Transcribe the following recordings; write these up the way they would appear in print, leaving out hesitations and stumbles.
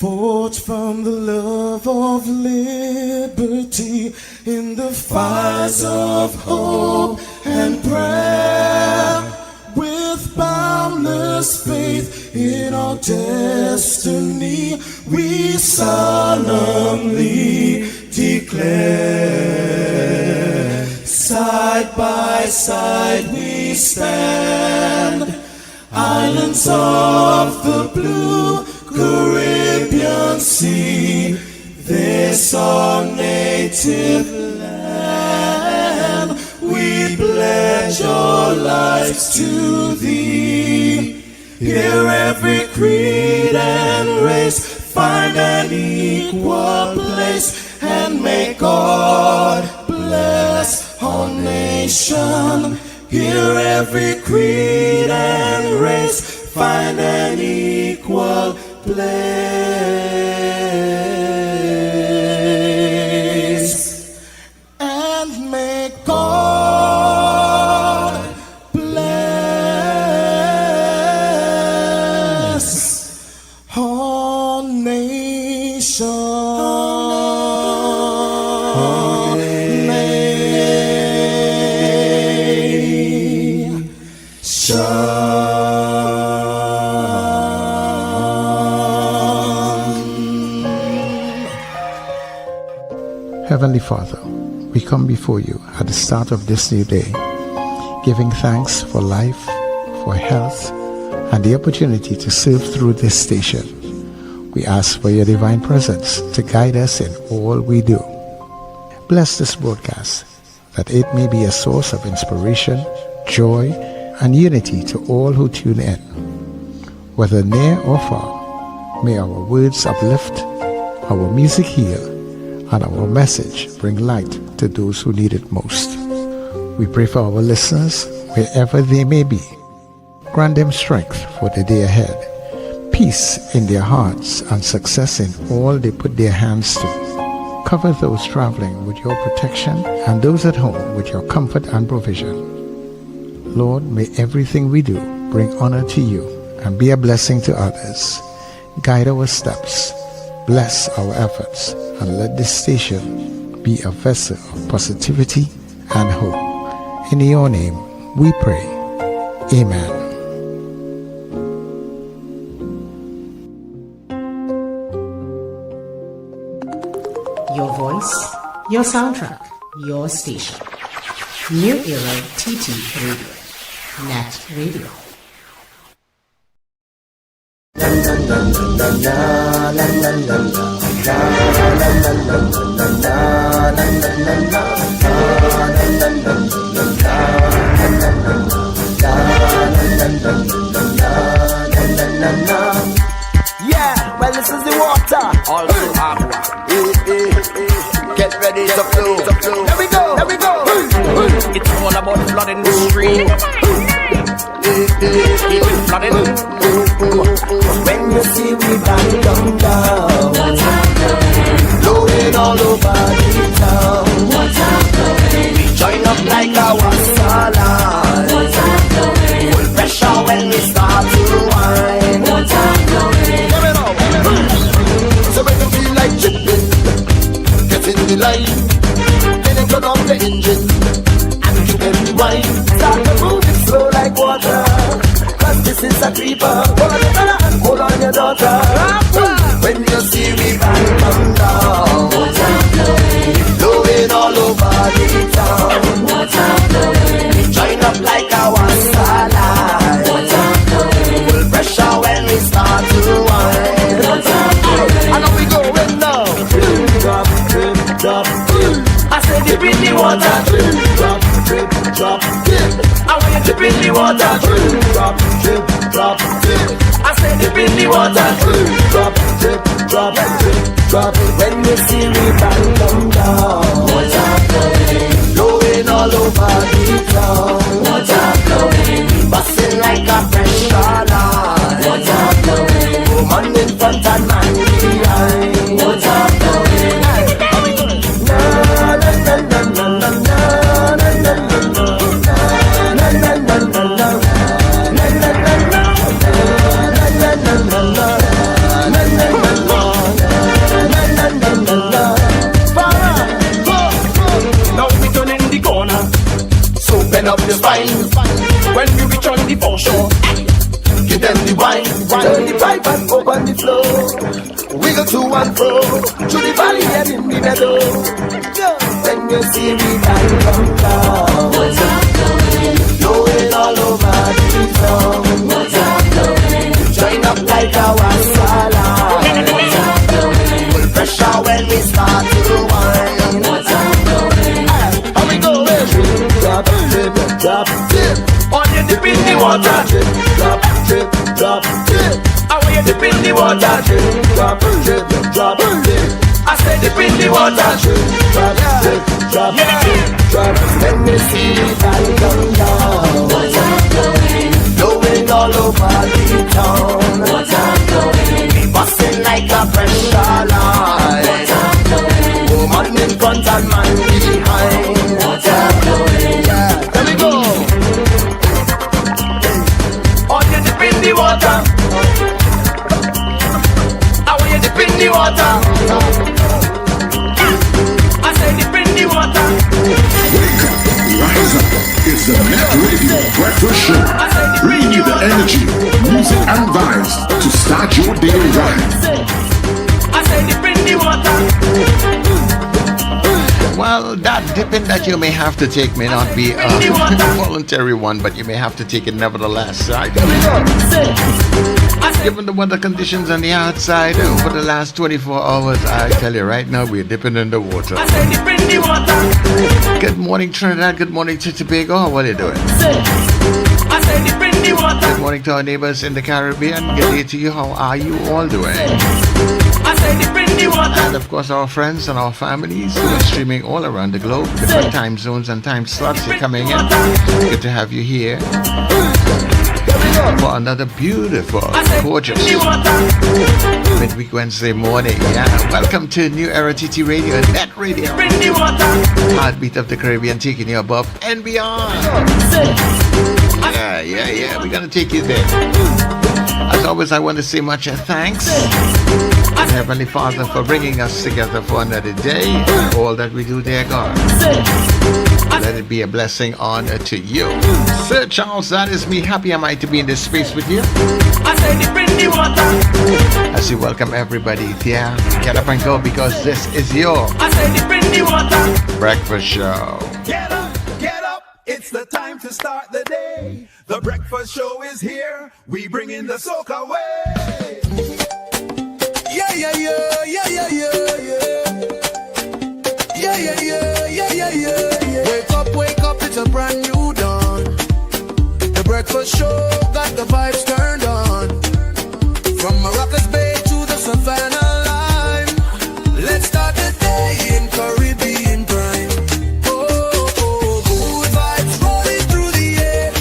Forged from the love of liberty in the fires of hope and prayer, with boundless faith in our destiny, we solemnly declare. Side by side we stand, islands of the blue Caribbean Sea, this our native land. We pledge our lives to thee. Here every creed and race find an equal place, and may God bless our nation. Here every creed and race find an equal place, and may God bless our nation. Heavenly Father, we come before you at the start of this new day, giving thanks for life, for health, and the opportunity to serve through this station. We ask for your divine presence to guide us in all we do. Bless this broadcast, that it may be a source of inspiration, joy, and unity to all who tune in. Whether near or far, may our words uplift, our music heal, and our message bring light to those who need it most. We pray for our listeners wherever they may be. Grant them strength for the day ahead, peace in their hearts, and success in all they put their hands to. Cover those traveling with your protection and those at home with your comfort and provision. Lord, may everything we do bring honor to you and be a blessing to others. Guide our steps, bless our efforts, and let this station be a vessel of positivity and hope. In your name we pray. Amen. Your voice, your soundtrack, your station. New Era TT Radio. NETT Radio. Yeah, well this is the water. Also aqua. Get ready to flow. There we go. It's all about flooding the stream. Flooding. When you see we back down, what's happening? Blowing all over the town. What's happening? We join up like our salad. What's happening? Full pressure when we start to whine. What's happening? So when you feel like chipping, get in the line, then you turn off the engine and keep them wine. Start to move it slow like water, cause this is a creeper. Hold on your brother and hold on your daughter. When you see me back come down, what's happening? Blowing all over the town. What's happening? We join up like our salad. What's happening? Full pressure when we start to whine. What's happening? I know we going now. Drop, drip, drop, dip. I said dip in the water. Drop, drip, drop, dip. I want you dip in the water. Drop, drip, drop, dip. I said dip in the water. Drop, drip, drop, drip, drop. When you see me bang them down, what's happening? Blowing all over the town. What's happening? Busting like a fresh salad. What's happening? Woman in front and man behind. What's happening? Na na na na na na na na na na na na na. Na na na na na na na na na na na. Turn the pipe and open the flow. Wiggle to and fro, through the valley and in the meadow. When you see me time come down, what's happening? Blowing all over the town. What's happening? Join up like a wassail. What's happening? Full pressure when we start to wind. What's happening? How we go? Drop, drip, drop, dip. On you dip in the water. Drip, drop, drip, drop, dip. How you dip in the water? Drip, drop, drip, drop, dip. I said dip in the water. Drip, drop, drip, drop, drip, drop. Let me see it all come down. What's happening? Blowing all over the town. What's happening? We busting like a pressure line. What's happening? Woman in front and man behind. What's happening? Yeah, there we go. On you dip in the water. I want you dip in the water. I say dip in the water. Wake up, rise up. It's the NETT Radio Breakfast Show. Bringing you the energy, music and vibes to start your day right. I say dip in the water. Well, that dipping that you may have to take may not be a voluntary one, but you may have to take it nevertheless, right? Given the weather conditions on the outside over the last 24 hours, I tell you right now, we're dipping in the water. Good morning, Trinidad. Good morning to Tobago. How are you doing? Good morning to our neighbors in the Caribbean. Good day to you. How are you all doing? And of course, our friends and our families who are streaming all around the globe, different time zones and time slots, you're coming in. Good to have you here for another beautiful, gorgeous midweek Wednesday morning. Yeah, welcome to New Era TT Radio and NETT Radio. Heartbeat of the Caribbean, taking you above and beyond. Yeah, we're gonna take you there. As always, I want to say much thanks to Heavenly Father for bringing us together for another day. All that we do, dear God, let it be a blessing on to you. Sir Charles, that is me. Happy am I to be in this space with you. As you welcome everybody, yeah, get up and go because this is your breakfast show. Get up, it's the time to start the day. The breakfast show is here, we bring in the soca way. Yeah. Wake up, it's a brand new dawn. The breakfast show got the vibes turned on. From Maracas Bay to the Savannah line, let's start the day in Caribbean prime. Good vibes rolling through the air.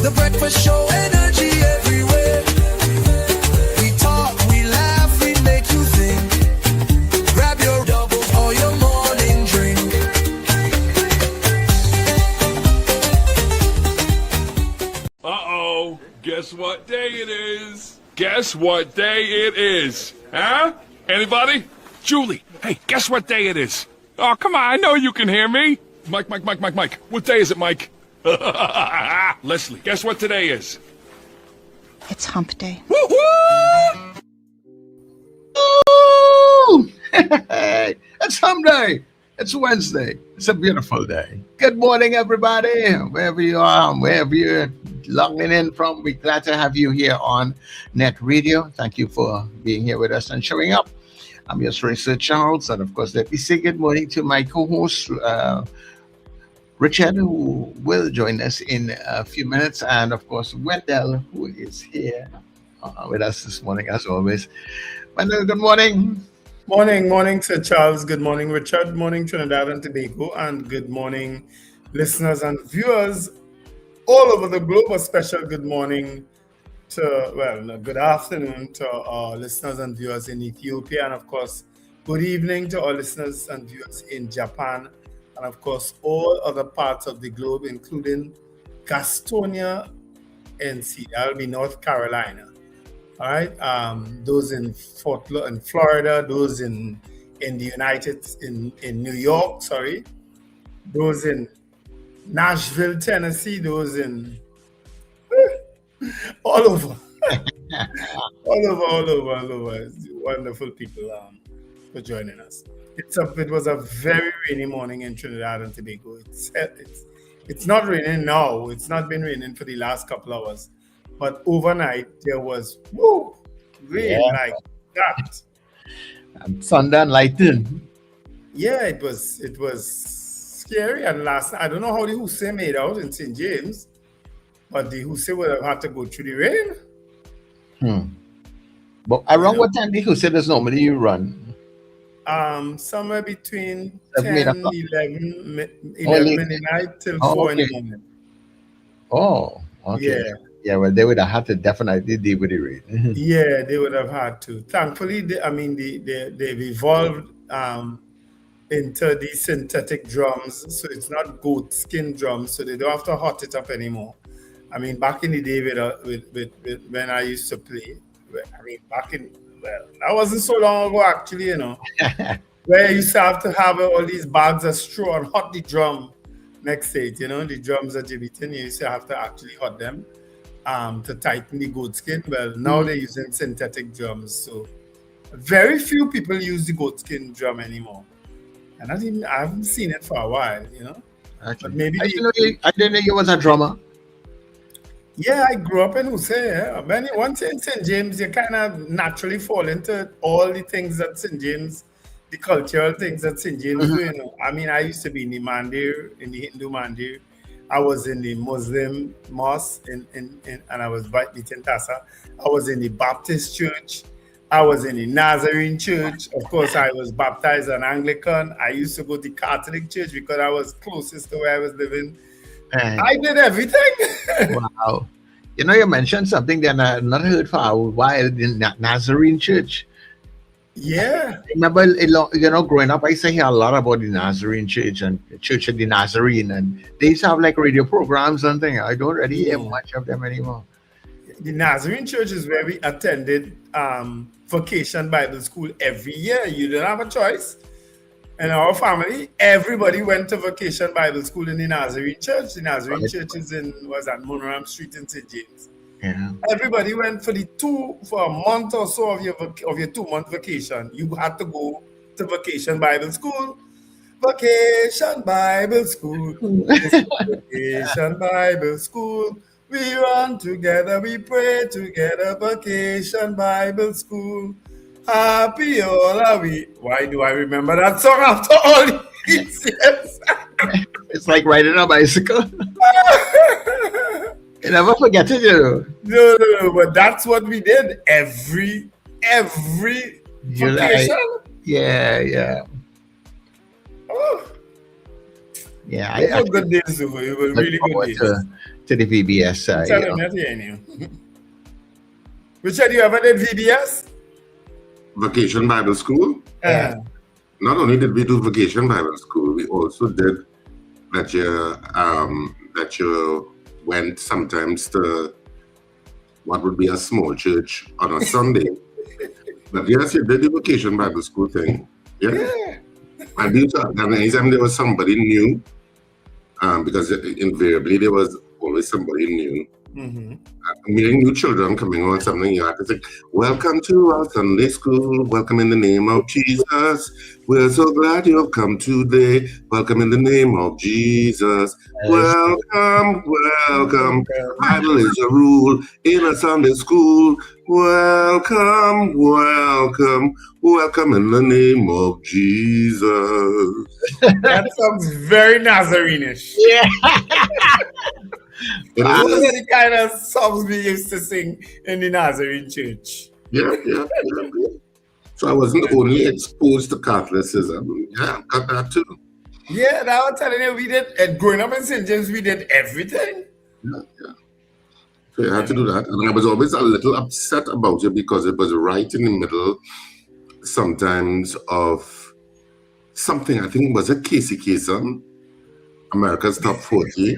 The breakfast show, energy everywhere. We talk, we laugh, we make you think. Grab your double or your morning drink. Uh-oh, guess what day it is? Guess what day it is? Huh? Anybody? Julie, hey, guess what day it is? Oh, come on, I know you can hear me. Mike. What day is it, Mike? Leslie, guess what today is? It's hump day. Woo-hoo! It's hump day. It's Wednesday. It's a beautiful day. Good morning, everybody. Wherever you are, wherever you're logging in from, we're glad to have you here on NETT Radio. Thank you for being here with us and showing up. I'm your friend, Sir Charles, and of course, let me say good morning to my co-host, Richard, who will join us in a few minutes, and of course, Wendell, who is here with us this morning, as always. Wendell, good morning. Morning, Sir Charles. Good morning, Richard. Morning, Trinidad and Tobago. And good morning, listeners and viewers all over the globe. A special good morning good afternoon to our listeners and viewers in Ethiopia. And of course, good evening to our listeners and viewers in Japan. And of course, all other parts of the globe, including Gastonia, NC. That'll be North Carolina. All right, those in Florida, those in New York, those in Nashville, Tennessee, those in all over. all over. Wonderful people for joining us. It was a very rainy morning in Trinidad and Tobago. It's not raining now. It's not been raining for the last couple hours, but overnight there was rain like that. And thunder and lightning. Yeah, it was scary. And last night, I don't know how the Hussein made out in St. James, but the Hussein would have had to go through the rain. But around what time the Hussein does normally run? Somewhere between 11 midnight till 4 in the morning. Oh, okay. Yeah, well, they would have had to definitely deal with the rain. Yeah, they would have had to. Thankfully, they've evolved into these synthetic drums, so it's not goat skin drums, so they don't have to hot it up anymore. I mean, back in the day with when I used to play, that wasn't so long ago actually, where you used to have all these bags of straw and hot the drum next to it, the drums that you're beating, you used to have to actually hot them to tighten the goat skin. Well, now they're using synthetic drums, so very few people use the goat skin drum anymore. And I haven't seen it for a while, Okay. But maybe I didn't know you was a drummer. Yeah, I grew up in Hussein. Once in St. James, you kind of naturally fall into all the things that St. James, the cultural things that St. James do. I mean, I used to be in the Mandir, in the Hindu Mandir. I was in the Muslim mosque, and I was beating Tassa. I was in the Baptist church. I was in the Nazarene church. Of course, I was baptized an Anglican. I used to go to the Catholic church because I was closest to where I was living. I did everything. Wow. You mentioned something that I not heard for a while, the Nazarene church. Yeah. I remember, growing up, I used to hear a lot about the Nazarene church and the Church of the Nazarene, and they used to have like radio programs and things. I don't really hear much of them anymore. The Nazarene church is where we attended Vacation Bible School every year. You didn't have a choice. In our family, everybody went to Vacation Bible School in the Nazarene church. The Nazarene church was at Monram Street in St. James. Yeah. Everybody went for a month or so of your 2-month vacation. You had to go to Vacation Bible School. Vacation Bible School. Vacation Bible School. We run together, we pray together. Vacation Bible School. Happy all are we. Why do I remember that song after all these years? It's like riding a bicycle. You never forget it, No, but that's what we did every vacation. Yeah. Oh. Yeah, it was good days, though. It was really good days. To the VBS side. Richard, you ever did VBS? Vacation Bible School? Not only did we do Vacation Bible School, we also did that you went sometimes to what would be a small church on a Sunday. But yes, you did the Vacation Bible School thing. Yeah. And anytime there was somebody new, because invariably there was always somebody new. Meeting new children coming on something, you have to say, welcome to our Sunday school, welcome in the name of Jesus. We're so glad you have come today. Welcome in the name of Jesus. Welcome. Bible is a rule in a Sunday school. Welcome in the name of Jesus. That sounds very Nazarene-ish. Yeah. Those are the kind of songs we used to sing in the Nazarene church. Yeah. So I wasn't only exposed to Catholicism. Yeah, I got that too. Yeah, that was telling you, we did, and growing up in St. James, we did everything. Yeah. So you had to do that. And I was always a little upset about it because it was right in the middle sometimes of something, I think was a Casey Kasem, America's Top 40.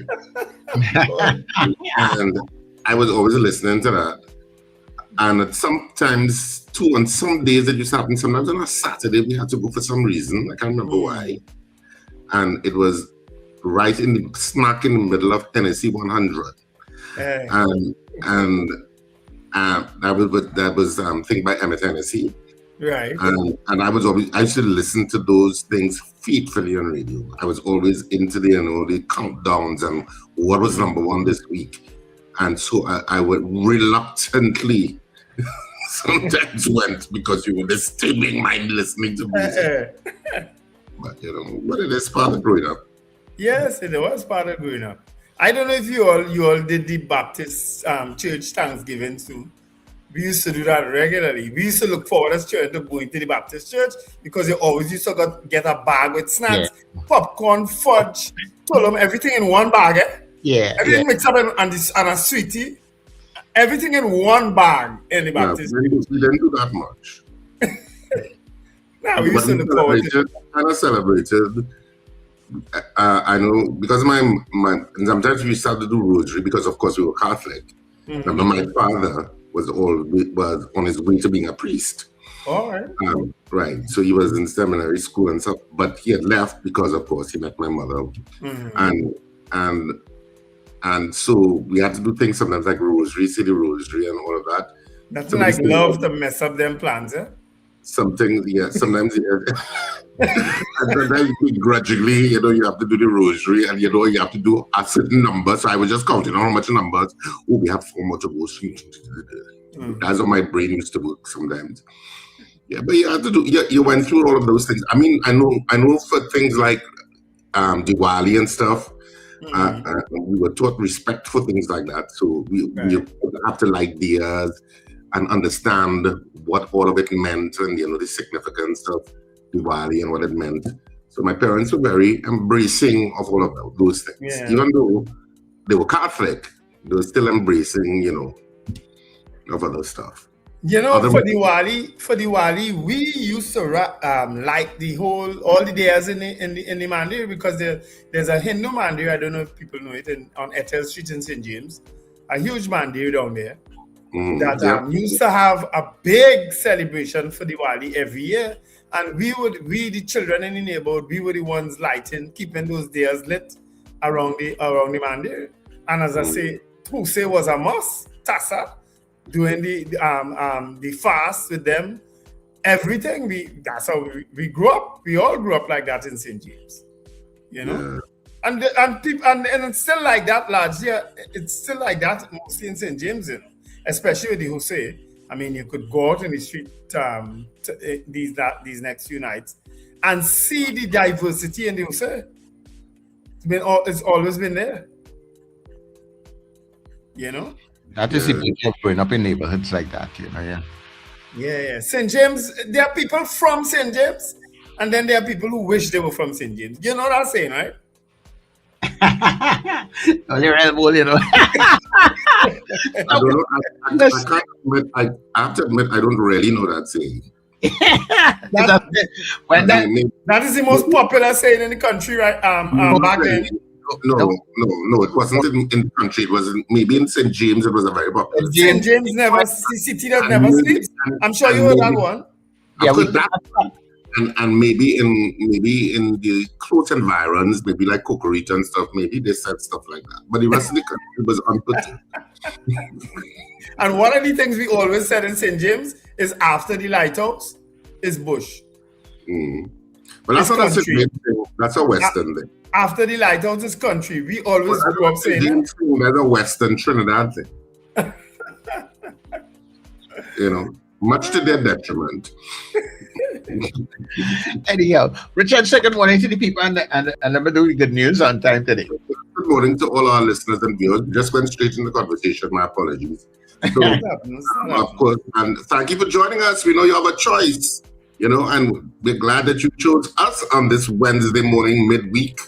And I was always listening to that. And sometimes too, on some days it used to happen, sometimes on a Saturday we had to go for some reason. I can't remember why. And it was right smack in the middle of Tennessee 100. And That was thing by Emmett Hennessy. Right. And I used to listen to those things faithfully on radio. I was always into the countdowns and what was number one this week. And so I would reluctantly sometimes went because you were disturbing mind listening to music. But but it is part of growing up. Yes, it was part of growing up. I don't know if you all did the Baptist church Thanksgiving too. We used to do that regularly. We used to look forward as church to going to the Baptist church because you always used to get a bag with snacks, popcorn, fudge, tolum, everything in one bag. Everything mixed up and a sweetie. Everything in one bag in the Baptist. We didn't do that much. We used to look forward to it. And I celebrated. I know because my sometimes we started to do rosary because of course we were Catholic. Remember, my father was on his way to being a priest. All right. Right. So he was in seminary school and stuff, but he had left because, of course, he met my mother, and so we had to do things sometimes like rosary, say the rosary, and all of that. That's like love to mess up them plans, eh? Sometimes, sometimes, and sometimes begrudgingly, you have to do the rosary, and you have to do a certain number. So I was just counting how much numbers. Oh, we have 4 more to go. That's how my brain used to work sometimes. Yeah, but you had to do. You went through all of those things. I mean, I know for things like Diwali and stuff. We were taught respect for things like that. So we have to light diyas and understand what all of it meant and the significance of Diwali and what it meant. So my parents were very embracing of all of those things. Yeah. Even though they were Catholic, they were still embracing, of other stuff. For Diwali, we used to light all the days in the mandir because there's a Hindu mandir. I don't know if people know it on Ethel Street in St. James, a huge mandir down there that used to have a big celebration for Diwali every year, and we the children in the neighborhood, we were the ones keeping those days lit around the mandir. And as I say, Puse was a must. Tassa. Doing the fast with them, everything. That's how we grew up. We all grew up like that in St. James, and it's still like that largely. It's still like that mostly in St. James, especially with the Jose. I mean, you could go out in the street these next few nights and see the diversity in the Jose. It's always been there, That is the beauty of growing up in neighborhoods like that, Yeah. St. James, there are people from St. James, and then there are people who wish they were from St. James. You know what I'm saying, right? You're elbow, I don't know. I have to admit, I don't really know that saying. That is the most popular saying in the country, right? Back then. No, it wasn't in the country. It was maybe in St. James. It was a very popular. St. James city that never sleeps. I'm sure you heard that one. And maybe in the close environs, maybe like Cocorita and stuff, maybe they said stuff like that. But the rest of the country was unputty. And one of the things we always said in St. James is after the lighthouse is bush. But that's not a thing. That's a Western thing. After the lighthouse is country. We always grew up saying that. That's a Western Trinidad thing. Much to their detriment. Anyhow, Richard, second morning to the people and I'm doing good news on time today. Good morning to all our listeners and viewers. Just went straight in the conversation. My apologies. So, of course, and thank you for joining us. We know you have a choice, and we're glad that you chose us on this Wednesday morning midweek.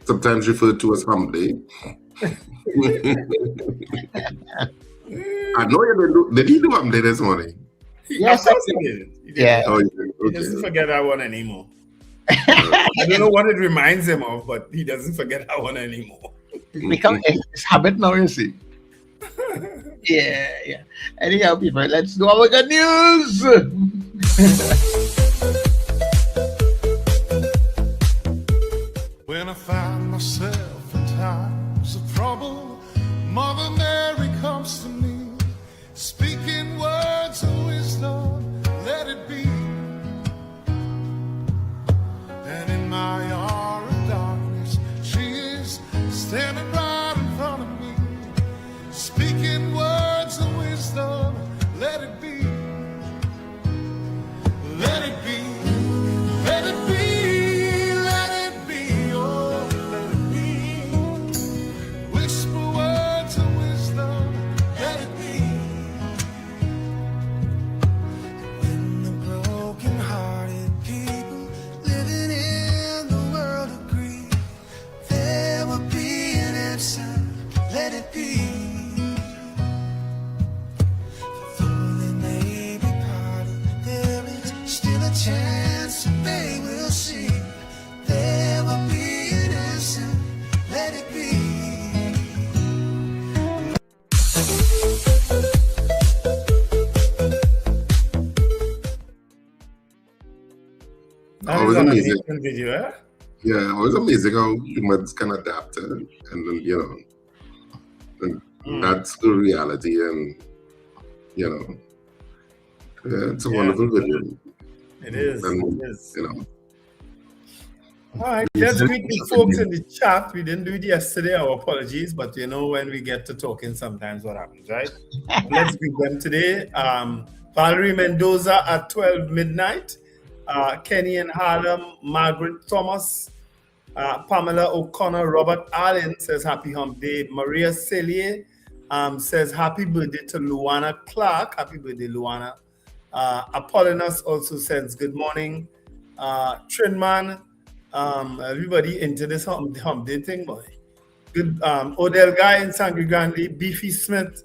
Sometimes referred to as hump day. I know you did. Did he do hump day this morning? Yes, he did. Yeah. Oh, he doesn't forget that one anymore. I don't know what it reminds him of, but he doesn't forget that one anymore. It's habit now, you see. Yeah. Anyhow, people, let's do our good news. When I find myself in times of trouble, Mother Mary comes to me, speaking words of wisdom, let it be. And in my hour of darkness, she is standing right in front of me, speaking words of wisdom, let it be. Let it be. Let it be. Let it be. Oh, let it be. Whisper words of wisdom, let it be. When the broken-hearted people living in the world agree, there will be an answer, let it be. Though they may be parted, there is still a chance that they will see. There will be an answer, let it be. Always amazing. Video, eh? Yeah, always amazing how humans can adapt, and then and that's the reality, and it's a wonderful video. It is. And, It is. All right, let's greet the folks in the chat. We didn't do it yesterday, our apologies, but when we get to talking, sometimes what happens, right? Let's greet them today. Valerie Mendoza at 12 midnight. Kenny and Harlem, Margaret Thomas, Pamela O'Connor, Robert Allen says happy hump day. Maria Cellier says happy birthday to Luana Clark. Happy birthday, Luana. Apollonus also says good morning. Trinman, everybody into this hump day thing, boy. Good. Odell Guy in Sangre Grande, Beefy Smith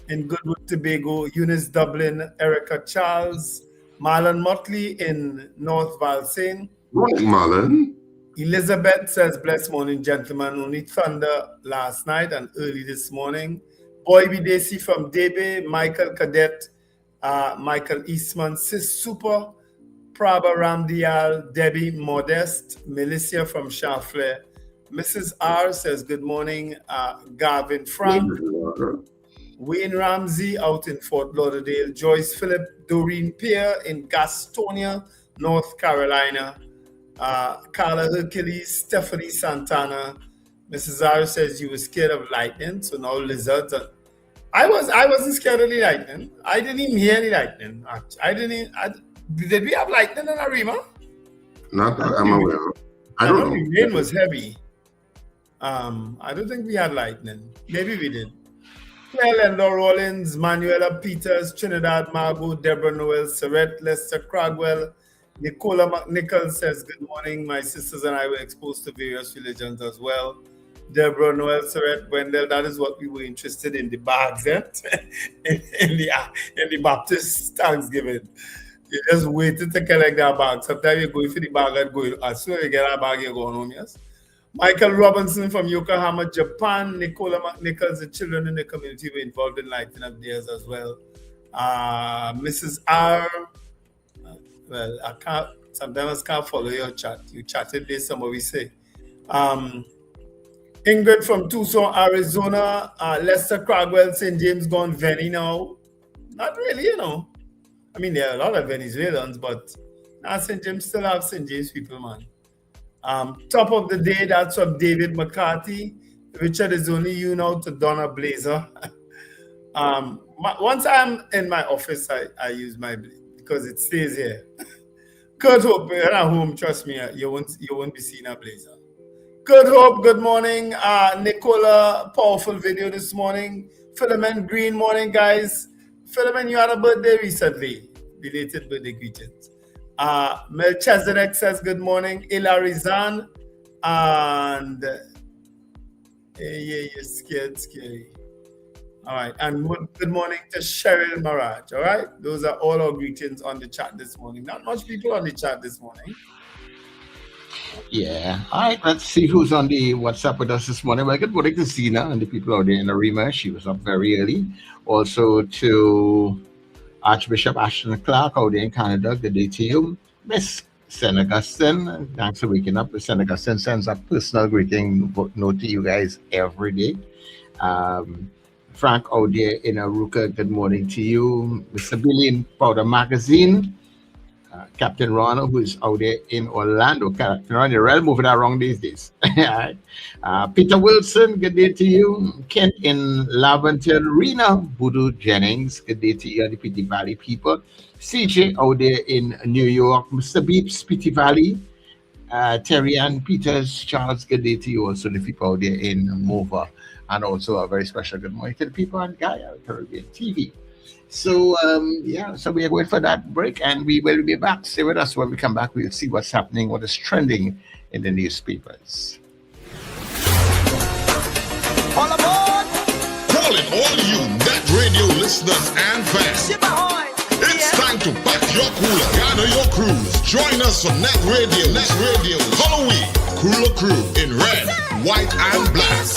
in Goodwood, Tobago, Eunice Dublin, Erica Charles, Marlon Motley in North Valsayn. Right, Marlon. Elizabeth says, blessed morning, gentlemen. Only thunder last night and early this morning. Boy Bidesi from Debe, Michael Cadet, Michael Eastman, Sis Super, Prabha Ramdial, Debbie Modest, Melissa from Charfle. Mrs. R says, good morning, Garvin Frank. Wayne Ramsey out in Fort Lauderdale, Joyce Phillip, Doreen Pierre in Gastonia, North Carolina, Carla Hercules, Stephanie Santana. Mrs. R says you were scared of lightning, so now lizards. I wasn't scared of the lightning. I didn't even hear any lightning. Did we have lightning in Arima? Not that I'm aware of. I don't know. The rain was heavy. I don't think we had lightning. Maybe we did. Claire Lendor Rollins, Manuela Peters, Trinidad Margot, Deborah Noel, Surrett, Lester Cragwell, Nicola McNichol says, good morning. My sisters and I were exposed to various religions as well. Deborah Noel, Surrett, Wendell, that is what we were interested in, the bags, in the Baptist Thanksgiving. You just waited to collect that bag. Sometimes you're going for the bag and going, as soon as you get that bag, you're going home, yes? Michael Robinson from Yokohama, Japan. Nicola McNichols, the children in the community were involved in lighting up theirs as well. Mrs. R. Well, sometimes I can't follow your chat. You chatted this, some of we say. Ingrid from Tucson, Arizona. Lester Cragwell, St. James gone Veni now. Not really, I mean, there are a lot of Venezuelans, but St. James still have St. James people, man. Top of the day, that's from David McCarthy. Richard, is only you now to Donna Blazer. Once I'm in my office, I use my blazer because it stays here. Kurt Hope, when you're at home, trust me, you won't be seeing a blazer. Kurt Hope, good morning. Nicola, powerful video this morning. Philomen Green, morning, guys. Philomen, you had a birthday recently. Belated birthday greetings. Melchizedek says good morning. Ilarizan and you're scary. All right, and good morning to Cheryl Maraj. All right, those are all our greetings on the chat this morning. Not much people on the chat this morning. Yeah. All right, let's see who's on the WhatsApp with us this morning. Well, good morning to Zena and the people out there in Arima. She was up very early. Also to Archbishop Ashton Clark out there in Canada. Good day to you. Miss St. Augustine, thanks for waking up. St. Augustine sends a personal greeting note to you guys every day. Frank out there in Aruka, good morning to you. Mr. Billy in Powder Magazine. Captain Ron, who is out there in Orlando. Captain Ron, you're really moving around these days. Peter Wilson, good day to you. Kent in Laventille, Rena, Voodoo Jennings, good day to you, and the Pity Valley people. CJ out there in New York. Mr. Beeps, Pity Valley. Terry Ann Peters, Charles, good day to you. Also, the people out there in Mova. And also a very special good morning to the people on Gaia Caribbean TV. So, so we are going for that break, and we will be back. Stay with us. When we come back, we'll see what's happening, what is trending in the newspapers. All aboard! Calling all you NETT Radio listeners and fans. It's time to pack your cooler, gather your crews. Join us for NETT Radio Halloween Cooler Crew in red, white, and black.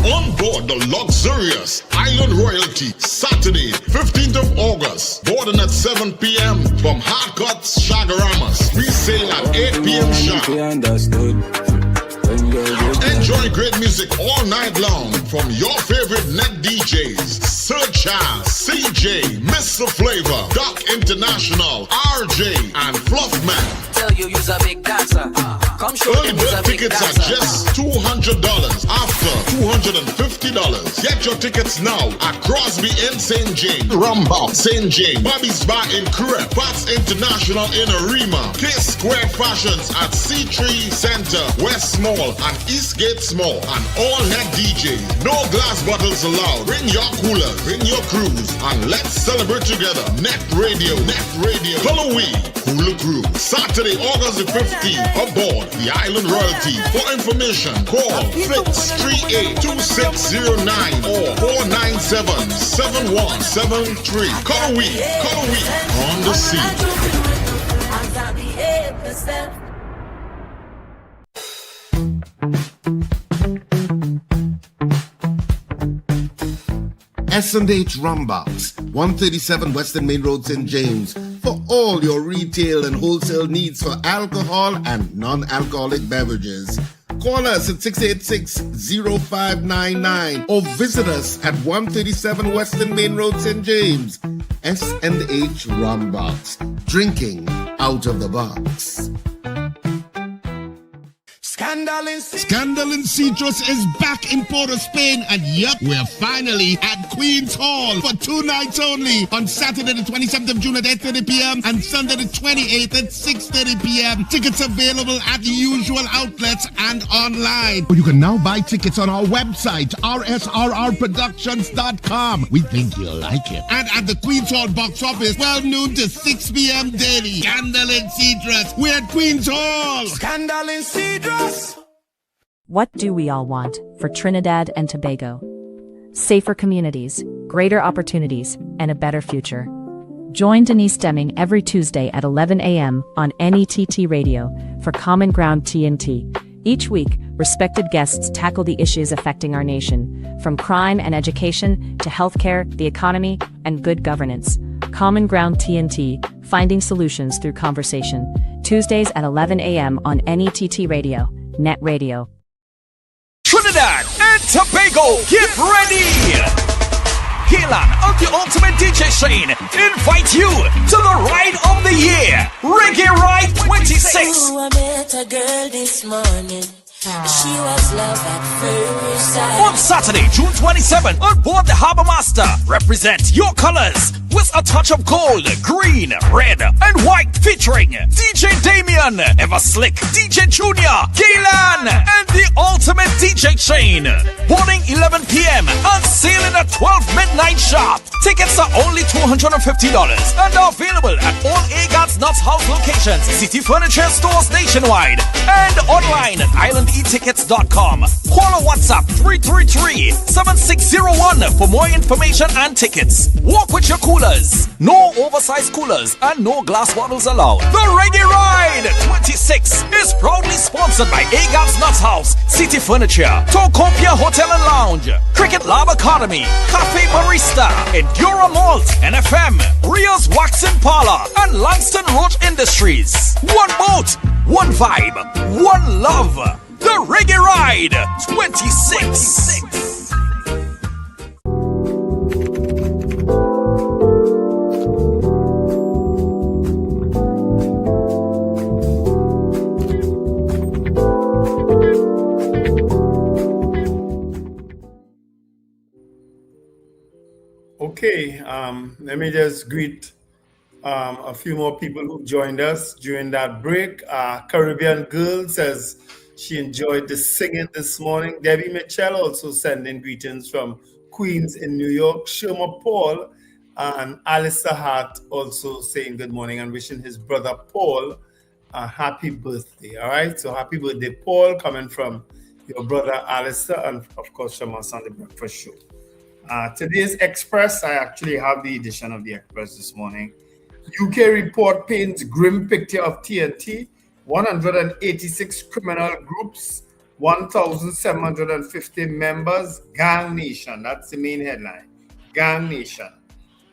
On board the luxurious Island Royalty, Saturday, 15th of August. Boarding at 7 p.m. from Hard Cuts Shagaramas. We sail at 8 p.m. sharp. Enjoy great music all night long from your favorite NETT DJs. Sir Charles, CJ, Mr. Flavor, Doc International, RJ, and Fluffman. Tell you you's a big dancer. Come show Early bird tickets are just $200, after $250. Get your tickets now at Crosby in St. James, Rumba, St. James, Bobby's Bar in Kure, Pats International in Arima, K Square Fashions at C3 Center, West Mall, and Eastgate Small, and all NETT DJs. No glass bottles allowed. Bring your coolers, bring your crews, and let's celebrate together. NETT Radio, Halloween Cooler Crew, Saturday, August the 15th, aboard the Island Royalty. For information, call 638-2609 or 497-7173. Halloween on the sea. S&H Rumbox, 137 Western Main Road, St. James, for all your retail and wholesale needs for alcohol and non-alcoholic beverages. Call us at 686-0599 or visit us at 137 Western Main Road, St. James. S&H Rumbox, drinking out of the box. Scandal in Citrus is back in Port of Spain, and yep, we're finally at Queen's Hall for 2 nights only on Saturday the 27th of June at 8:30 p.m. and Sunday the 28th at 6:30 p.m. Tickets available at the usual outlets and online. You can now buy tickets on our website, rsrrproductions.com. We think you'll like it. And at the Queen's Hall box office, 12 noon to 6 p.m. daily. Scandal in Citrus. We're at Queen's Hall. Scandal in Citrus. What do we all want for Trinidad and Tobago? Safer communities, greater opportunities, and a better future. Join Denise Deming every Tuesday at 11 a.m. on NETT Radio for Common Ground TNT. Each week, respected guests tackle the issues affecting our nation, from crime and education to healthcare, the economy, and good governance. Common Ground TNT, finding solutions through conversation. Tuesdays at 11 a.m. on NETT Radio, NETT Radio. Trinidad and Tobago, get ready! Helan of the Ultimate DJ Shane invite you to the Ride of the Year, Reggae Ride 26. I met a girl this morning. She was love at first sight. On Saturday, June 27, on board the Harbour Master, represent your colors with a touch of gold, green, red, and white, featuring DJ Damien, Ever Slick, DJ Junior, Gaylan, and the Ultimate DJ Shane. Boarding 11 p.m. and sailing at 12 midnight sharp. Tickets are only $250 and are available at all Agats Nuts House locations, City Furniture stores nationwide, and online at islandetickets.com. Call or WhatsApp 333-7601 for more information and tickets. Walk with your coolers. No oversized coolers and no glass bottles allowed. The Reggae Ride 26 is proudly sponsored by Agats Nuts House, City Furniture, Tocopia Hotel and Lounge, Cricket Lab Academy, Cafe Barista, Endura Malt, NFM, Rios Waxing Parlor, and Langston Roach Industries. One boat, one vibe, one love. The Reggae Ride 26. Okay, let me just greet a few more people who joined us during that break. Caribbean Girl says she enjoyed the singing this morning. Debbie Mitchell also sending greetings from Queens in New York. Shoma Paul and Alistair Hart also saying good morning and wishing his brother Paul a happy birthday. All right, so happy birthday, Paul, coming from your brother Alistair and of course from us on the Breakfast Show. Today's Express, I actually have the edition of the Express this morning. UK report paints grim picture of TNT, 186 criminal groups, 1,750 members, Gang Nation. That's the main headline, Gang Nation.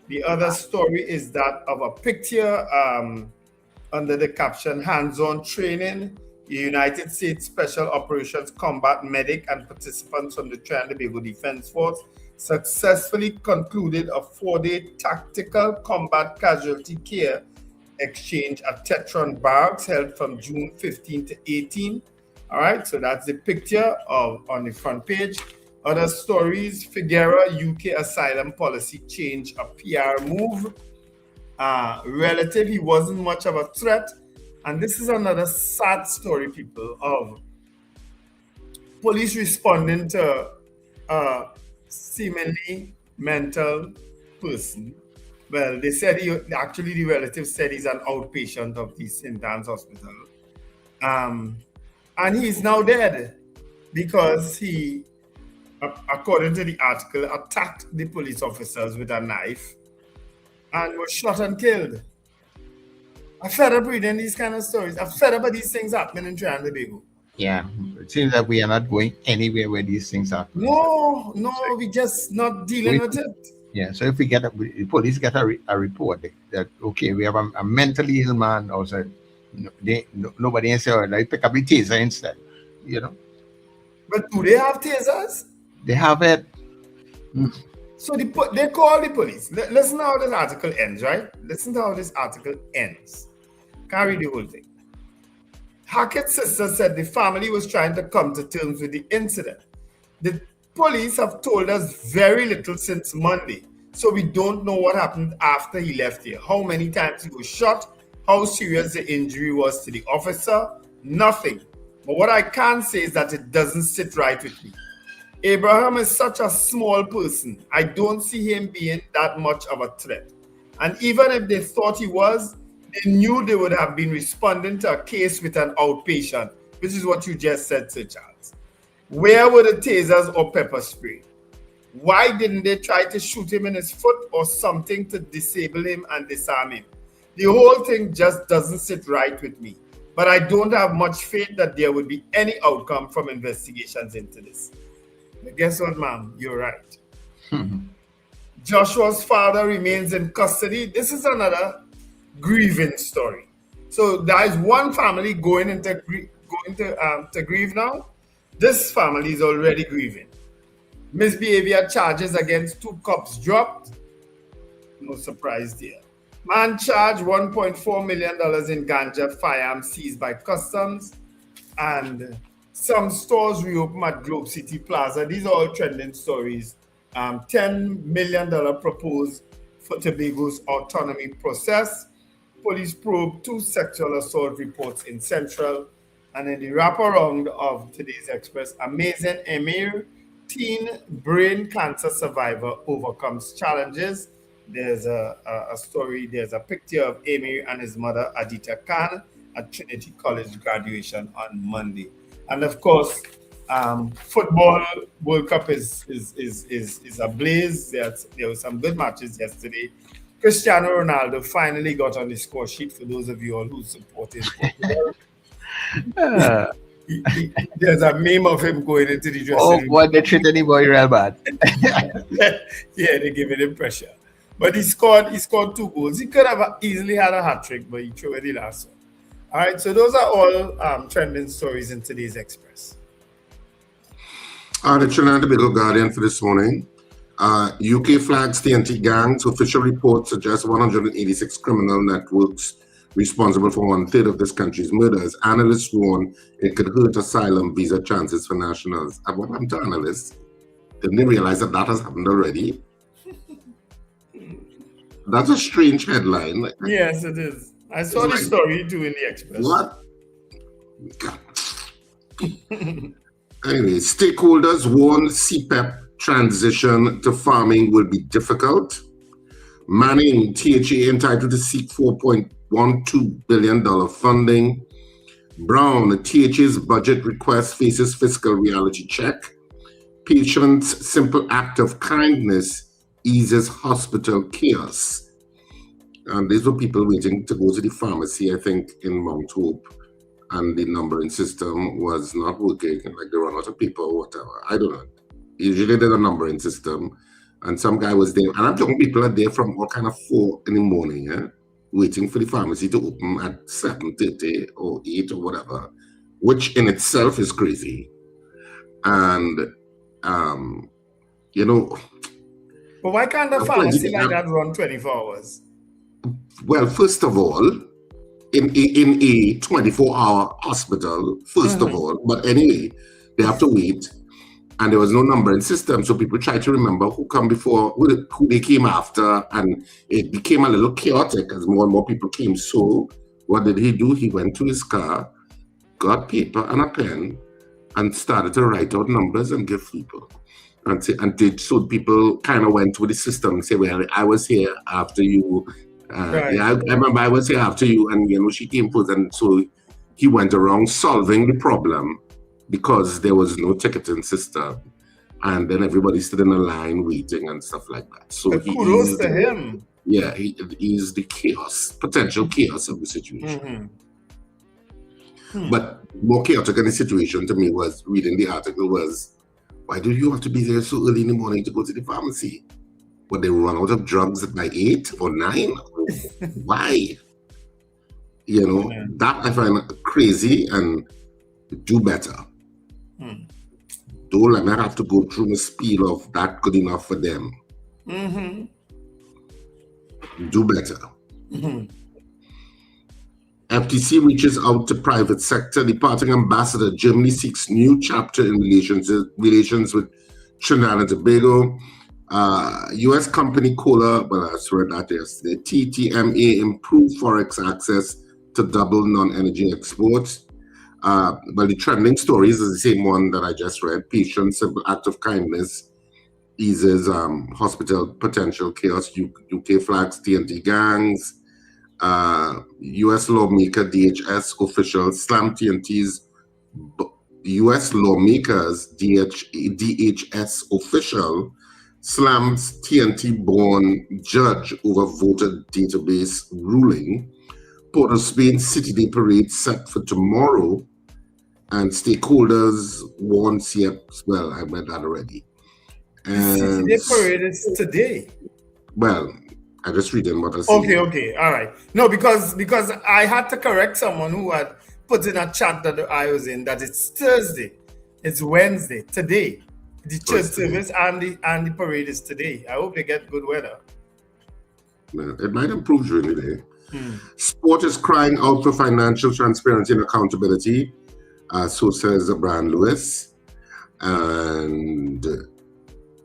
The other story is that of a picture under the caption, hands-on training. The United States Special Operations Combat Medic and participants from the Trinidad and Tobago Defense Force successfully concluded a 4-day tactical combat casualty care exchange at Tetron Barracks held from June 15 to 18. All right, so that's the picture on the front page. Other stories, Figueroa, UK asylum policy change, a PR move. Relative, he wasn't much of a threat. And this is another sad story, people, of police responding to seemingly mental person. Well, they said actually the relative said he's an outpatient of the St. Anne's Hospital. And he's now dead because he, according to the article, attacked the police officers with a knife and was shot and killed. I'm fed up reading these kind of stories. I'm fed up of these things happening in Trinidad and Tobago. Yeah, it seems that we are not going anywhere where these things happen. No, we just not dealing with it. Yeah, so if we get the police get a report that okay, we have a mentally ill man, also nobody can say, oh, like pick up the taser instead, you know. But do they have tasers? They have it. So they call the police. Listen to how this article ends, right? Listen to how this article ends. Can't read the whole thing. Hackett's sister said the family was trying to come to terms with the incident. The police have told us very little since Monday, so we don't know what happened after he left here. How many times he was shot, how serious the injury was to the officer, nothing. But what I can say is that it doesn't sit right with me. Abraham is such a small person. I don't see him being that much of a threat. And even if they thought he was, they knew they would have been responding to a case with an outpatient, which is what you just said, Sir Charles. Where were the tasers or pepper spray? Why didn't they try to shoot him in his foot or something to disable him and disarm him? The whole thing just doesn't sit right with me. But I don't have much faith that there would be any outcome from investigations into this. But guess what, ma'am? You're right. Joshua's father remains in custody. This is another grieving story. So there is one family going to grieve now. This family is already grieving. Misbehavior charges against 2 cops dropped. No surprise there. Man charged $1.4 million in ganja, firearms seized by customs, and some stores reopen at Globe City Plaza. These are all trending stories. $10 million proposed for Tobago's autonomy process. Police probe 2 sexual assault reports in Central. And in the wraparound of today's Express, amazing Emir, teen brain cancer survivor overcomes challenges. There's a story, there's a picture of Emir and his mother, Aditya Khan, at Trinity College graduation on Monday. And of course, football World Cup is ablaze. There were some good matches yesterday. Cristiano Ronaldo finally got on the score sheet for those of you all who supported football. There's a meme of him going into the dressing room. Oh, boy, they treat any boy real bad. Yeah, they giving him pressure. But he scored 2 goals. He could have easily had a hat-trick, but he threw it the last one. All right, so those are all trending stories in today's Express. The Trinidad and Tobago Guardian for this morning. UK flags TNT gangs. Official reports suggest 186 criminal networks responsible for 1/3 of this country's murders. Analysts warn it could hurt asylum visa chances for nationals. And what happened to analysts? Didn't they realize that has happened already? That's a strange headline. Yes, it is. I saw the story too in the Express. What? Anyway, stakeholders warn CPEP transition to farming will be difficult. Manning, THA entitled to seek $4.12 billion funding. Brown, THA's budget request faces fiscal reality check. Patient's simple act of kindness eases hospital chaos. And these were people waiting to go to the pharmacy, I think, in Mount Hope. And the numbering system was not working. Like they run out of people or whatever. I don't know. Usually there's a numbering system. And some guy was there. And I'm talking people are there from all kind of 4 in the morning, waiting for the pharmacy to open at 7:30 or 8 or whatever, which in itself is crazy. And, you know. But why can't a pharmacy like that run 24 hours? Well, first of all, in a 24-hour hospital, first of all, but anyway, they have to wait. And there was no numbering system, so people tried to remember who come before, who they came after, and it became a little chaotic as more and more people came. So what did he do? He went to his car, got paper and a pen, and started to write out numbers and give people. So people kind of went with the system and say, well, I was here after you. Right. Yeah, I remember I was here after you, and you know, she came first, and so he went around solving the problem because there was no ticketing system, and then everybody stood in a line waiting and stuff like that. So kudos to him. Yeah, he is the potential chaos of the situation. But more chaotic in the situation to me was reading the article was, why do you have to be there so early in the morning to go to the pharmacy? Would they run out of drugs by 8 or 9? Why? You know, that I find crazy, and do better. Don't let me have to go through a spiel of that good enough for them. Do better. FTC reaches out to private sector. Departing ambassador, Germany seeks new chapter in relations with Trinidad and Tobago. U.S. company Kohler, well, I read that yesterday. TTMA improve forex access to double non-energy exports. But the trending stories is the same one that I just read. Patient simple act of kindness eases hospital potential chaos. UK flags TNT gangs. U.S. lawmaker DHS officials slam TNT's. U.S. lawmakers DHS official slams TNT-born judge over voter database ruling. Port of Spain City Day parade set for tomorrow, and stakeholders warn CF. Well, I read that already. And City Day parade is today. Well, I just reading what I see. Okay, all right. No, because I had to correct someone who had put in a chat that I was in that it's Thursday, it's Wednesday, today. The church service and the parade is today. I hope they get good weather. Well, it might improve during the day. Sport is crying out for financial transparency and accountability. So says Brian Lewis. And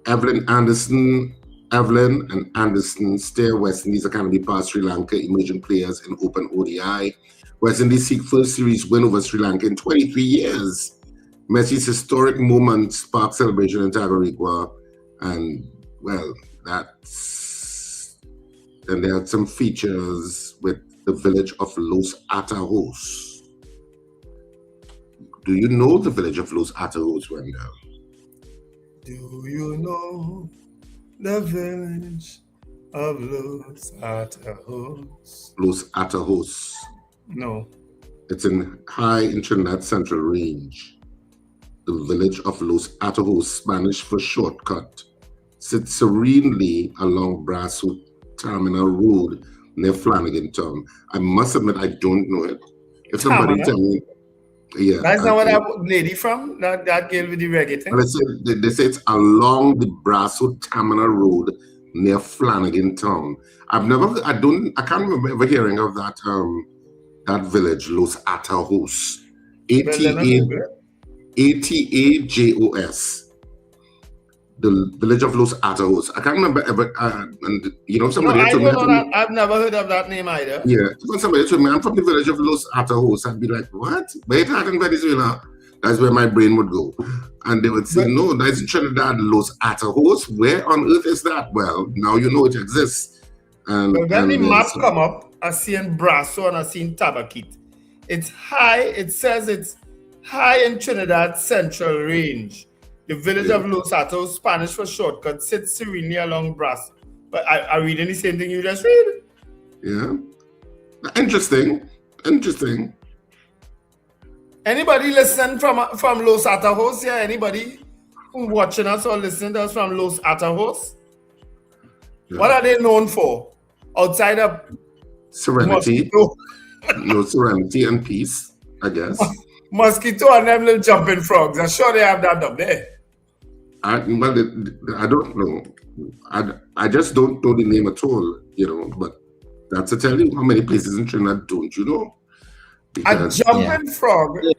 Evelyn and Anderson steer West Indies Academy past Sri Lanka emerging players in Open ODI. West Indies seek first series win over Sri Lanka in 23 years. Messi's historic moment sparked celebration in Tagarigua, and well, and there are some features with the village of Los Atajos. Do you know the village of Los Atajos, Wendell? Do you know the village of Los Atajos? Los Atajos. No. It's high in Trinidad Central Range. The village of Los Atajos, Spanish for shortcut, sits serenely along Brasso Terminal Road near Flanagan Town. I must admit, I don't know it. If somebody tell me, yeah. That's not what that lady from, that girl with the reggae thing? They say it's along the Brasso Terminal Road near Flanagan Town. I can't remember ever hearing of that that village, Los Atajos. Atajos. the village of Los Atajos. I can't remember ever. And you know, somebody I told don't know me. that. I've never heard of that name either. Yeah, when somebody told me I'm from the village of Los Atajos, I'd be like, what? Wait, in Venezuela. That's where my brain would go. And they would say, no, that's in Trinidad, Los Atajos. Where on earth is that? Well, now you know it exists. And when the map come up, I seen Brasso and I seen Tabaquite. It's high. It says it's high in Trinidad Central Range. The village of Los Atajos, Spanish for shortcut, sits serenely along Brasso. But I reading the same thing you just read. Yeah. Interesting. Anybody listening from Los Atajos here? Anybody who watching us or listening to us from Los Atajos? Yeah. What are they known for? Outside of serenity. No, serenity and peace, I guess. Mosquito and them little jumping frogs. I'm sure they have that up there. I don't know. I just don't know the name at all, you know, but that's to tell you how many places in Trinidad don't you know? Because, a jumping frog. Yeah.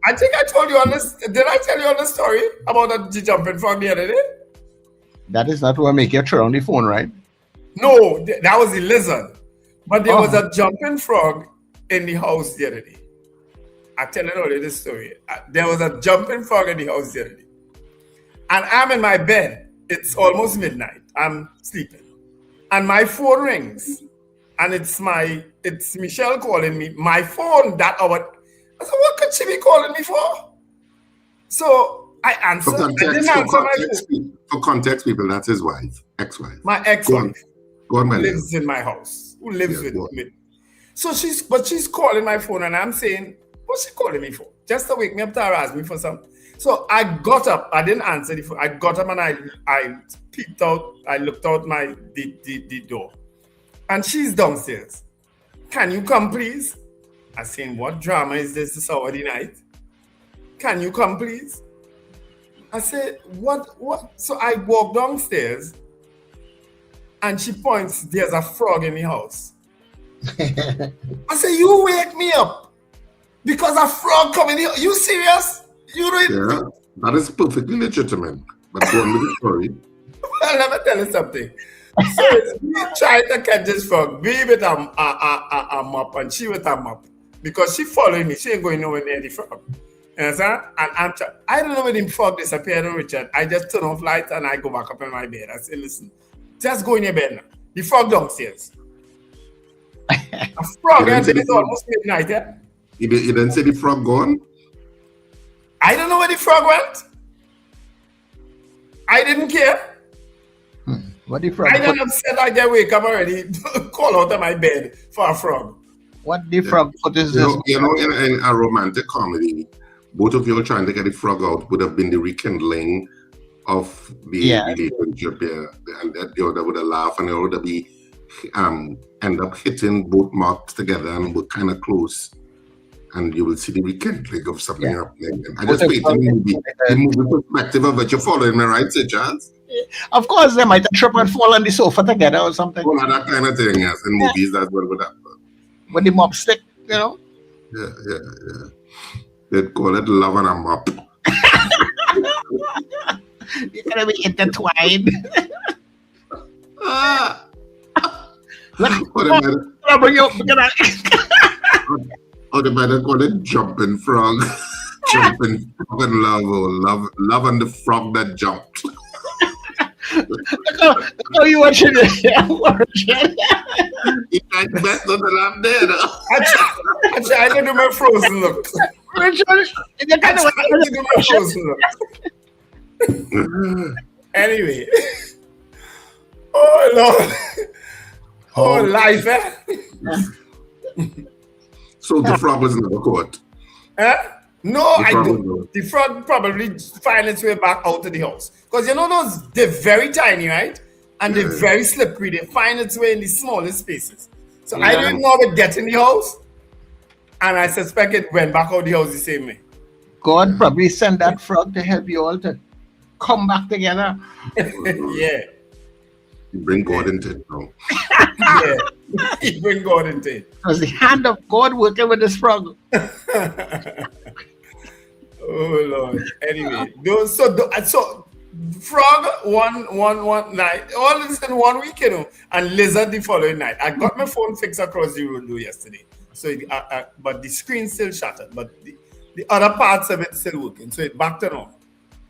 I think I told you on this. Did I tell you on the story about the jumping frog the other day? That is not what make you throw on the phone, right? No, that was the lizard. But there was a jumping frog in the house the other day. I tell you already this story. There was a jumping frog in the house the other day. And I'm in my bed. It's almost midnight. I'm sleeping. And my phone rings. And it's Michelle calling me. My phone that hour. I said, what could she be calling me for? So I answered. For context, people, that's his wife, ex-wife. My ex-wife. Go on, lives in my house. Who lives with me. So she's calling my phone and I'm saying, what's she calling me for? Just to wake me up to harass me for something. So I got up. I didn't answer the phone. I got up and I peeked out. I looked out the door. And she's downstairs. Can you come, please? I said, what drama is this Saturday night? Can you come, please? I said, what? So I walk downstairs and she points, there's a frog in the house. I said, you wake me up because a frog come in the house. You serious? Yeah, that is perfectly legitimate. But go on with the story. Well, let me tell you something. So it's me trying to catch this frog, me with a mop and she with a mop. Because she following me, she ain't going nowhere near the frog. You understand? And I don't know when the frog disappeared on Richard. I just turn off lights and I go back up in my bed. I say, listen, just go in your bed now. The frog downstairs. A frog, and it's almost midnight, yeah? You didn't say the frog gone? I don't know where the frog went. I didn't care. What the frog? I done upset. I just wake up already, call out of my bed for a frog. What the frog? What is this? You know, in a romantic comedy, both of you trying to get the frog out would have been the rekindling of the relationship there, and that the other would have laughed, and the other would be end up hitting both marks together and we're kind of close. And you will see the rekindling of something happening. I just wait the movie perspective of it. You're following me, right, Sir Charles? Of course, they might trip and fall on the sofa together or something. Well, that kind of thing, yes. In movies, that's what would happen. When the mop stick, you know? Yeah. They'd call it love and a mop. You're going to be intertwined. I'll bring you up. Or they might call it jumping frog. Jumping frog and love and the frog that jumped. Look how you watching it. You tried to best on the lamb there, though. Actually, I can do my frozen look. I can do my frozen look. Anyway. Oh, Lord. Oh, life, eh? So the frog was never caught? No, I don't. The frog probably find its way back out of the house. Because you know those, they're very tiny, right? And they're very slippery. They find its way in the smallest spaces. So I didn't know it get in the house. And I suspect it went back out the house the same way. God probably sent that frog to help you all to come back together. Yeah. You bring God into it now. Yeah. You bring God into it. It was the hand of God working with this frog. Oh, Lord. Anyway, so frog one night. All this in 1 week, and lizard the following night. I got my phone fixed across the road yesterday. So, but the screen still shattered. But the other parts of it still working. So it back to normal.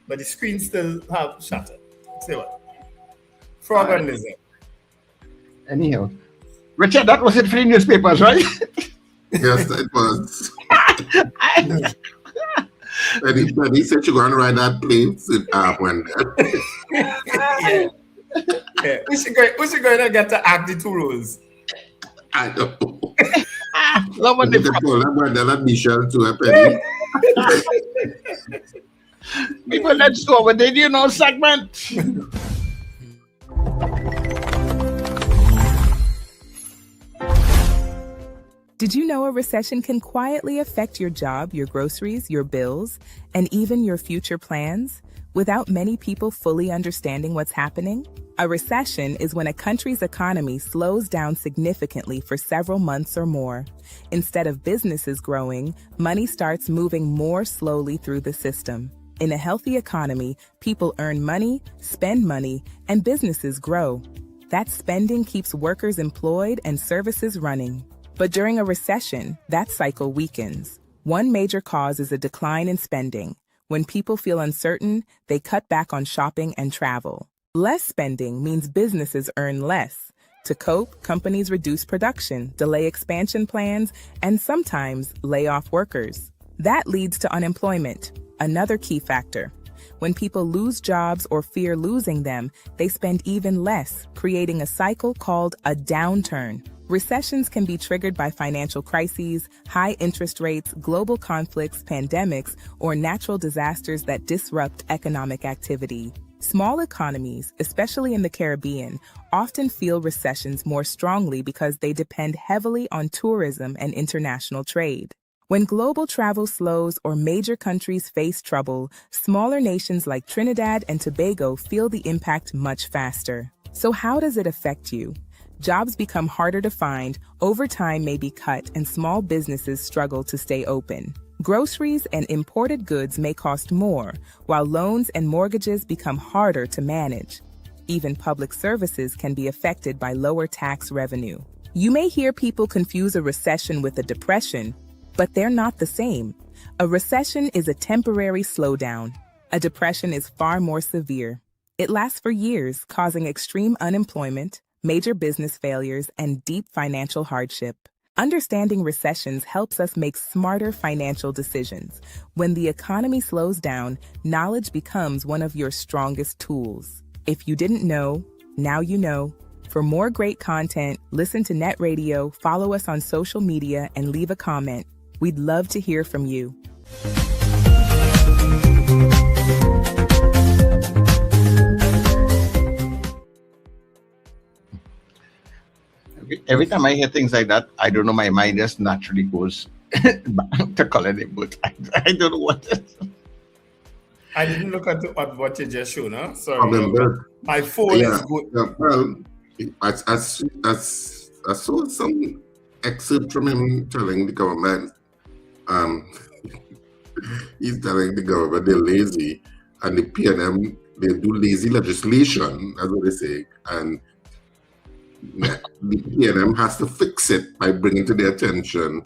But the screen still have shattered. Say what? Frog and lizard. Anyhow, Richard, that was it for the newspapers, right? Yes, it was. But he said you're going to ride that plane when yeah. We should go and get to act the two roles. I know. Love what they that Michelle to a penny. People, let's go over the segment. Did you know a recession can quietly affect your job, your groceries, your bills, and even your future plans without many people fully understanding what's happening? A recession is when a country's economy slows down significantly for several months or more. Instead of businesses growing, money starts moving more slowly through the system. In a healthy economy, people earn money, spend money, and businesses grow. That spending keeps workers employed and services running. But during a recession, that cycle weakens. One major cause is a decline in spending. When people feel uncertain, they cut back on shopping and travel. Less spending means businesses earn less. To cope, companies reduce production, delay expansion plans, and sometimes lay off workers. That leads to unemployment, another key factor. When people lose jobs or fear losing them, they spend even less, creating a cycle called a downturn. Recessions can be triggered by financial crises, high interest rates, global conflicts, pandemics, or natural disasters that disrupt economic activity. Small economies, especially in the Caribbean, often feel recessions more strongly because they depend heavily on tourism and international trade. When global travel slows or major countries face trouble, smaller nations like Trinidad and Tobago feel the impact much faster. So how does it affect you? Jobs become harder to find, overtime may be cut, and small businesses struggle to stay open. Groceries and imported goods may cost more, while loans and mortgages become harder to manage. Even public services can be affected by lower tax revenue. You may hear people confuse a recession with a depression, but they're not the same. A recession is a temporary slowdown. A depression is far more severe. It lasts for years, causing extreme unemployment, major business failures, and deep financial hardship. Understanding recessions helps us make smarter financial decisions. When the economy slows down, knowledge becomes one of your strongest tools. If you didn't know, now you know. For more great content, listen to NETT Radio, follow us on social media, and leave a comment. We'd love to hear from you. Every time I hear things like that, I don't know, my mind just naturally goes back to Colin but I don't know what it is. I didn't look at what you just showed, huh? Sorry. My phone is good. Well, I saw some excerpt from him telling the government, he's telling the government they're lazy, and the PNM, they do lazy legislation, that's what they say, and the PNM has to fix it by bringing to their attention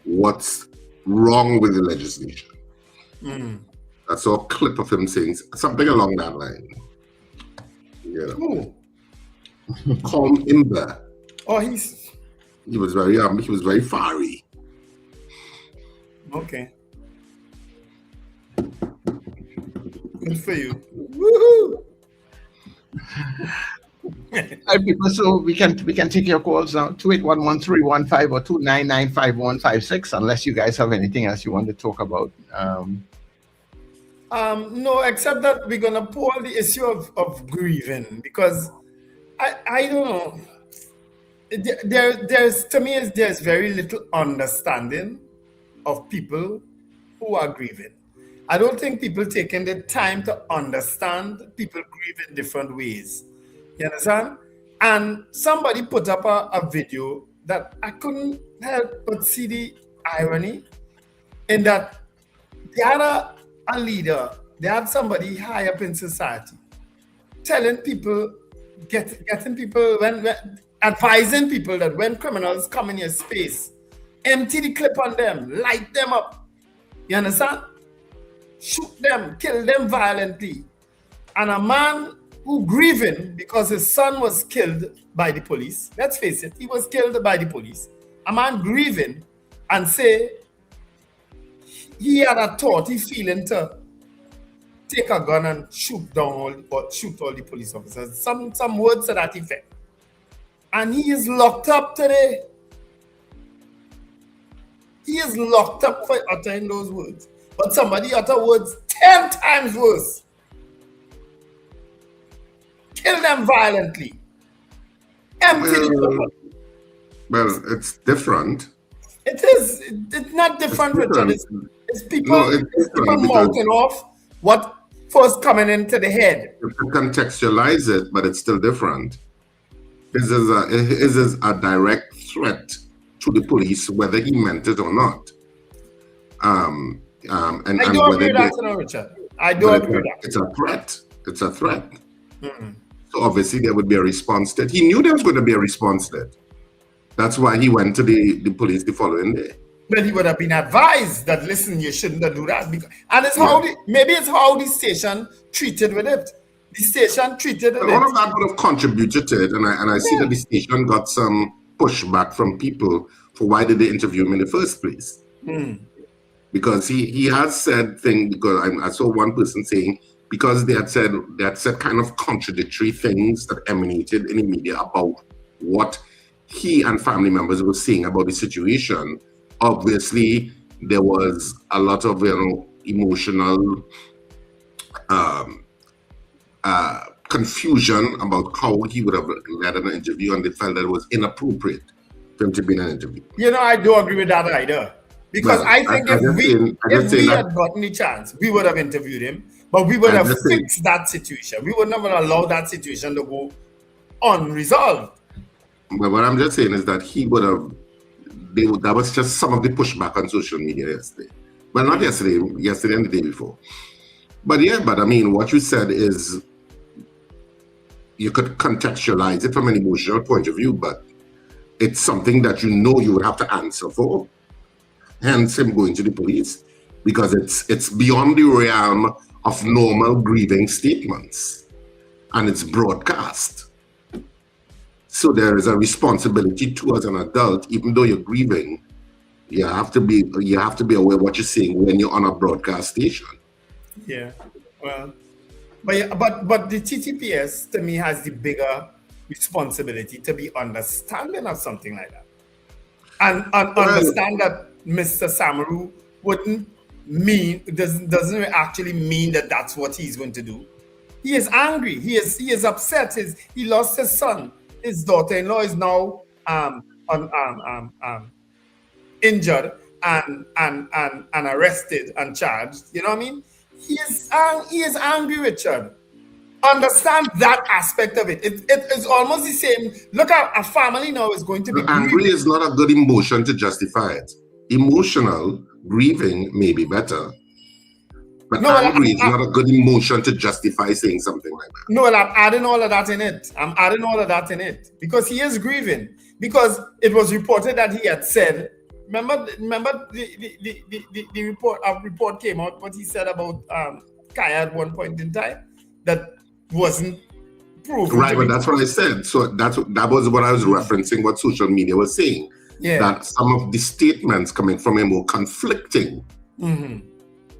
what's wrong with the legislation. I saw a clip of him saying something along that line. Calm Imber. Oh, he was very fiery. Okay. Good for you. Woohoo! Hi, people. So we can take your calls now, 2811315 or 2995156, unless you guys have anything else you want to talk about. No, except that we're gonna pull the issue of grieving, because I don't know. There's very little understanding of people who are grieving. I don't think people taking the time to understand people grieve in different ways. You understand? And somebody put up a video that I couldn't help but see the irony in that they had a leader, they had somebody high up in society telling people, getting people, when advising people that when criminals come in your space, empty the clip on them, light them up. You understand? Shoot them, kill them violently. And a man who grieving because his son was killed by the police, let's face it, he was killed by the police. A man grieving and say he had a thought, he feeling to take a gun and shoot all the police officers. Some words to that effect. And he is locked up today. He is locked up for uttering those words. But somebody utter words 10 times worse. Kill them violently. Well, it's different. It is. It's not different, Richard. It's people, it's people mouthing off what first coming into the head. You can contextualize it, but it's still different. This is a direct threat to the police, whether he meant it or not. I do agree with that, Richard. I do agree with that. It's a threat. It's a threat. Mm-hmm. So obviously there would be a response to it. He knew there was going to be a response to it. That's why he went to the police the following day. Well, he would have been advised that, listen, you shouldn't do that. And it's how maybe it's how the station treated with it. The station treated with it. All of that would have contributed to it. And I see that the station got some pushback from people for why did they interview him in the first place. Because he has said things, because I saw one person saying, because they had said kind of contradictory things that emanated in the media about what he and family members were saying about the situation. Obviously, there was a lot of emotional confusion about how he would have led an interview, and they felt that it was inappropriate for him to be in an interview. I do agree with that either. Because I think if we had gotten the chance, we would have interviewed him, but we would have fixed that situation. We would never allow that situation to go unresolved. But what I'm just saying is that he would have, that was just some of the pushback on social media yesterday. Well, not yesterday and the day before. But I mean, what you said is, you could contextualize it from an emotional point of view, but it's something that you would have to answer for. Hence him going to the police, because it's beyond the realm of normal grieving statements, and it's broadcast. So there is a responsibility to, as an adult, even though you're grieving, you have to be aware of what you're saying when you're on a broadcast station. Yeah, well, but the TTPS to me has the bigger responsibility to be understanding of something like that, and understand that Mr. Samaru doesn't actually mean that that's what he's going to do. He is angry. He is upset. He lost his son. His daughter-in-law is now injured and arrested and charged. You know what I mean? He is angry, Richard. Understand that aspect of it. It's almost the same. Look at a family now is going to be angry. Is not a good emotion to justify it. Emotional grieving may be better. But angry is not a good emotion to justify saying something like that. No, I'm adding all of that in it. Because he is grieving. Because it was reported that he had said, remember the report? A report came out what he said about Kaya at one point in time that wasn't proven. Right, but that's what I said. So that was what I was referencing. What social media was saying. Yeah. That some of the statements coming from him were conflicting. Mm-hmm.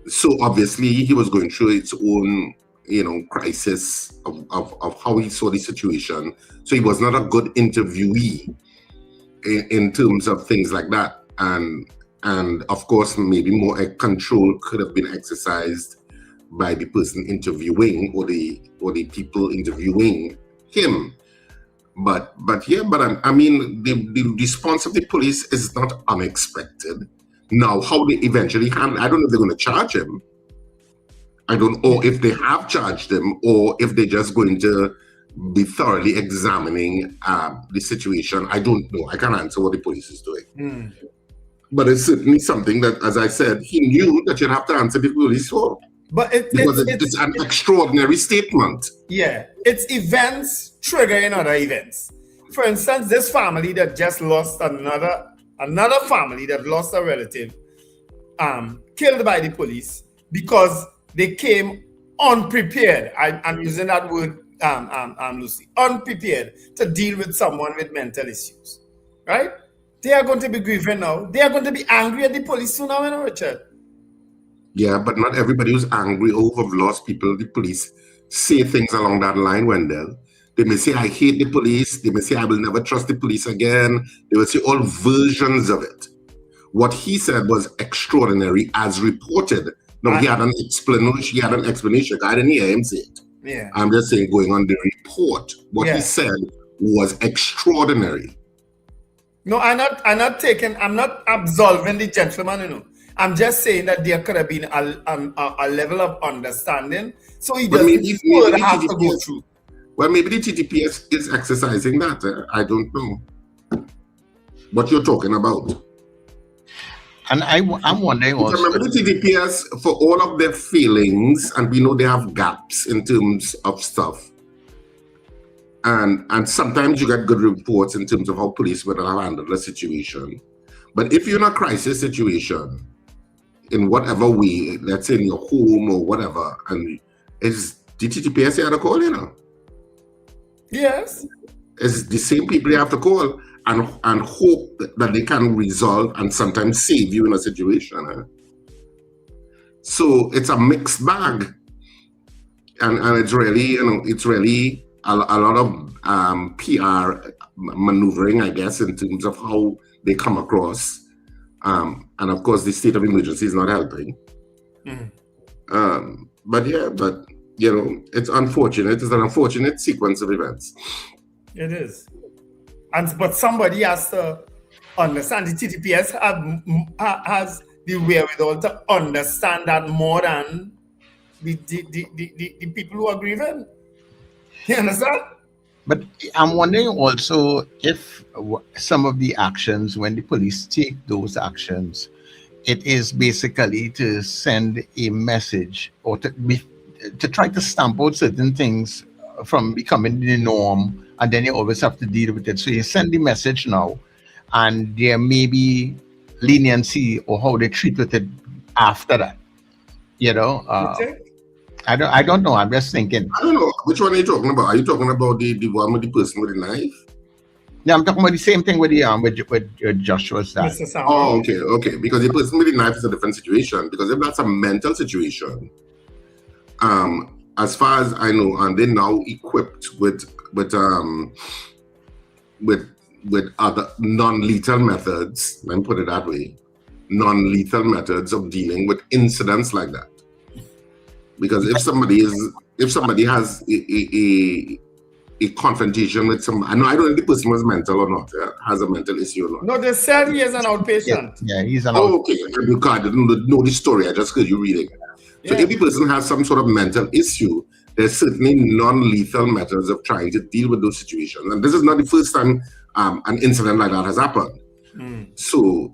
So obviously he was going through its own, crisis of how he saw the situation. So he was not a good interviewee in terms of things like that. And of course, maybe more control could have been exercised by the person interviewing or the people interviewing him. But I mean, the response of the police is not unexpected. Now, how they eventually handle, I don't know if they're going to charge him. I don't know if they have charged him or if they're just going to be thoroughly examining the situation. I don't know. I can't answer what the police is doing. But it's certainly something that, as I said, he knew that you'd have to answer the police for. But it's an extraordinary statement. Yeah, it's events triggering other events. For instance, this family that just lost another family that lost a relative, killed by the police because they came unprepared. I'm using that word, Lucy, unprepared to deal with someone with mental issues, right? They are going to be grieving now. They are going to be angry at the police soon now, Richard. Yeah, but not everybody who's angry over lost people. The police say things along that line, Wendell. They may say, I hate the police. They may say, I will never trust the police again. They will say all versions of it. What he said was extraordinary as reported. No, he had an explanation. I didn't hear him say it. Yeah. I'm just saying, going on the report, what he said was extraordinary. No, I'm not absolving the gentleman, you know. I'm just saying that there could have been a level of understanding. So he doesn't have to go through. Well, maybe the TTPS is exercising that. I don't know what you're talking about. And I'm wondering also. Remember the TTPS, for all of their feelings, and we know they have gaps in terms of stuff. And sometimes you get good reports in terms of how police would have handled the situation. But if you're in a crisis situation, in whatever way, let's say in your home or whatever, and is the TTPS you have to call, you know? Yes. It's the same people you have to call and hope that they can resolve and sometimes save you in a situation. So it's a mixed bag. And it's really, you know, it's really a lot of PR maneuvering, I guess, in terms of how they come across. And of course, the state of emergency is not helping. But you know, it's unfortunate. It's an unfortunate sequence of events. It is. But somebody has to understand. The TTPS has the wherewithal to understand that more than the people who are grieving. You understand? But I'm wondering also if some of the actions, when the police take those actions, it is basically to send a message or to try to stamp out certain things from becoming the norm, and then you always have to deal with it. So you send the message now, and there may be leniency or how they treat with it after that. You know, I don't know. I'm just thinking. I don't know. Which one are you talking about? Are you talking about the one with the person with the knife? Yeah, I'm talking about the same thing with the with Joshua's dad. Oh, okay. Because the person with the knife is a different situation. Because if that's a mental situation, as far as I know, and they're now equipped with other non-lethal methods. Let me put it that way: non-lethal methods of dealing with incidents like that. Because if somebody has a confrontation with some, I don't know if the person was mental or not, has a mental issue or not. No, they said he is an outpatient. Yeah, he's an outpatient. Okay. I didn't know the story. I just heard you reading. So if the person has some sort of mental issue, there's certainly non-lethal methods of trying to deal with those situations. And this is not the first time an incident like that has happened. So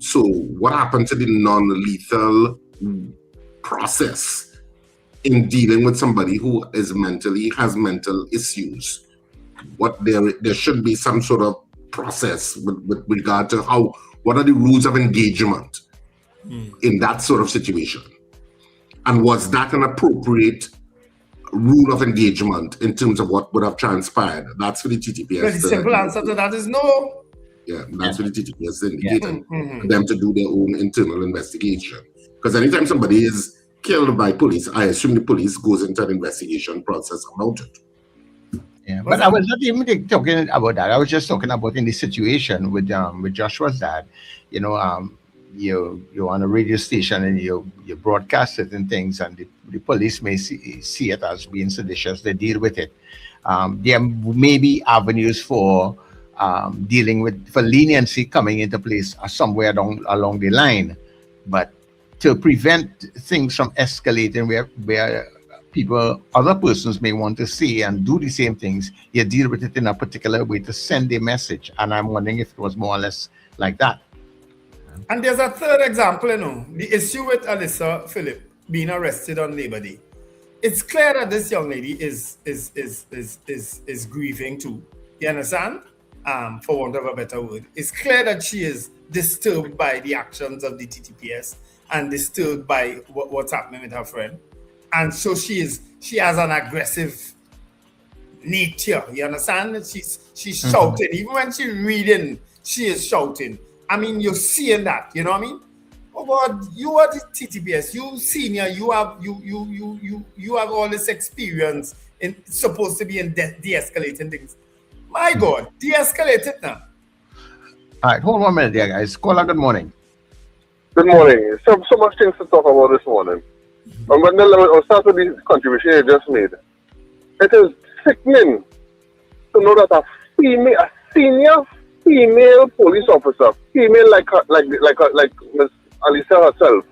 what happened to the non-lethal process in dealing with somebody who is has mental issues? There should be some sort of process with regard to what are the rules of engagement in that sort of situation, and was that an appropriate rule of engagement in terms of what would have transpired? That's for the TTPS. But the simple answer to that is no. Yeah, that's for the TTPS indicated for them to do their own internal investigation. Because anytime somebody is killed by police, I assume the police goes into an investigation process about it. Yeah, but I was not even talking about that. I was just talking about in the situation with Joshua's dad. You know, you're on a radio station and you broadcast certain things, and the police may see it as being seditious. They deal with it. There may be avenues for dealing with for leniency coming into place somewhere along the line, but to prevent things from escalating where other persons may want to see and do the same things, you deal with it in a particular way to send a message. And I'm wondering if it was more or less like that. And there's a third example, you know, the issue with Alyssa Phillip being arrested on Labor Day. it's clear that this young lady is grieving too. You understand? For want of a better word, it's clear that she is disturbed by the actions of the TTPS and disturbed by what's happening with her friend, and so she has an aggressive nature. You understand? She's shouting. Even when she's reading, she is shouting. I mean, you're seeing that. You know what I mean? Oh God, you are the TTPS. You senior. You have all this experience in supposed to be in de-escalating things. My God, de-escalate it now. All right, hold 1 minute there, guys. Caller, good morning. Good morning. So much things to talk about this morning. And when I'll start with the contribution you just made. It is sickening to know that a senior female police officer, female like Ms. Alisa herself,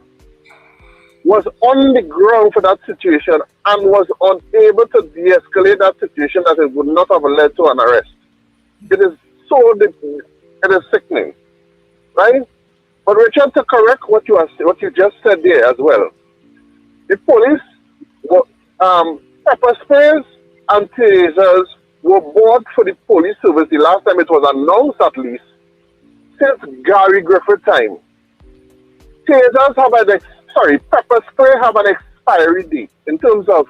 was on the ground for that situation and was unable to de-escalate that situation, that it would not have led to an arrest. It is sickening, right? But Richard, to correct what you just said there as well, the police, pepper sprays and tasers were bought for the police service the last time it was announced, at least, since Gary Griffith time. Tasers have pepper spray have an expiry date in terms of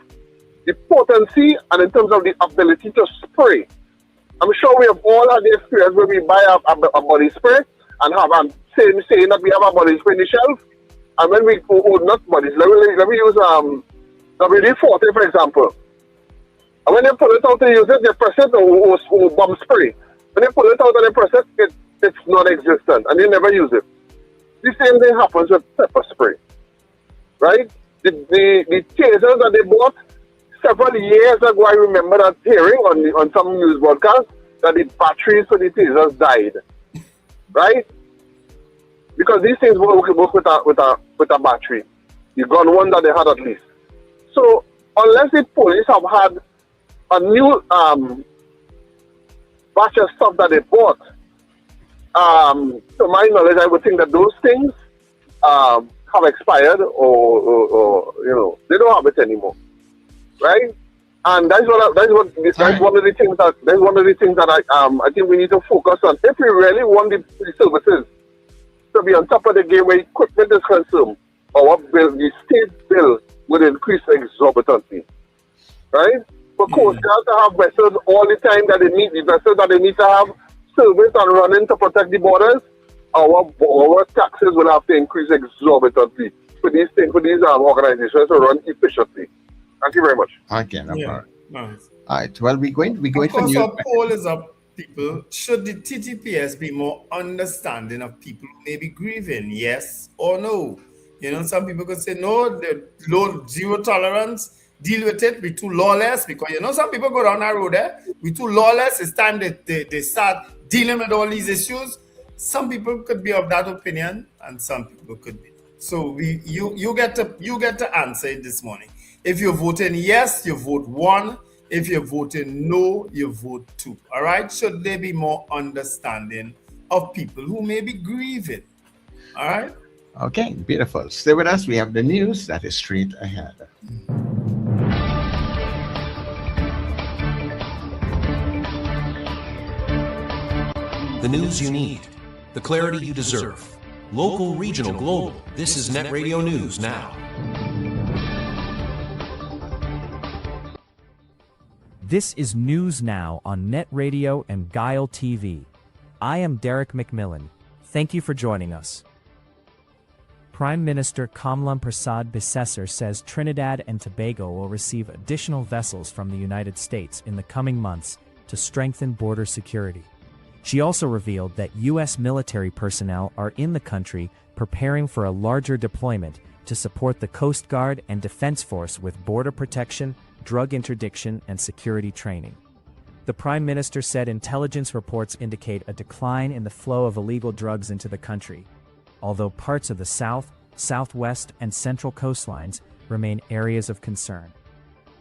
the potency and in terms of the ability to spray. I'm sure we have all had the experience where we buy a body spray and have saying that we have a body spray in the shelf, and when we not bodies, let me use WD-40 for example. And when they pull it out to use it, they press it or bomb spray. When they pull it out and they press it, it's non-existent and they never use it. The same thing happens with pepper spray, right? The tasers that they bought several years ago, I remember that hearing on some news broadcast that the batteries for the tasers died, right? Because these things work with a battery. The gun one that they had at least. So unless the police have had a new batch of stuff that they bought, to my knowledge, I would think that those things have expired, or they don't have it anymore, right? And that's one of the things that I think we need to focus on if we really want the services to be on top of the game where equipment is concerned. The state bill will increase exorbitantly, right? For Coast Guard to have vessels all the time that they need, the vessels that they need to have service and running to protect the borders, our taxes will have to increase exorbitantly for these organizations to run efficiently. Thank you very much. Okay, no problem. Nice. All right, well, we're going for new. new. Our poll is up, people. Should the TTPS be more understanding of people who may be grieving? Yes or no? Some people could say no, zero tolerance, deal with it, be too lawless, because some people go down that road there, we too lawless, it's time they start dealing with all these issues. Some people could be of that opinion and some people could be. So you get to answer it this morning. If you're voting yes, you vote 1. If you're voting no, you vote 2. All right? Should there be more understanding of people who may be grieving? All right? Okay, beautiful. Stay with us. We have the news that is straight ahead. The news you need, the clarity you deserve. Local, regional, global. This is NETT Radio News Now. This is News Now on NETT Radio and Guile TV. I am Derek McMillan. Thank you for joining us. Prime Minister Kamla Prasad Bisesar says Trinidad and Tobago will receive additional vessels from the United States in the coming months to strengthen border security. She also revealed that U.S. military personnel are in the country preparing for a larger deployment to support the Coast Guard and Defense Force with border protection, drug interdiction, and security training. The Prime Minister said intelligence reports indicate a decline in the flow of illegal drugs into the country, although parts of the south, southwest, and central coastlines remain areas of concern.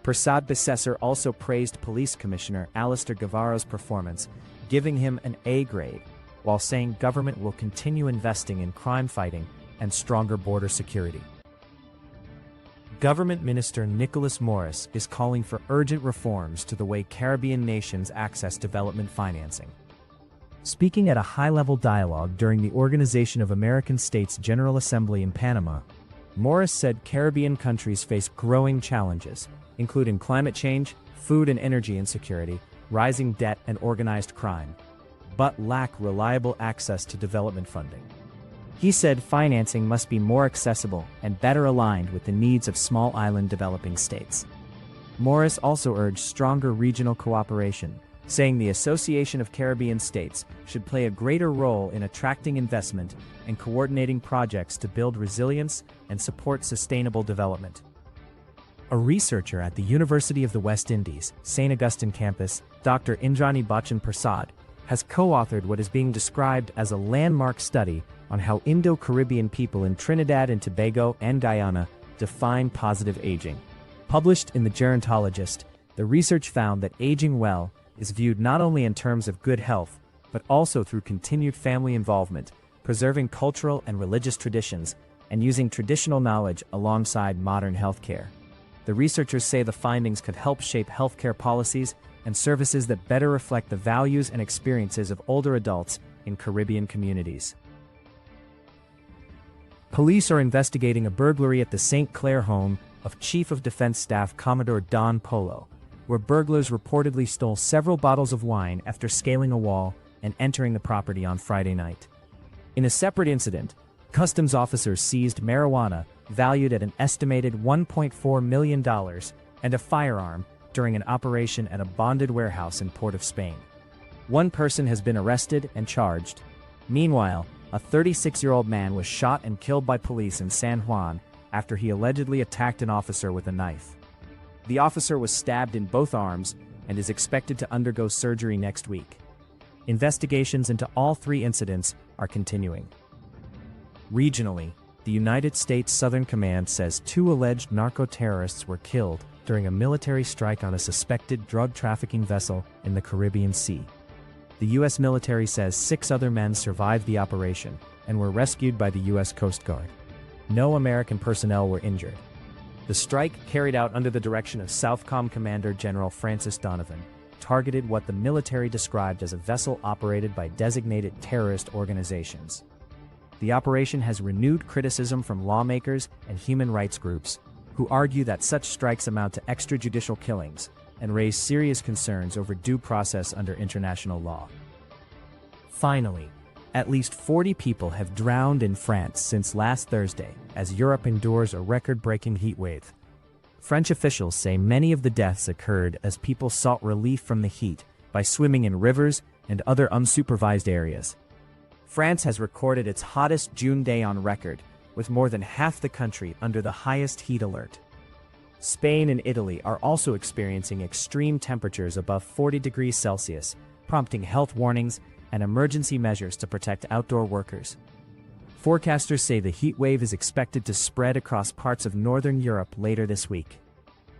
Prasad Bisesar also praised Police Commissioner Alistair Guevara's performance, giving him an A grade, while saying government will continue investing in crime fighting and stronger border security. Government Minister Nicholas Morris is calling for urgent reforms to the way Caribbean nations access development financing. Speaking at a high-level dialogue during the Organization of American States General Assembly in Panama, Morris said Caribbean countries face growing challenges, including climate change, food and energy insecurity, rising debt and organized crime, but lack reliable access to development funding. He said financing must be more accessible and better aligned with the needs of small island developing states. Morris also urged stronger regional cooperation, saying the Association of Caribbean States should play a greater role in attracting investment and coordinating projects to build resilience and support sustainable development. A researcher at the University of the West Indies, St. Augustine campus, Dr. Indrani Bachchan Prasad, has co-authored what is being described as a landmark study on how Indo-Caribbean people in Trinidad and Tobago and Guyana define positive aging. Published in the Gerontologist, the research found that aging well is viewed not only in terms of good health, but also through continued family involvement, preserving cultural and religious traditions, and using traditional knowledge alongside modern healthcare. The researchers say the findings could help shape healthcare policies and services that better reflect the values and experiences of older adults in Caribbean communities. Police are investigating a burglary at the St. Clair home of Chief of Defense Staff Commodore Don Polo, where burglars reportedly stole several bottles of wine after scaling a wall and entering the property on Friday night. In a separate incident, customs officers seized marijuana valued at an estimated $1.4 million and a firearm during an operation at a bonded warehouse in Port of Spain. One person has been arrested and charged. Meanwhile, a 36-year-old man was shot and killed by police in San Juan after he allegedly attacked an officer with a knife. The officer was stabbed in both arms and is expected to undergo surgery next week. Investigations into all three incidents are continuing. Regionally, the United States Southern Command says 2 alleged narco-terrorists were killed during a military strike on a suspected drug trafficking vessel in the Caribbean Sea. The U.S. military says 6 other men survived the operation and were rescued by the U.S. Coast Guard. No American personnel were injured. The strike, carried out under the direction of Southcom Commander General Francis Donovan, targeted what the military described as a vessel operated by designated terrorist organizations. The operation has renewed criticism from lawmakers and human rights groups, who argue that such strikes amount to extrajudicial killings and raise serious concerns over due process under international law. Finally, at least 40 people have drowned in France since last Thursday as Europe endures a record-breaking heat wave. French officials say many of the deaths occurred as people sought relief from the heat by swimming in rivers and other unsupervised areas. France has recorded its hottest June day on record, with more than half the country under the highest heat alert. Spain and Italy are also experiencing extreme temperatures above 40 degrees Celsius, prompting health warnings and emergency measures to protect outdoor workers. Forecasters say the heat wave is expected to spread across parts of northern Europe later this week.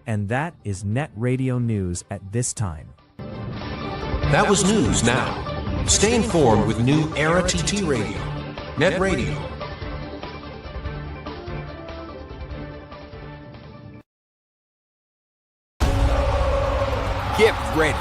And that is NETT Radio News at this time. That was News Now. Stay informed with New Era TT Radio. NETT Radio. Get ready.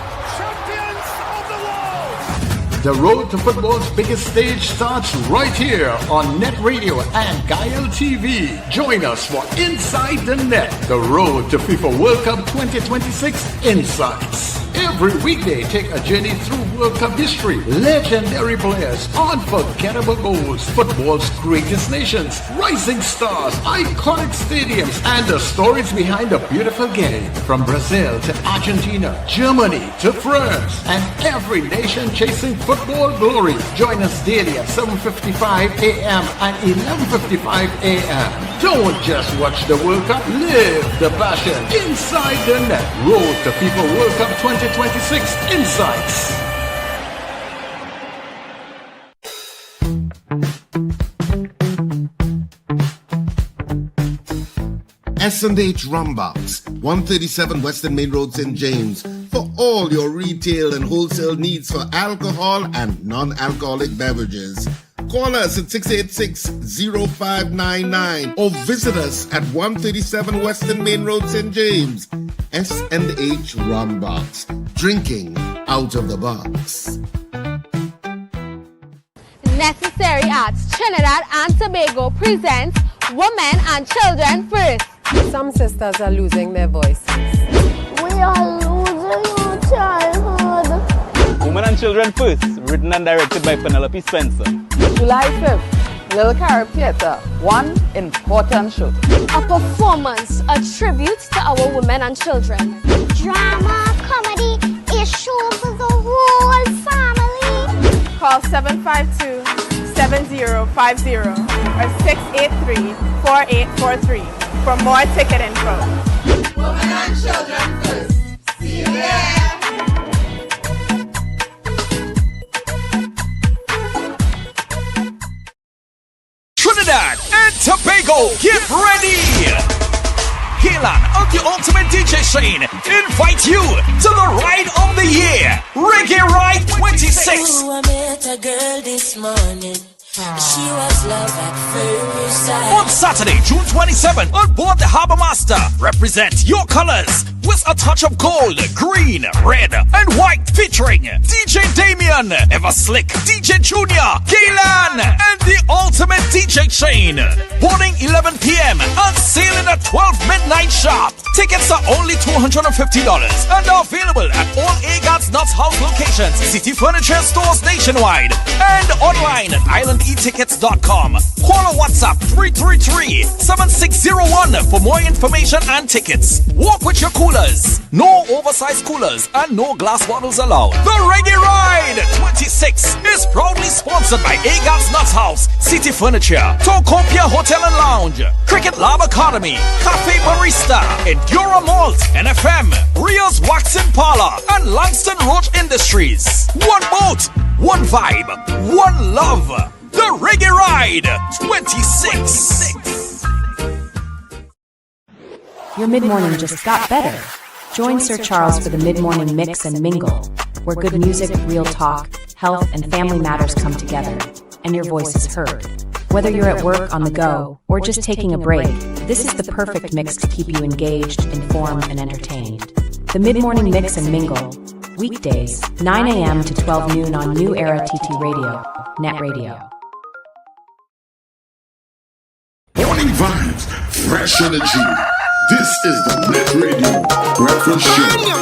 The road to football's biggest stage starts right here on NETT Radio and Guile TV. Join us for Inside the Net, the road to FIFA World Cup 2026 Insights. Every weekday, take a journey through World Cup history, legendary players, unforgettable goals, football's greatest nations, rising stars, iconic stadiums, and the stories behind the beautiful game. From Brazil to Argentina, Germany to France, and every nation chasing football glory. Join us daily at 7:55 a.m. and 11:55 a.m. Don't just watch the World Cup, live the passion. Inside the Net, road to FIFA World Cup 2026 Insights. S&H Rumbox, 137 Western Main Road, St. James, for all your retail and wholesale needs for alcohol and non-alcoholic beverages. Call us at 686-0599 or visit us at 137 Western Main Road, St. James. S&H Rum Box. Drinking out of the box. Necessary Arts Trinidad and Tobago presents Women and Children First. Some sisters are losing their voices. We are losing our childhood. Women and Children First, written and directed by Penelope Spencer. July 5th, Little Carib Theatre, one important show. A performance, a tribute to our women and children. Drama, comedy, a show for the whole family. Call 752-7050 or 683-4843 for more ticket info. Women and Children First. See you there. Trinidad and Tobago, get ready! Kalan of the Ultimate DJ Shane invite you to the Ride of the Year, Reggae Ride 26. I met a girl this morning. She was love at first sight. On Saturday, June 27th, on board the Harbour Master, represent your colors with a touch of gold, green, red, and white, featuring DJ Damien, Ever Slick, DJ Junior, Kalan, and the Ultimate DJ Shane. Boarding 11 p.m. and sailing at 12 midnight sharp. Tickets are only $250 and are available at all Agard's Nuts House locations, City Furniture stores nationwide, and online at islandetickets.com. Call or WhatsApp 333-7601 for more information and tickets. Walk with your coolers. No oversized coolers and no glass bottles allowed. The Reggae Ride 26 is proudly sponsored by Agard's Nuts House, City Furniture, Tocopia Hotel and Lounge, Cricket Lab Academy, Cafe Barista, Endura Malt, NFM, Rio's Waxing Parlor, and Langston Roach Industries. One boat, one vibe, one love. The Reggae Ride 26. Your mid-morning just got better. Join Sir Charles for the mid-morning mix and mingle, where good music, real talk, health, and family matters come together, and your voice is heard. Whether you're at work, on the go, or just taking a break, this is the perfect mix to keep you engaged, informed, and entertained. The mid-morning mix and mingle, weekdays, 9 a.m. to 12 noon on New Era TT Radio, NETT Radio. Morning vibes, fresh energy. This is the NETT Radio Breakfast Show.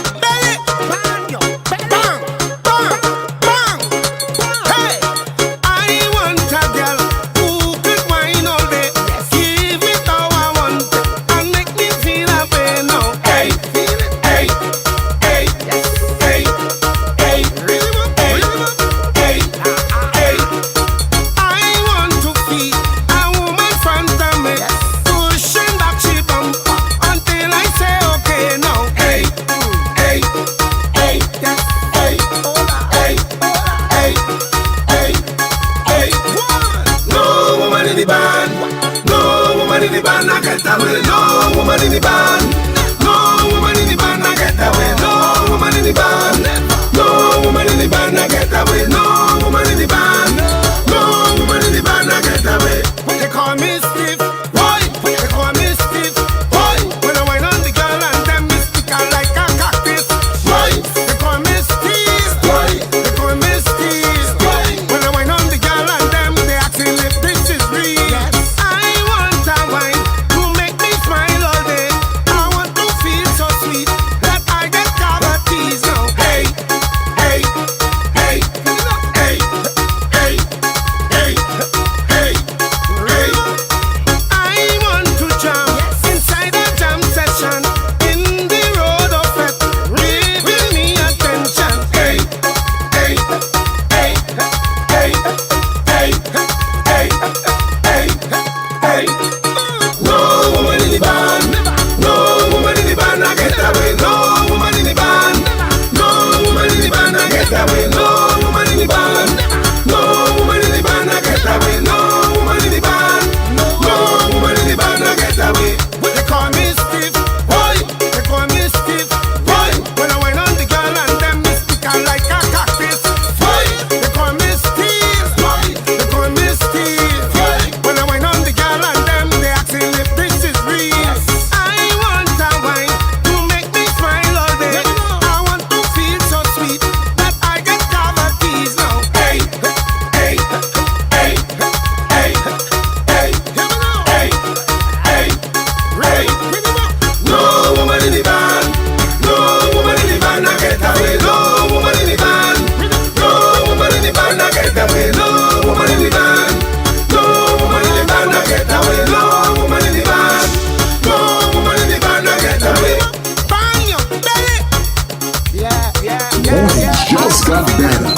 just got better.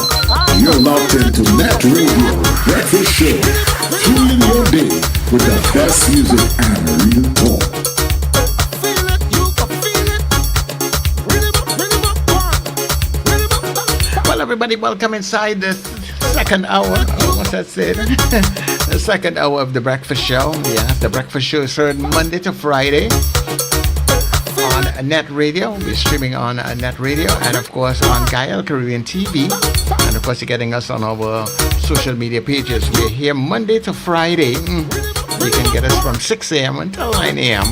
You're locked into NETT Radio Breakfast Show. Fueling your day with the best music and real talk. Well, everybody, welcome inside the second hour. What's that said? The second hour of the Breakfast Show. Yeah, the Breakfast Show is heard Monday to Friday on NETT Radio. We're streaming on NETT Radio and, of course, on Gael Caribbean TV. And, of course, you're getting us on our social media pages. We're here Monday to Friday. You can get us from 6 a.m. until 9 a.m.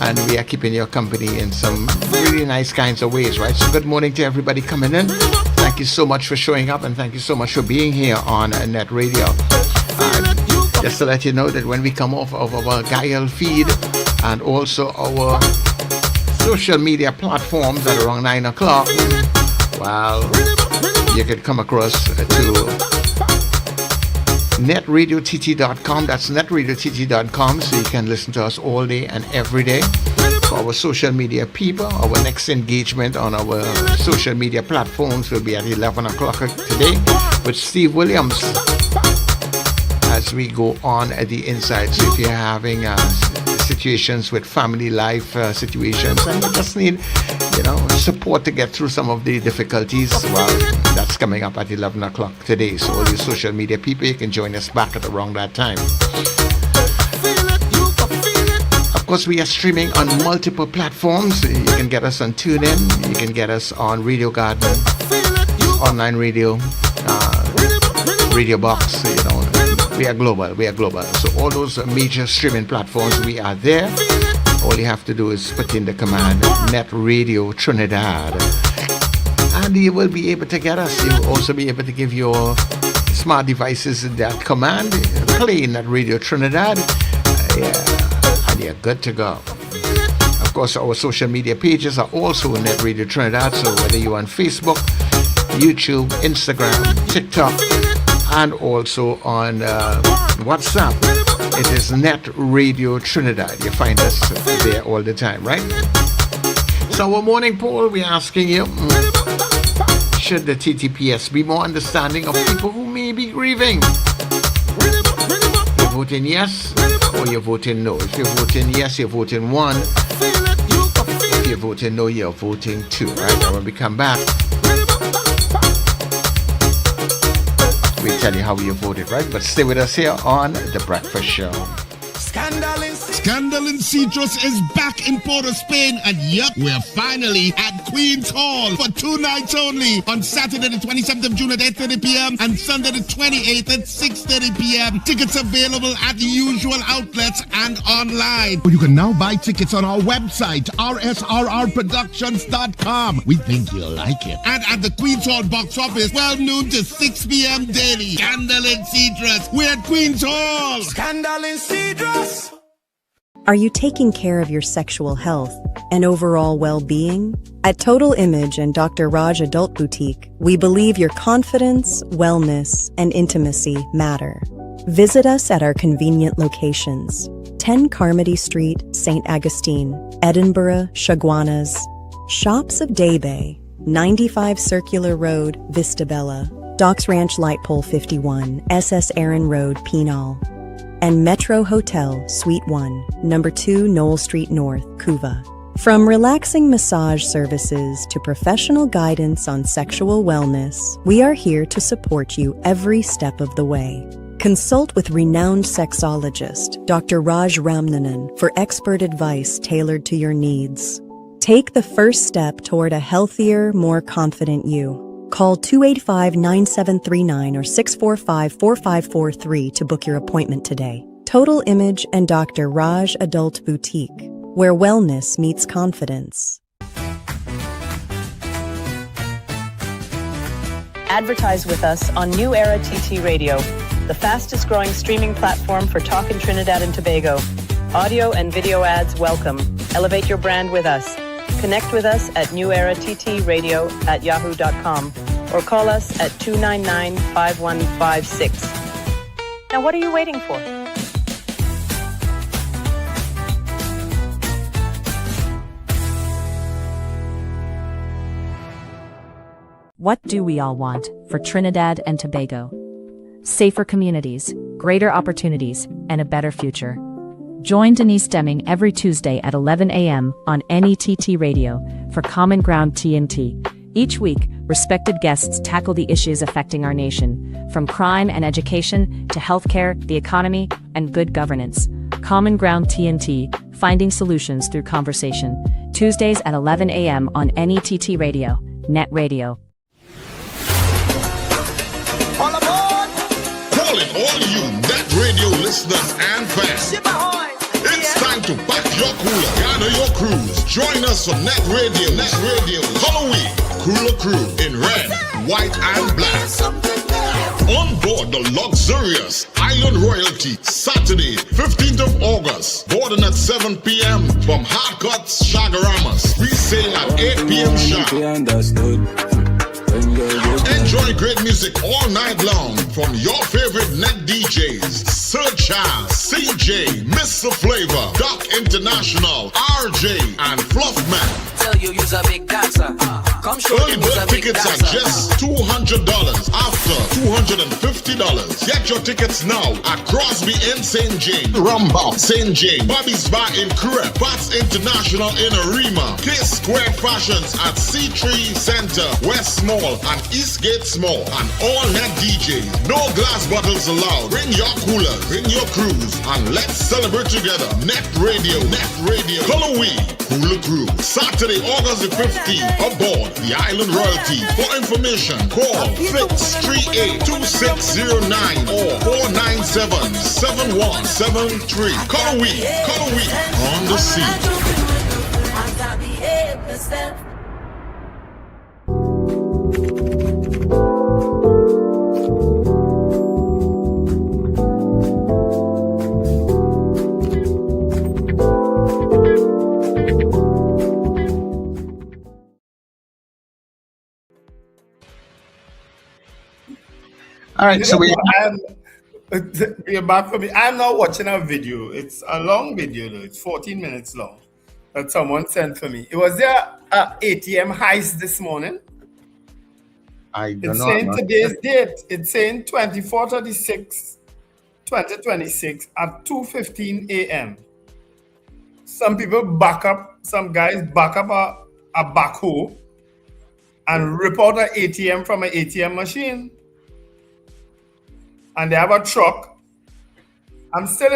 And we are keeping your company in some really nice kinds of ways, right? So good morning to everybody coming in. Thank you so much for showing up, and thank you so much for being here on NETT Radio. Just to let you know that when we come off of our Gael feed and also our social media platforms at around 9 o'clock, well, you can come across to netradiott.com. That's netradiott.com, so you can listen to us all day and every day. For our social media people, our next engagement on our social media platforms will be at 11 o'clock today with Steve Williams as we go on at the inside. So if you're having situations with family life situations and you just need, support to get through some of the difficulties, well, that's coming up at 11 o'clock today. So all you social media people, you can join us back at around that time. Of course, we are streaming on multiple platforms. You can get us on TuneIn, you can get us on Radio Garden, online radio, Radio Box. We are global. So all those major streaming platforms, we are there. All you have to do is put in the command NETT Radio Trinidad, and you will be able to get us. You'll also be able to give your smart devices that command, play NETT Radio Trinidad, and you're good to go. Of course, our social media pages are also NETT Radio Trinidad, so whether you're on Facebook, YouTube, Instagram, TikTok, and also on WhatsApp, it is NETT Radio Trinidad. You find us there all the time, right? So our morning poll, we're asking you, should the TTPS be more understanding of people who may be grieving? You're voting yes or you're voting no. If you're voting yes, you're voting 1. If you're voting no, you're voting 2, right? And when we come back, we'll tell you how you voted, right? But stay with us here on The Breakfast Show. Scandal in Citrus is back in Port of Spain, and yep, we're finally at Queen's Hall for 2 nights only on Saturday the 27th of June at 8:30 p.m. and Sunday the 28th at 6:30 p.m. Tickets available at the usual outlets and online. You can now buy tickets on our website, rsrrproductions.com. We think you'll like it. And at the Queen's Hall box office, 12 noon to 6 p.m. daily. Scandal in Citrus. We're at Queen's Hall. Scandal in Citrus. Are you taking care of your sexual health and overall well-being? At Total Image and Dr. Raj Adult Boutique, we believe your confidence, wellness, and intimacy matter. Visit us at our convenient locations: 10 Carmody Street, St. Augustine, Edinburgh, Chaguanas, Shops of Daybay, 95 Circular Road, Vistabella, Docks Ranch Light Pole 51, SS Aaron Road, Penal, and Metro Hotel, Suite 1, Number 2, Knoll Street North, Couva. From relaxing massage services to professional guidance on sexual wellness, we are here to support you every step of the way. Consult with renowned sexologist, Dr. Raj Ramnanan, for expert advice tailored to your needs. Take the first step toward a healthier, more confident you. Call 285-9739 or 645-4543 to book your appointment today. Total Image and Dr. Raj Adult Boutique, where wellness meets confidence. Advertise with us on New Era TT Radio, the fastest growing streaming platform for talk in Trinidad and Tobago. Audio and video ads welcome. Elevate your brand with us. Connect with us at newerattradio@yahoo.com or call us at 299-5156. Now what are you waiting for? What do we all want for Trinidad and Tobago? Safer communities, greater opportunities, and a better future. Join Denise Deming every Tuesday at 11 a.m. on NETT Radio for Common Ground TNT. Each week, respected guests tackle the issues affecting our nation, from crime and education to healthcare, the economy, and good governance. Common Ground TNT, finding solutions through conversation. Tuesdays at 11 a.m. on NETT Radio, NETT Radio. Calling all you NETT Radio listeners and fans. It's time to pack your cooler, gather your crews. Join us on NETT Radio, Halloween, Cooler Crew in red, white, and black. On board the luxurious Island Royalty, Saturday, 15th of August, boarding at 7 p.m. from Hardcuts, Shagaramas. We sail at 8 p.m. sharp. Enjoy great music all night long from your favorite NETT DJs: Sir Charles, CJ, Mr. Flavor, Doc International, RJ, and Fluffman. Tell you you's a big dancer. Come show Early bird tickets are just $200, after $250. Get your tickets now at Crosby in St. James, Rumba, St. James, Bobby's Bar in Kure, Bats International in Arima, K Square Fashions at C3 Center, West Mall, and Eastgate Mall, and all NETT DJs. No glass bottles allowed. Bring your coolers, bring your crews, and let's celebrate together. NETT Radio, Halloween, Cooler Crew, Saturday, August the 15th, aboard the Island Royalty. For information, call 638-2609 or 497-7173. Halloween, on the scene. All right, so you're back for me. I'm now watching a video. It's a long video, though. It's 14 minutes long that someone sent for me. It was there ATM heist this morning. I don't It's know. saying today's date. It's saying 24/36/2026 at 2:15 a.m. Some people some guys back up a backhoe and rip out an ATM from an ATM machine. And they have a truck. I'm still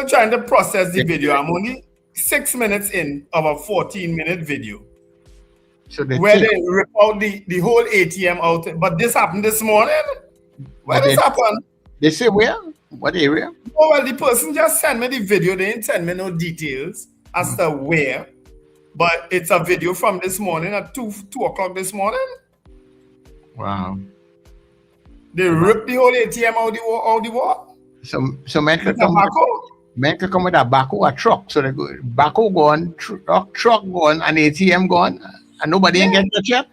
trying to process the video. I'm only 6 minutes in of a 14-minute video. So they rip out the whole ATM out. But this happened this morning. Where this happened? They say where? What area? Oh, well, the person just sent me the video. They didn't send me no details as to where. But it's a video from this morning at 2 o'clock this morning. Wow. They ripped the whole ATM out the wall. So men could come with a backhoe, a truck. So they go backhoe gone, truck gone, and ATM gone, and nobody ain't getting the check.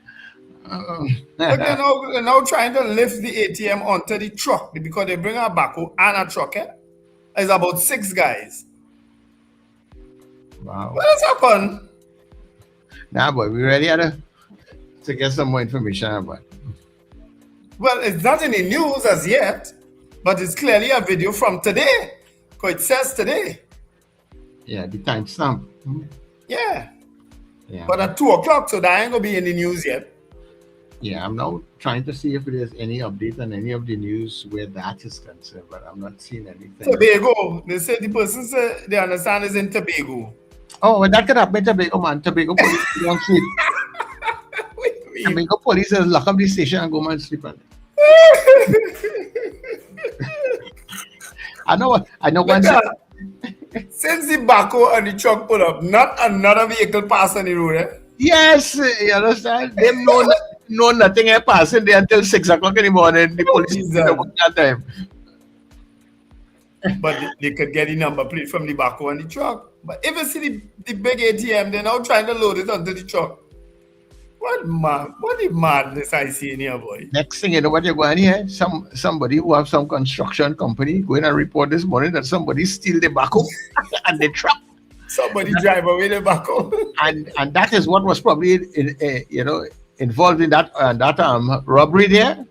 But they're now trying to lift the ATM onto the truck because they bring a backhoe and a truck. It's about 6 guys. Wow. What has happened? Nah, boy, we ready to get some more information about it. Well, it's not in the news as yet, but it's clearly a video from today. Because it says today. Yeah, the timestamp. Yeah. But at 2 o'clock, so that ain't going to be in the news yet. Yeah, I'm now trying to see if there's any update on any of the news where that is concerned, but I'm not seeing anything. Tobago. They say the person said they understand is in Tobago. Oh, well, that could happen in Tobago, man. Tobago police don't sleep. Tobago police just lock up the station and go and sleep on it. I know one. Since the backhoe and the truck pull up, not another vehicle pass on the road, eh? Yes, you understand? They know nothing is passing there until 6 o'clock in the morning. The police don't work that time. But they could get the number plate from the backhoe and the truck. But if you see the big ATM, they're now trying to load it onto the truck. What the madness I see in here, boy. Next thing you know what you're going to hear? Somebody who have some construction company going and report this morning that somebody steal the backhoe and the truck. Somebody drive away the backhoe. and that is what was probably in involved in that robbery there.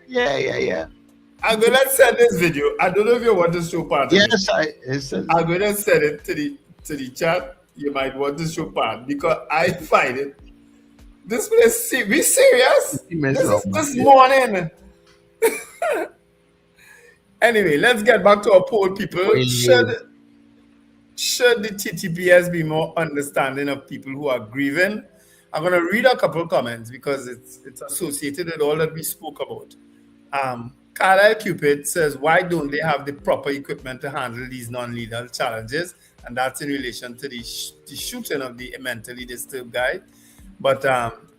Yeah. I'm gonna send this video. I don't know if you want to show part. Yes, I'm gonna send it to the chat. You might want to show part because I find it. This place, be serious. This morning. Anyway, let's get back to our poll, people. Should the TTPS be more understanding of people who are grieving? I'm going to read a couple comments because it's associated with all that we spoke about. Carlisle Cupid says, why don't they have the proper equipment to handle these non-lethal challenges? And that's in relation to the shooting of the mentally disturbed guy. But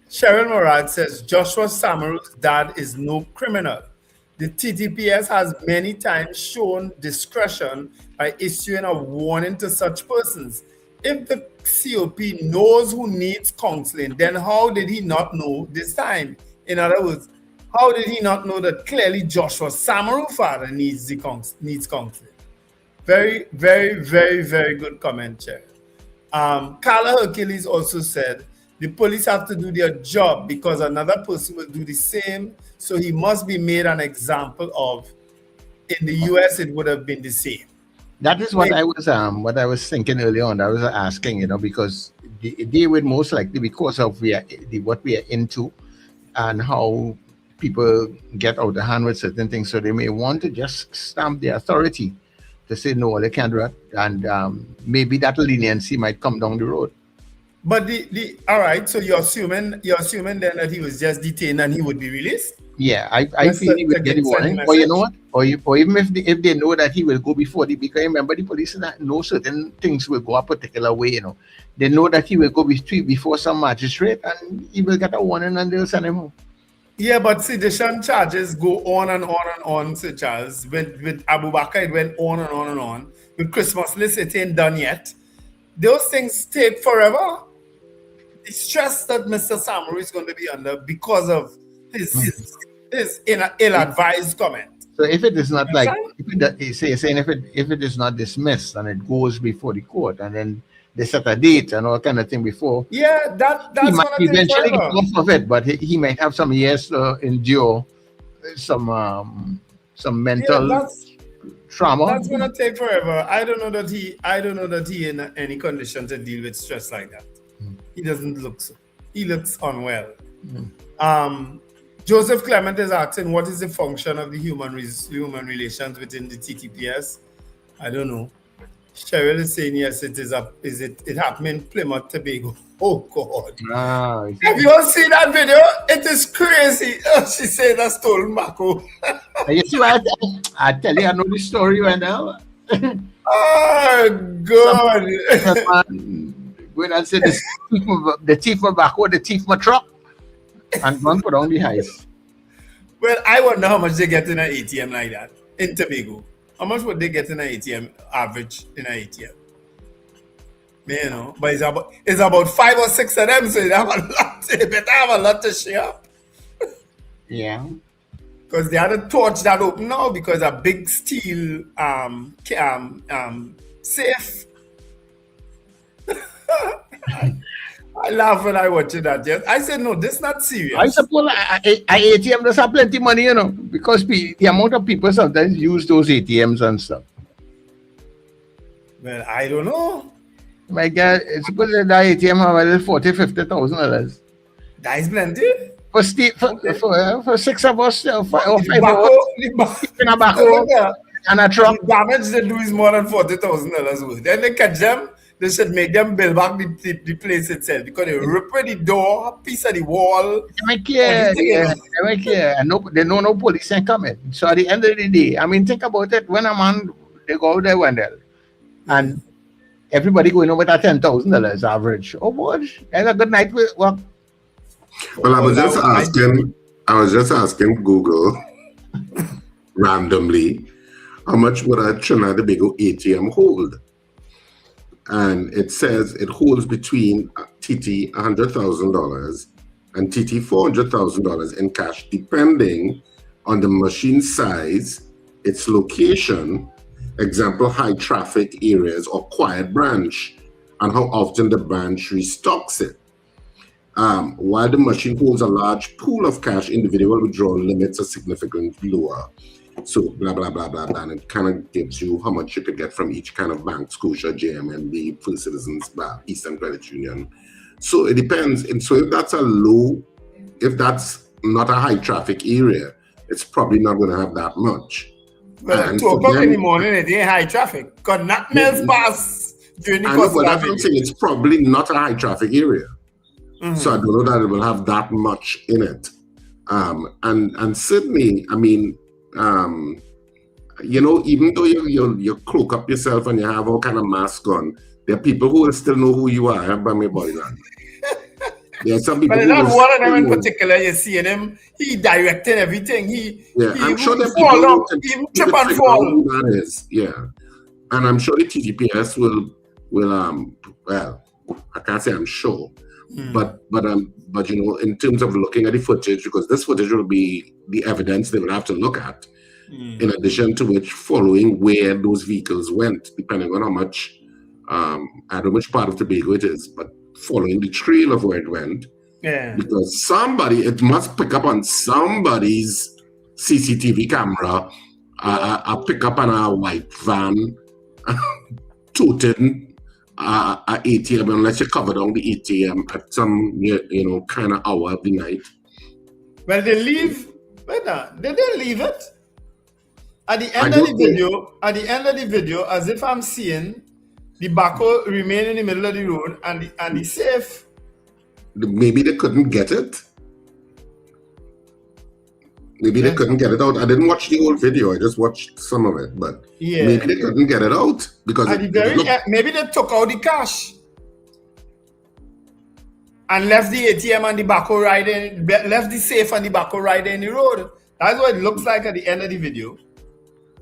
Cheryl Morad says, Joshua Samaru's dad is no criminal. The TTPS has many times shown discretion by issuing a warning to such persons. If the COP knows who needs counseling, then how did he not know this time? In other words, how did he not know that clearly Joshua Samaru's father needs counseling? Very, very, very, very good comment, Chair. Carla Hercules also said, the police have to do their job because another person will do the same, so he must be made an example of. In the US, it would have been the same. That is what I was thinking earlier on. I was asking, because they would most likely, because of what we are into and how people get out of hand with certain things, so they may want to just stamp the authority to say no, they can't do that, and maybe that leniency might come down the road. But all right, so you're assuming then that he was just detained and he would be released? Yeah, I feel he would get a warning. Or you know what? Or even if they know that he will go before because remember the police know certain things will go a particular way, They know that he will go before some magistrate and he will get a warning and they'll send him home. Yeah, but sedition charges go on and on and on, Sir Charles. With Abu Bakr, it went on and on and on. With Christmas list, it ain't done yet. Those things take forever. The stress that Mr. Samaru is going to be under because of his ill-advised comment. So if it is not if it is not dismissed and it goes before the court and then they set a date and all kind of thing before. Yeah, that's he might eventually get off of it, but he might have some years to endure some mental trauma. That's gonna take forever. I don't know that he in any condition to deal with stress like that. He doesn't look so. He looks unwell. Joseph Clement is asking, what is the function of the human relations within the TTPS? I don't know. Cheryl is saying yes, it happened in Plymouth, Tobago. Oh God. Have you all seen that video? It is crazy. She said that's stolen Mako. You see what I tell you, I know the story right now. Oh God. When I said the thief of Mako, the thief of my truck, and run put on the heist. Well, I wonder how much they get in an ATM like that in Tobago. How much would they get in an ATM average in an ATM? But it's about 5 or 6 of them, so they better have a lot to share. Yeah. Because they had a torch that open now because a big steel safe. I laugh when I watch that. Yes, I said no, this is not serious. I suppose ATM does have plenty of money, because the amount of people sometimes use those ATMs and stuff. Well, I don't know. My God, suppose that ATM have $40,000-$50,000. That is plenty. For 6 of us, or 5 of us, and a truck. The damage they do is more than $40,000 worth. Then they catch them. They should make them build back the place itself because they rip the door, a piece of the wall. They care. They know no police ain't coming. So at the end of the day, think about it. When a man, they go out there one day, and everybody going over that $10,000 average. Oh boy, that's a good night work. Well, I was just asking Google randomly, how much would a Trinidad and Tobago ATM hold? And it says it holds between TT $100,000 and TT $400,000 in cash, depending on the machine size, its location, example, high traffic areas or quiet branch, and how often the branch restocks it. while the machine holds a large pool of cash, individual withdrawal limits are significantly lower. So blah, blah, blah, blah, blah. And it kind of gives you how much you could get from each kind of bank, Scotia, JMNB, First Citizens, Eastern Credit Union. So it depends. And so if that's not a high traffic area, it's probably not going to have that much. Well, at 2 o'clock in the morning, it ain't high traffic. Because nothing else pass during the course of that. I'm saying it's probably not a high traffic area. So I don't know that it will have that much in it. And certainly, I mean, even though you cloak up yourself and you have all kind of mask on, there are people who will still know who you are by my body language. There are some people but not one of them in particular, you see him, he directing everything. I'm sure that people even trip and fall. Who that is. Yeah. And I'm sure the TTPS will well, I can't say I'm sure. But in terms of looking at the footage, because this footage will be the evidence they will have to look at, in addition to which following where those vehicles went, depending on how much, I don't know which part of Tobago it is, but following the trail of where it went, because it must pick up on somebody's CCTV camera, a pickup on a white van, toting ATM, unless you cover down the ATM at some kind of hour of the night. Well, they leave. Wait now, they didn't leave it. At the end of the video, as if I'm seeing the backhoe remain in the middle of the road and the safe. Maybe they couldn't get it. Maybe they couldn't get it out. I didn't watch the whole video. I just watched some of it, but maybe they couldn't get it out because maybe they took out the cash and left the ATM and the backhoe riding, left the safe and the backhoe riding in the road. That's what it looks like at the end of the video.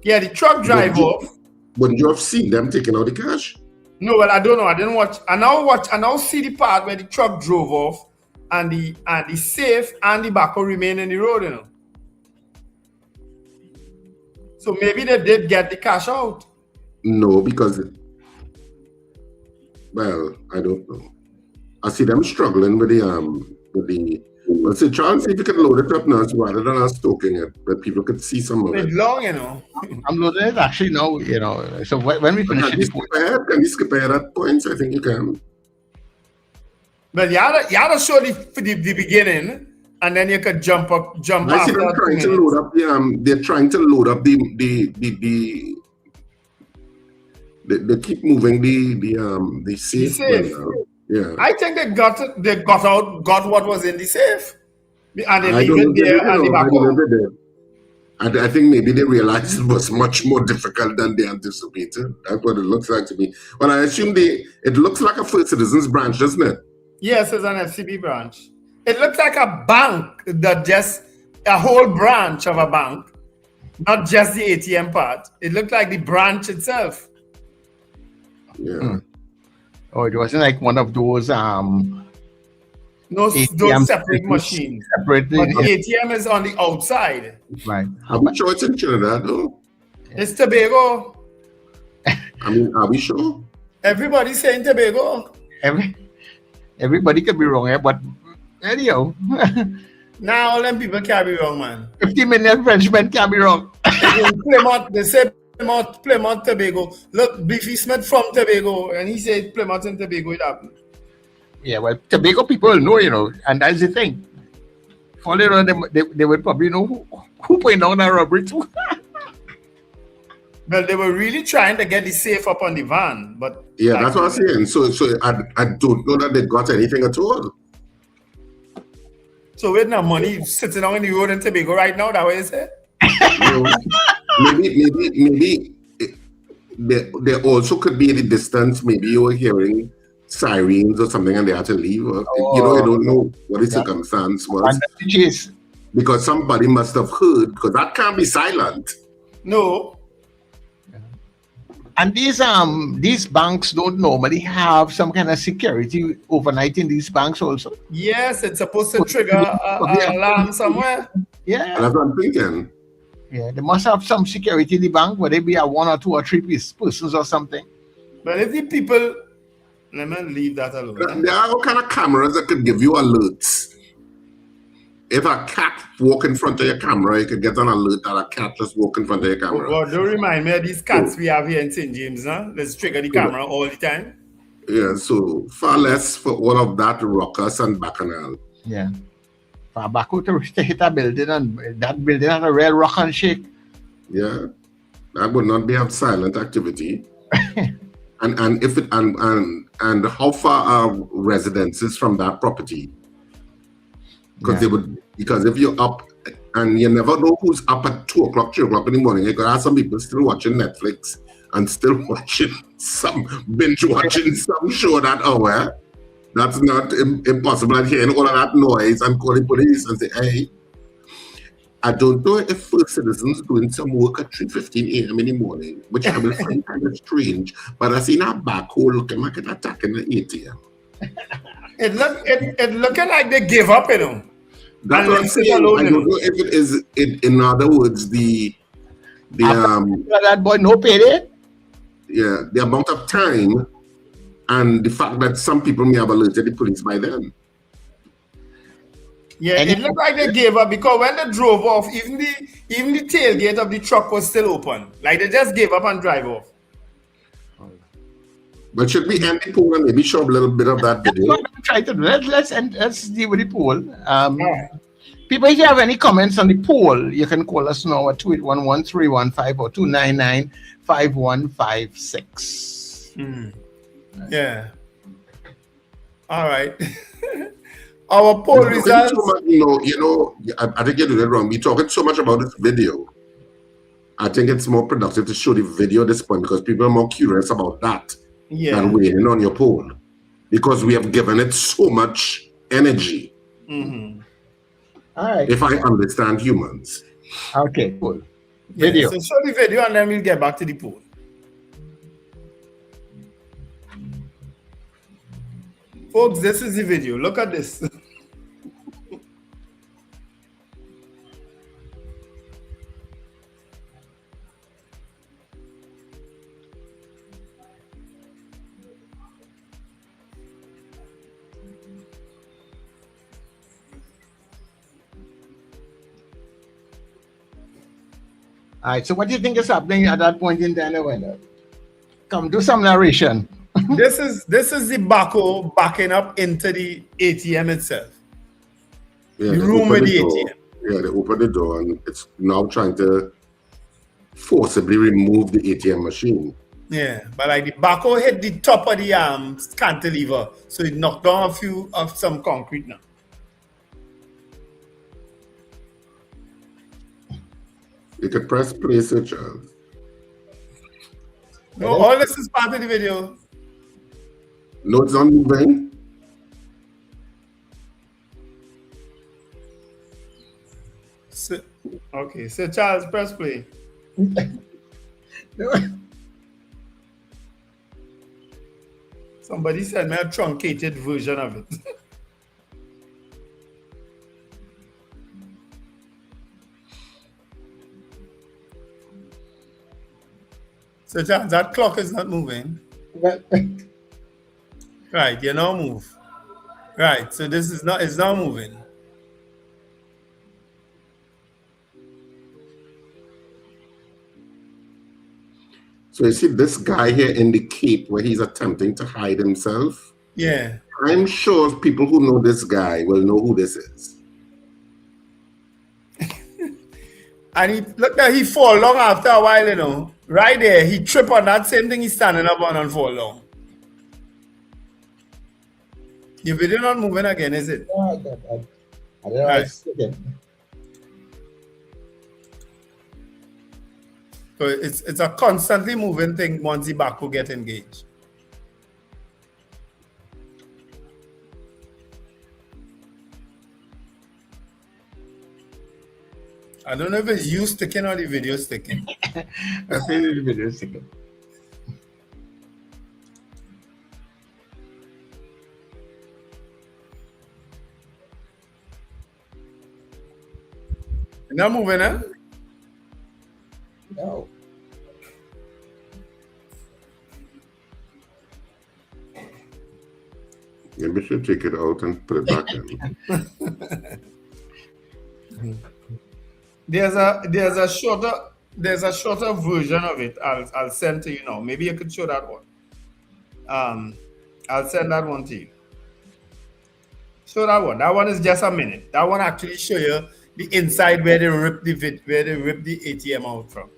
Yeah, the truck drive off. Wouldn't you have seen them taking out the cash? No, well, I don't know. I didn't watch. I now see the part where the truck drove off and the safe and the backhoe remain in the road, So maybe they did get the cash out. No, because I don't know. I see them struggling with the. Let's say, try and see if you can load it up now rather than us talking it, but people could see some of it. It's long, I'm loading it actually now, So when we finish can you skip ahead at points? I think you can. But you had to show the beginning. And then you could jump I see them trying to load up they're trying to load up they keep moving the safe. Yeah. I think they got what was in the safe. And they leave it there and the backhoe. I think maybe they realized it was much more difficult than they anticipated. That's what it looks like to me. Well, I assume it looks like a First Citizens branch, doesn't it? Yes, it's an FCB branch. It looks like a bank, just a whole branch of a bank, not just the ATM part. It looked like the branch itself. Yeah. Oh, it wasn't like one of those those separate machines. But the ATM is on the outside. Right. Are we sure it's in Trinidad though? It's Tobago. I mean, are we sure? Everybody's saying Tobago. Everybody could be wrong here, but anyhow. Now all them people can't be wrong, man. 50 million Frenchmen can't be wrong. Plymouth, they say Plymouth, Tobago. Look, Beefy Smith from Tobago, and he said Plymouth and Tobago it happened. Yeah, well, Tobago people know, and that's the thing. Following on them, they would probably know who put down a robbery too. Well, they were really trying to get the safe up on the van, but yeah, that's what I'm saying. So I don't know that they got anything at all. So with no money sitting on the road in Tobago right now, that way is it? Maybe there also could be in the distance. Maybe you were hearing sirens or something, and they had to leave. Or, you don't know what the circumstance was. Because somebody must have heard. Because that can't be silent. No. And these banks don't normally have some kind of security overnight in these banks also. Yes, it's supposed to trigger an alarm somewhere. Yeah. That's what I'm thinking. Yeah, they must have some security in the bank, where they be a 1 or 2 or 3 persons or something. But if the people Let me leave that alone. There are all kind of cameras that could give you alerts. If a cat walk in front of your camera, you could get an alert that a cat just walk in front of your camera. Well, don't remind me of these cats we have here in St. James, huh? Let's trigger the camera all the time. Yeah, so far less for all of that ruckus and bacchanal. Yeah. Far back out to hit a building, and that building had a real rock and shake. Yeah. That would not be a silent activity. and if it and how far are residences from that property? Because because if you're up and you never know who's up at 2 o'clock, 3 o'clock in the morning, you could have some people still watching Netflix and still watching binge watching some show that hour. That's not impossible. And hearing all of that noise and calling police and say, hey, I don't know if First Citizens doing some work at 3:15 a.m. in the morning, which I will find kind of strange, but I seen a backhoe looking like an attack in the ATM. It looking like they give up, you know. That's what I'm saying. I don't know if it is, in other words, that boy no payday? Yeah, the amount of time and the fact that some people may have alerted the police by then. Yeah, it looked like they gave up because when they drove off, even the tailgate of the truck was still open. Like they just gave up and drive off. But should we end the poll and maybe show a little bit of that video? Try to do that. Let's deal with the poll. People, if you have any comments on the poll, you can call us now at 281-1315 or 299-5156. Yeah. All right. Our poll results. I think you're doing it wrong. We're talking so much about this video. I think it's more productive to show the video at this point because people are more curious about that than waiting on your poll. Because we have given it so much energy. Mm-hmm. All right. If I understand humans. Okay, cool. Video. So show the video and then we'll get back to the poll. Folks, this is the video. Look at this. All right, so what do you think is happening at that point in time? Come, do some narration. This is the backhoe backing up into the ATM itself. Yeah, the room with the ATM. Yeah, they open the door and it's now trying to forcibly remove the ATM machine. Yeah, but like the backhoe hit the top of the cantilever, so it knocked down a few of some concrete now. You could press play, Sir Charles. No, all this is part of the video. No, it's not moving. Okay, Sir Charles, press play. Somebody sent me a truncated version of it. So Charles, that clock is not moving. Right, you now move. Right, so this is not, it's now moving. So you see this guy here in the cape where he's attempting to hide himself? Yeah. I'm sure people who know this guy will know who this is. And he look like he fall long after a while, you know. Right there, he trip on that same thing he's standing up on and fall long. Your video not moving again, is it? I don't know. Right. So it's a constantly moving thing once the backhoe get engaged. I don't know if it's you sticking or the video sticking. I think the video sticking. Not moving, huh? Maybe we should take it out and put it back in. There's a shorter version of it. I'll send to you now. Maybe you could show that one. I'll send that one to you. Show that one. That one is just a minute. That one actually show you the inside where they rip the ATM out from.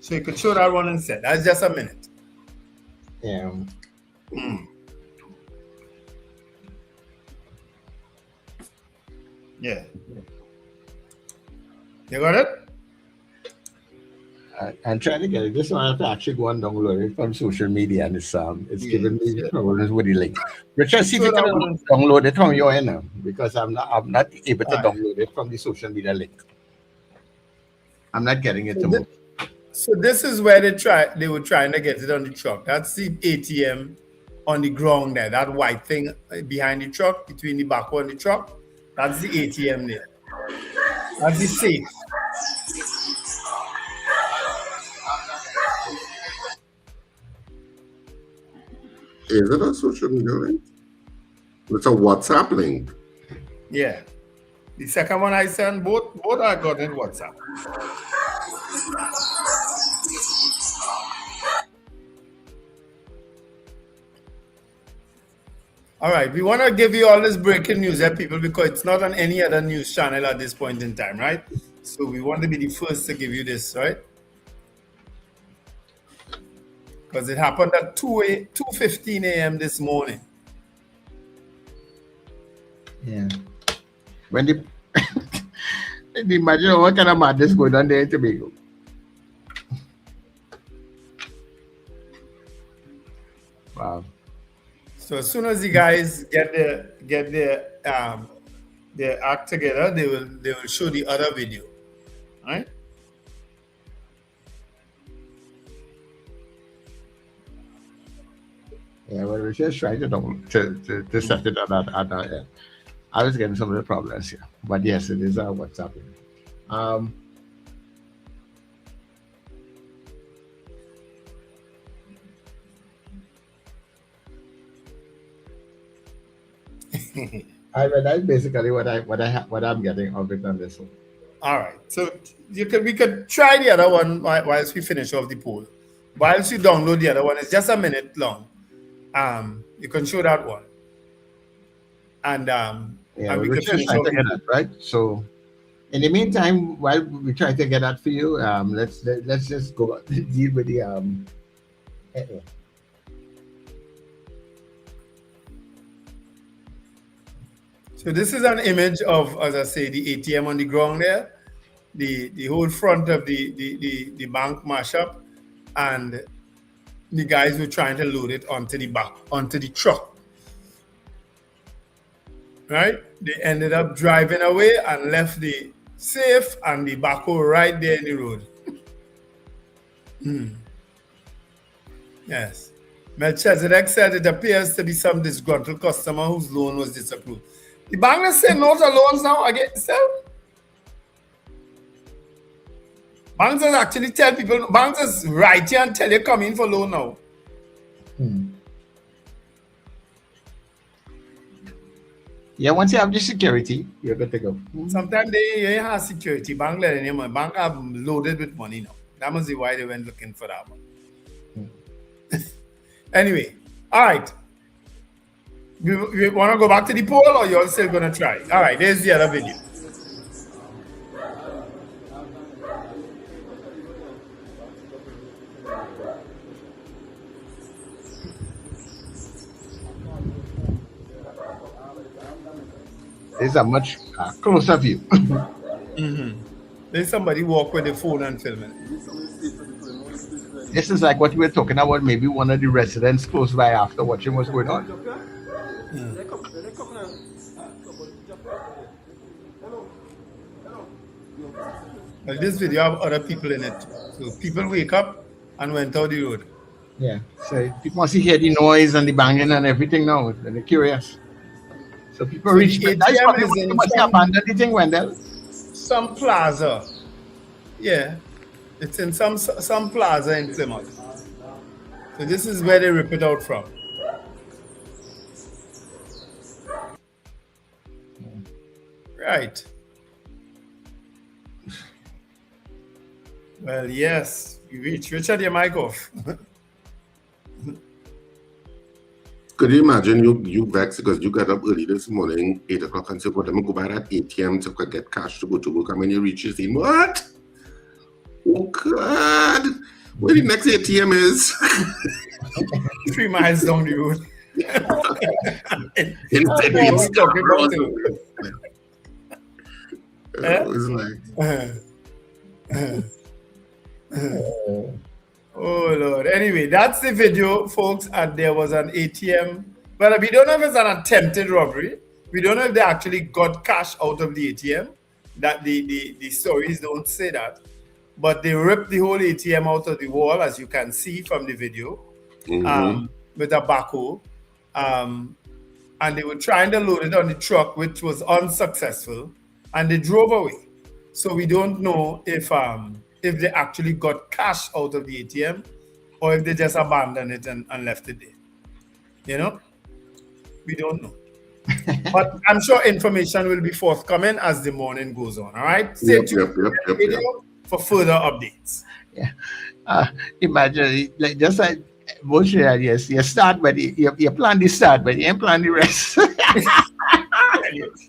So you could show that one instead. That's just a minute. Yeah. Yeah. You got it? I'm trying to get it. This one I have to actually go and download it from social media, and it's giving me problems with the link. Richard, see if you can download it from your end now, because I'm not able to download it from the social media link. I'm not getting it to move. So this is where they were trying to get it on the truck. That's the ATM on the ground there. That white thing behind the truck, between the backhoe and the truck. That's the ATM there. That's the safe. Is it a social media link? It's a WhatsApp link. Yeah. The second one I sent, both I got in WhatsApp. All right, we want to give you all this breaking news, people, because it's not on any other news channel at this point in time, right? So we want to be the first to give you this, right? Because it happened at 2:15 a.m. this morning. Yeah. When imagine what kind of madness going on there in Tobago. Wow. So as soon as the guys get their act together, they will show the other video, right? Yeah, well, we're just trying to set it on that end. I was getting some of the problems here, but yes, it is what's happening. That's basically what I'm getting of it on this one. All right, so we could try the other one whilst we finish off the poll. Whilst you download the other one, it's just a minute long. You can show that one, and we can finish off that, right? So, in the meantime, while we try to get that for you, let's just go deal with the So this is an image of, as I say, the ATM on the ground there, the whole front of the bank mashup, and the guys were trying to load it onto the truck. Right? They ended up driving away and left the safe and the backhoe right there in the road. Yes. Melchizedek said it appears to be some disgruntled customer whose loan was disapproved. The bank is saying no to loans now again. Banks actually tell people, banks is right here and tell you come in for loan now. Yeah, once you have the security, you're good to go. Sometimes they ain't have security. Bank letting them, bank have loaded with money now. That must be why they went looking for that one. Anyway, all right. We want to go back to the poll, or you're still going to try? All right, there's the other video. There's a much closer view. There's somebody walk with the phone and filming. This is like what we were talking about, maybe one of the residents close by after watching what's going on. Well, this video have other people in it. So people wake up and went out the road. Yeah. So people must hear the noise and the banging and everything now. And they're curious. So people reach the abandoned the thing, Wendell. Some plaza. Yeah. It's in some plaza in Plymouth. So this is where they rip it out from. Right. Well, yes, you reach. Richard, your mic off. Could you imagine you vexed because you got up early this morning, 8 o'clock, and said, "Well, let me go by that ATM to get cash to go to work." And when you reach, you say, "What? Oh God! Where the next ATM is?" 3 miles down the road. It's like, oh Lord. Anyway, that's the video, folks, and there was an ATM. But we don't know if it's an attempted robbery. We don't know if they actually got cash out of the ATM. That the stories don't say that. But they ripped the whole ATM out of the wall, as you can see from the video, with a backhoe. And they were trying to load it on the truck, which was unsuccessful, and they drove away. So we don't know if they actually got cash out of the ATM or if they just abandoned it and left it there. You know? We don't know. But I'm sure information will be forthcoming as the morning goes on. All right? Stay tuned for further updates. Yeah. Imagine, like just like bullshit ideas. You start, but you plan the start, but you ain't plan the rest.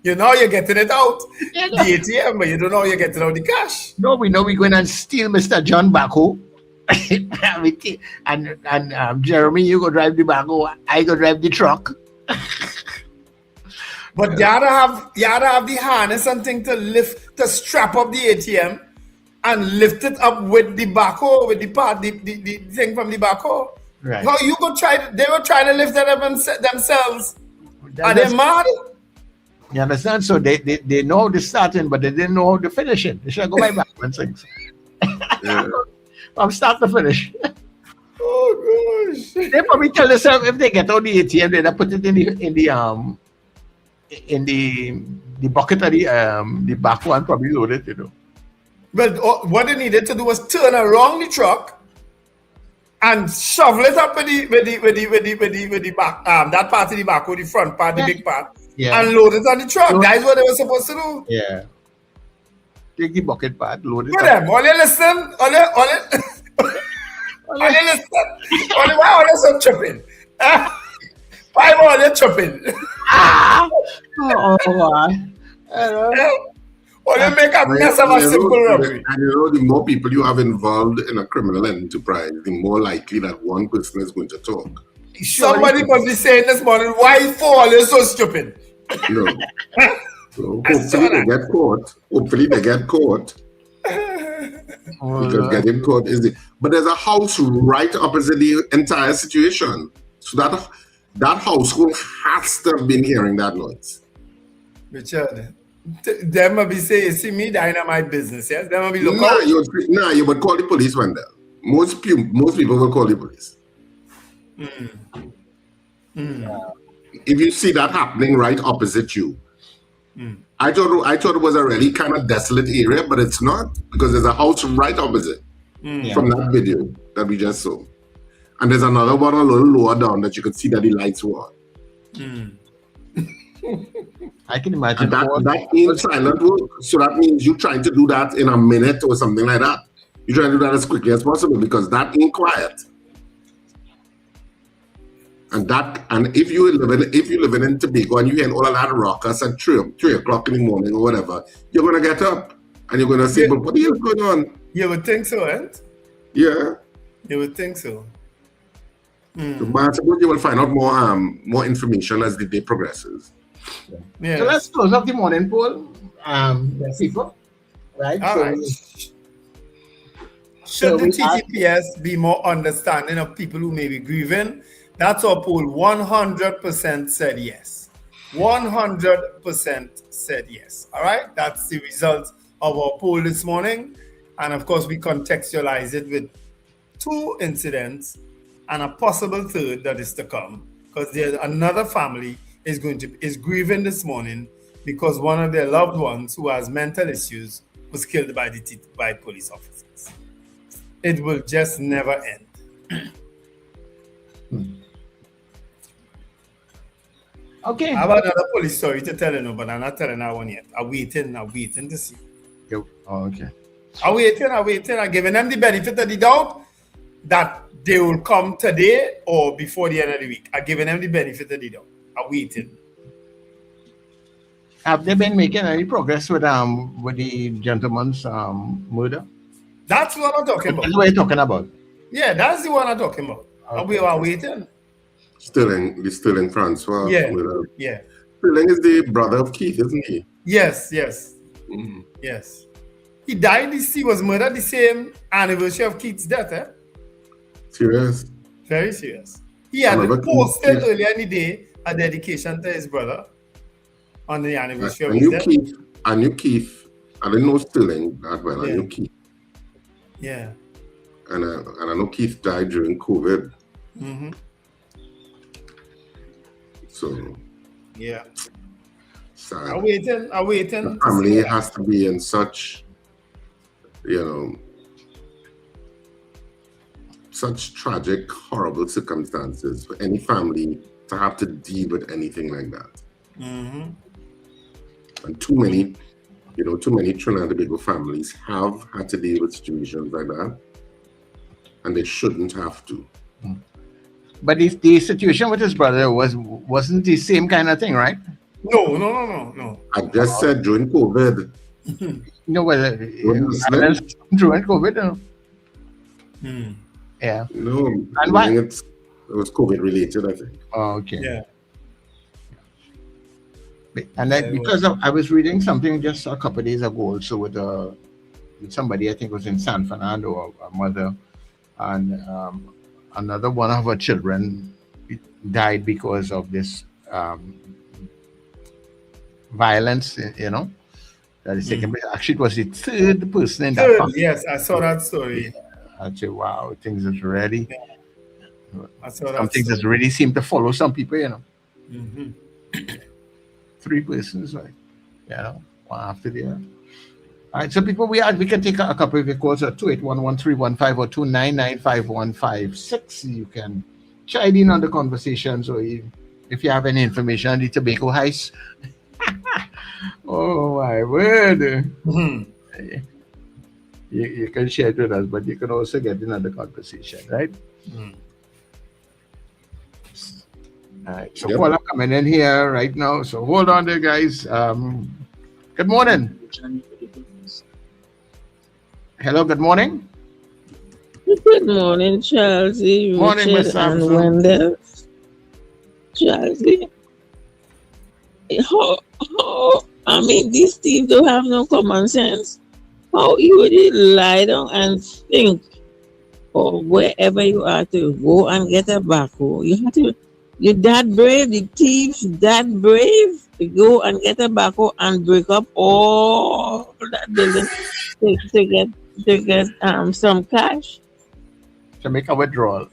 You know you're getting it out. The ATM, but you don't know you're getting out the cash. No, we know we're going to steal Mr. John backhoe. and Jeremy, you go drive the backhoe. I go drive the truck. But you gotta have the harness and thing to strap up the ATM and lift it up with the backhoe, with the thing from the backhoe. Right. No, you go they were trying to lift it up themselves. Are they mad? You understand? So they know how to start in, but they didn't know how to finish it. They should go back and things. From start to finish. Oh gosh. They probably tell themselves if they get out the ATM, they put it in the bucket of the back one, probably load it, you know. Well, what they needed to do was turn around the truck and shovel it up with the back, that part of the back, or the front part, the big part, and load it on the truck. That's what they were supposed to do. Yeah. Take the bucket part, load it. Look at them. All you listen. All you listen. Why are you so tripping? Why are you tripping? Or you make a mess of a simple robbery. And you know, the more people you have involved in a criminal enterprise, the more likely that one person is going to talk. Somebody must be saying this morning, why are you so stupid? No. So hopefully they get caught. Because getting caught is but there's a house right opposite the entire situation. So that household has to have been hearing that noise. Richard, they might be saying, see me dying at my business, yes? They might be looking you would call the police, Wendell. Most people will call the police. If you see that happening right opposite you. I thought it was a really kind of desolate area, but it's not, because there's a house right opposite from that video that we just saw. And there's another one a little lower down that you could see that the lights were on. I can imagine. And that ain't silent work. So that means you're trying to do that in a minute or something like that. You're trying to do that as quickly as possible, because that ain't quiet. And if you living in Tobago and you hear all of that ruckus at 3 o'clock in the morning or whatever, you're gonna get up and you're gonna say, "But what the hell is going on?" You would think so, right? Yeah. You would think so. So, but I suppose you will find out more information as the day progresses. Yeah. So let's close up the morning poll, people. Right? All right. Should the TTPS be more understanding of people who may be grieving? That's our poll. 100% said yes. 100% said yes. All right? That's the result of our poll this morning. And of course, we contextualize it with 2 incidents and a possible third that is to come. Because there's another family is grieving this morning because one of their loved ones who has mental issues was killed by police officers. It will just never end. Okay. I have another police story to tell you, but I'm not telling that one yet. I'm waiting to see. Okay. I'm waiting. I'm giving them the benefit of the doubt that they will come today or before the end of the week. I'm giving them the benefit of the doubt. I'm waiting. Have they been making any progress with the gentleman's murder? That's what I'm talking about. That's what you're talking about. Yeah, that's the one I'm talking about. Okay. We are waiting. Sterling Francois. Yeah. Yeah. Sterling is the brother of Keith, isn't he? Yes. Mm-hmm. Yes. He died. He was murdered the same anniversary of Keith's death. Serious? Very serious. He had posted earlier in the day a dedication to his brother on the anniversary of his death. I knew Keith. I didn't know Sterling that well. I knew Keith. Yeah. And I know Keith died during COVID. Mm-hmm. So. Yeah. Sad. I'm waiting. The family has to be in such, such tragic, horrible circumstances for any family to have to deal with anything like that. Mm-hmm. And too many Trinidad and Tobago families have had to deal with situations like that, and they shouldn't have to. But if the situation with his brother wasn't the same kind of thing, right? No. I just said during COVID. No, well, during COVID. Yeah. No, and why? It was COVID related, I think. Oh, okay. Yeah. And because I was reading something just a couple of days ago also with somebody, I think it was in San Fernando, a mother, and another one of her children died because of this violence, that is taking place. Actually, it was the third person in that family. Yes, I saw that story. I said, wow, things is really, I saw that some things that really seem to follow some people, Mm-hmm. 3 persons, like, one after the other. All right, so people, we can take a couple of your calls at 2811315 or 2995156. You can chime in on the conversation. So if you have any information on the tobacco heist, oh my word. Mm-hmm. You can share it with us, but you can also get in on the conversation, right? Mm. All right, so Paul, I'm coming in here right now. So hold on there, guys. Good morning. Hello, good morning. Good morning, Charlesy, Morning, Richard, Miss and Samson. Wendell. Charlesy, these thieves don't have no common sense. How you would lie down and think, or wherever you are, to go and get a backhoe? You're that brave, the thieves that brave to go and get a backhoe and break up all that building to get some cash. To make a withdrawal.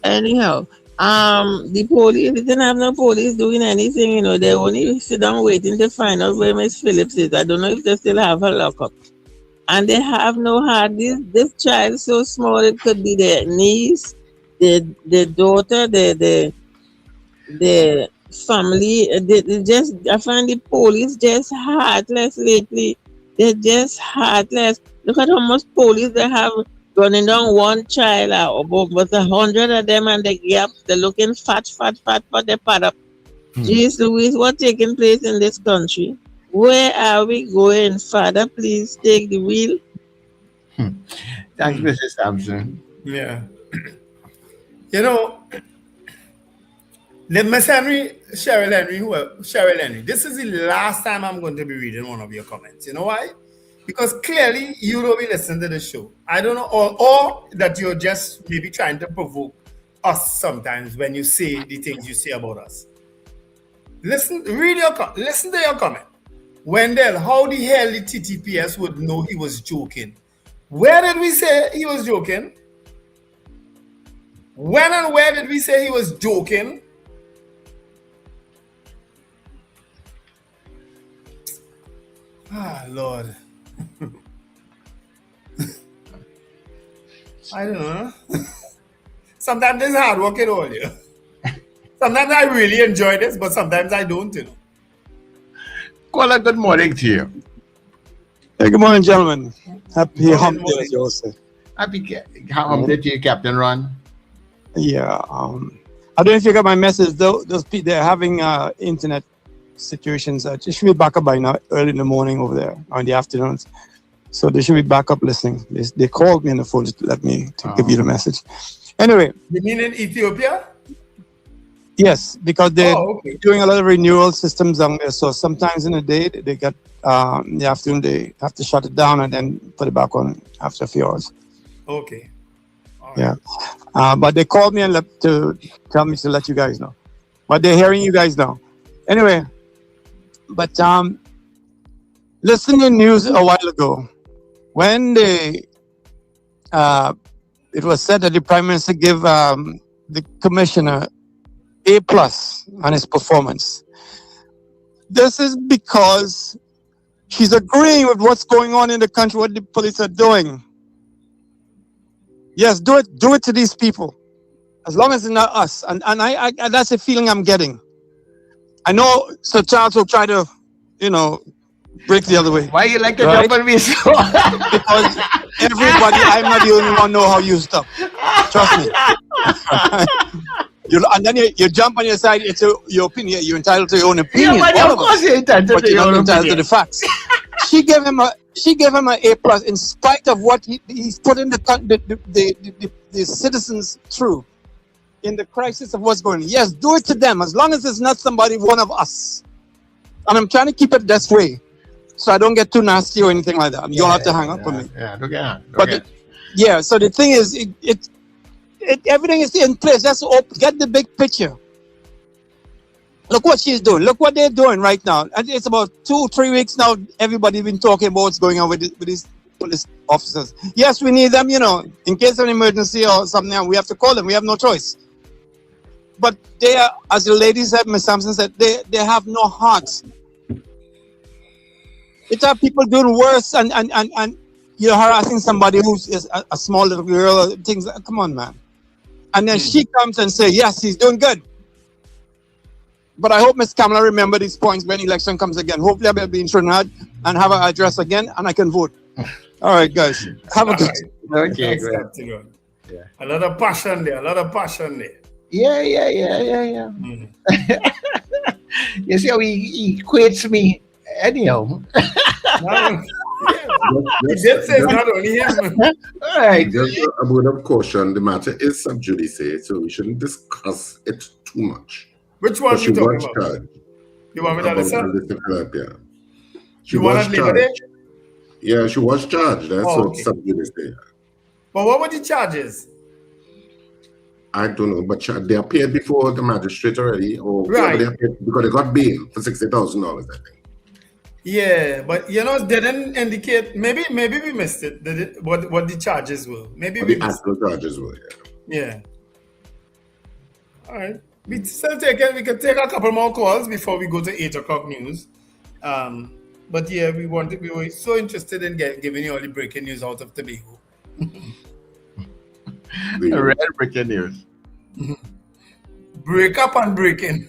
Anyhow, the police, they didn't have no police doing anything, they only sit down waiting to find out where Miss Phillips is. I don't know if they still have her lockup. And they have no heart. This child is so small, it could be their niece, the daughter, the family. I find the police just heartless lately. They're just heartless. Look at how much police they have running down one child, about 100 of them, and the gap, they're looking fat for the pad up. Jeez Louise, what's taking place in this country? Where are we going? Father, please take the wheel. Thanks, Mrs. Sampson. Yeah. Miss Henry, Cheryl Henry, this is the last time I'm going to be reading one of your comments. You know why? Because clearly you don't be listening to the show. I don't know, or that you're just maybe trying to provoke us sometimes when you say the things you say about us. Listen to your comment. Wendell, how the hell the TTPS would know he was joking? Where did we say he was joking? When and where did we say he was joking? Ah, Lord. I don't know. Sometimes it's hard working all you. Sometimes I really enjoy this, but sometimes I don't, you know. Kola, good morning to you. Hey, good morning, gentlemen. Happy hump day, as you all say. Happy hump day to you, Captain Ron. Yeah. I don't know if you got my message. Those people, they're having internet situations. It should be back up by now, early in the morning over there, or in the afternoons. So they should be back up listening. They called me on the phone to let me give you the message. Anyway. You mean in Ethiopia? Yes, because they're doing a lot of renewal systems on there. So sometimes in the day, they get, in the afternoon, they have to shut it down and then put it back on after a few hours. Okay. Yeah. But they called me and to tell me to let you guys know. But they're hearing you guys now. Anyway, but listening to news a while ago, when it was said that the Prime Minister gave the Commissioner A+ on his performance. This is because she's agreeing with what's going on in the country, what the police are doing. Yes, do it to these people. As long as it's not us. And I that's the feeling I'm getting. I know Sir Charles will try to, break the other way. Why you like to jump on me so? Because everybody, I'm not the only one know how you stuff. Trust me. And then you jump on your side. It's your opinion. You're entitled to your own opinion. Yeah, but of course you're entitled but to you're your not own entitled to opinion. the facts. She gave him an A+ in spite of what he's putting the citizens through in the crisis of what's going on. Yes, do it to them as long as it's not one of us. And I'm trying to keep it this way, so I don't get too nasty or anything like that. You don't have to hang up on me. Yeah, don't get So the thing is, everything is in place. Just get the big picture. Look what she's doing. Look what they're doing right now. And it's about 2-3 weeks now. Everybody's been talking about what's going on with these police officers. Yes, we need them, in case of an emergency or something. We have to call them. We have no choice. But they are, as the lady said, Ms. Sampson said, they have no heart. It's our people doing worse and harassing somebody who's a small little girl. Things. Come on, man. And then she comes and says, yes, he's doing good. But I hope Ms. Kamala remember these points when election comes again. Hopefully I'll be in Trinidad and have her address again and I can vote. All right, guys. Have a good Right. Okay, That's great. good. Yeah. A lot of passion there. Yeah. You see how he equates me anyhow. He did say it's not only him. All right. Just a word of caution, the matter is sub judice, so we shouldn't discuss it too much. Which one you talking about? Charged. You want me to listen? Yeah. She You want was to leave it charged. Yeah, she was charged. That's what okay. sub judice. But what were the charges? I don't know, but they appeared before the magistrate already, or Right. they appeared because they got bail for $60,000, I think. Yeah, but they didn't indicate. Maybe we missed it. What the charges were? Maybe What we the missed actual charges were. Yeah. All right. We can take a couple more calls before we go to 8:00 news. But yeah, we were so interested in giving you all the breaking news out of Tobago. Red breaking news. Break up and break in.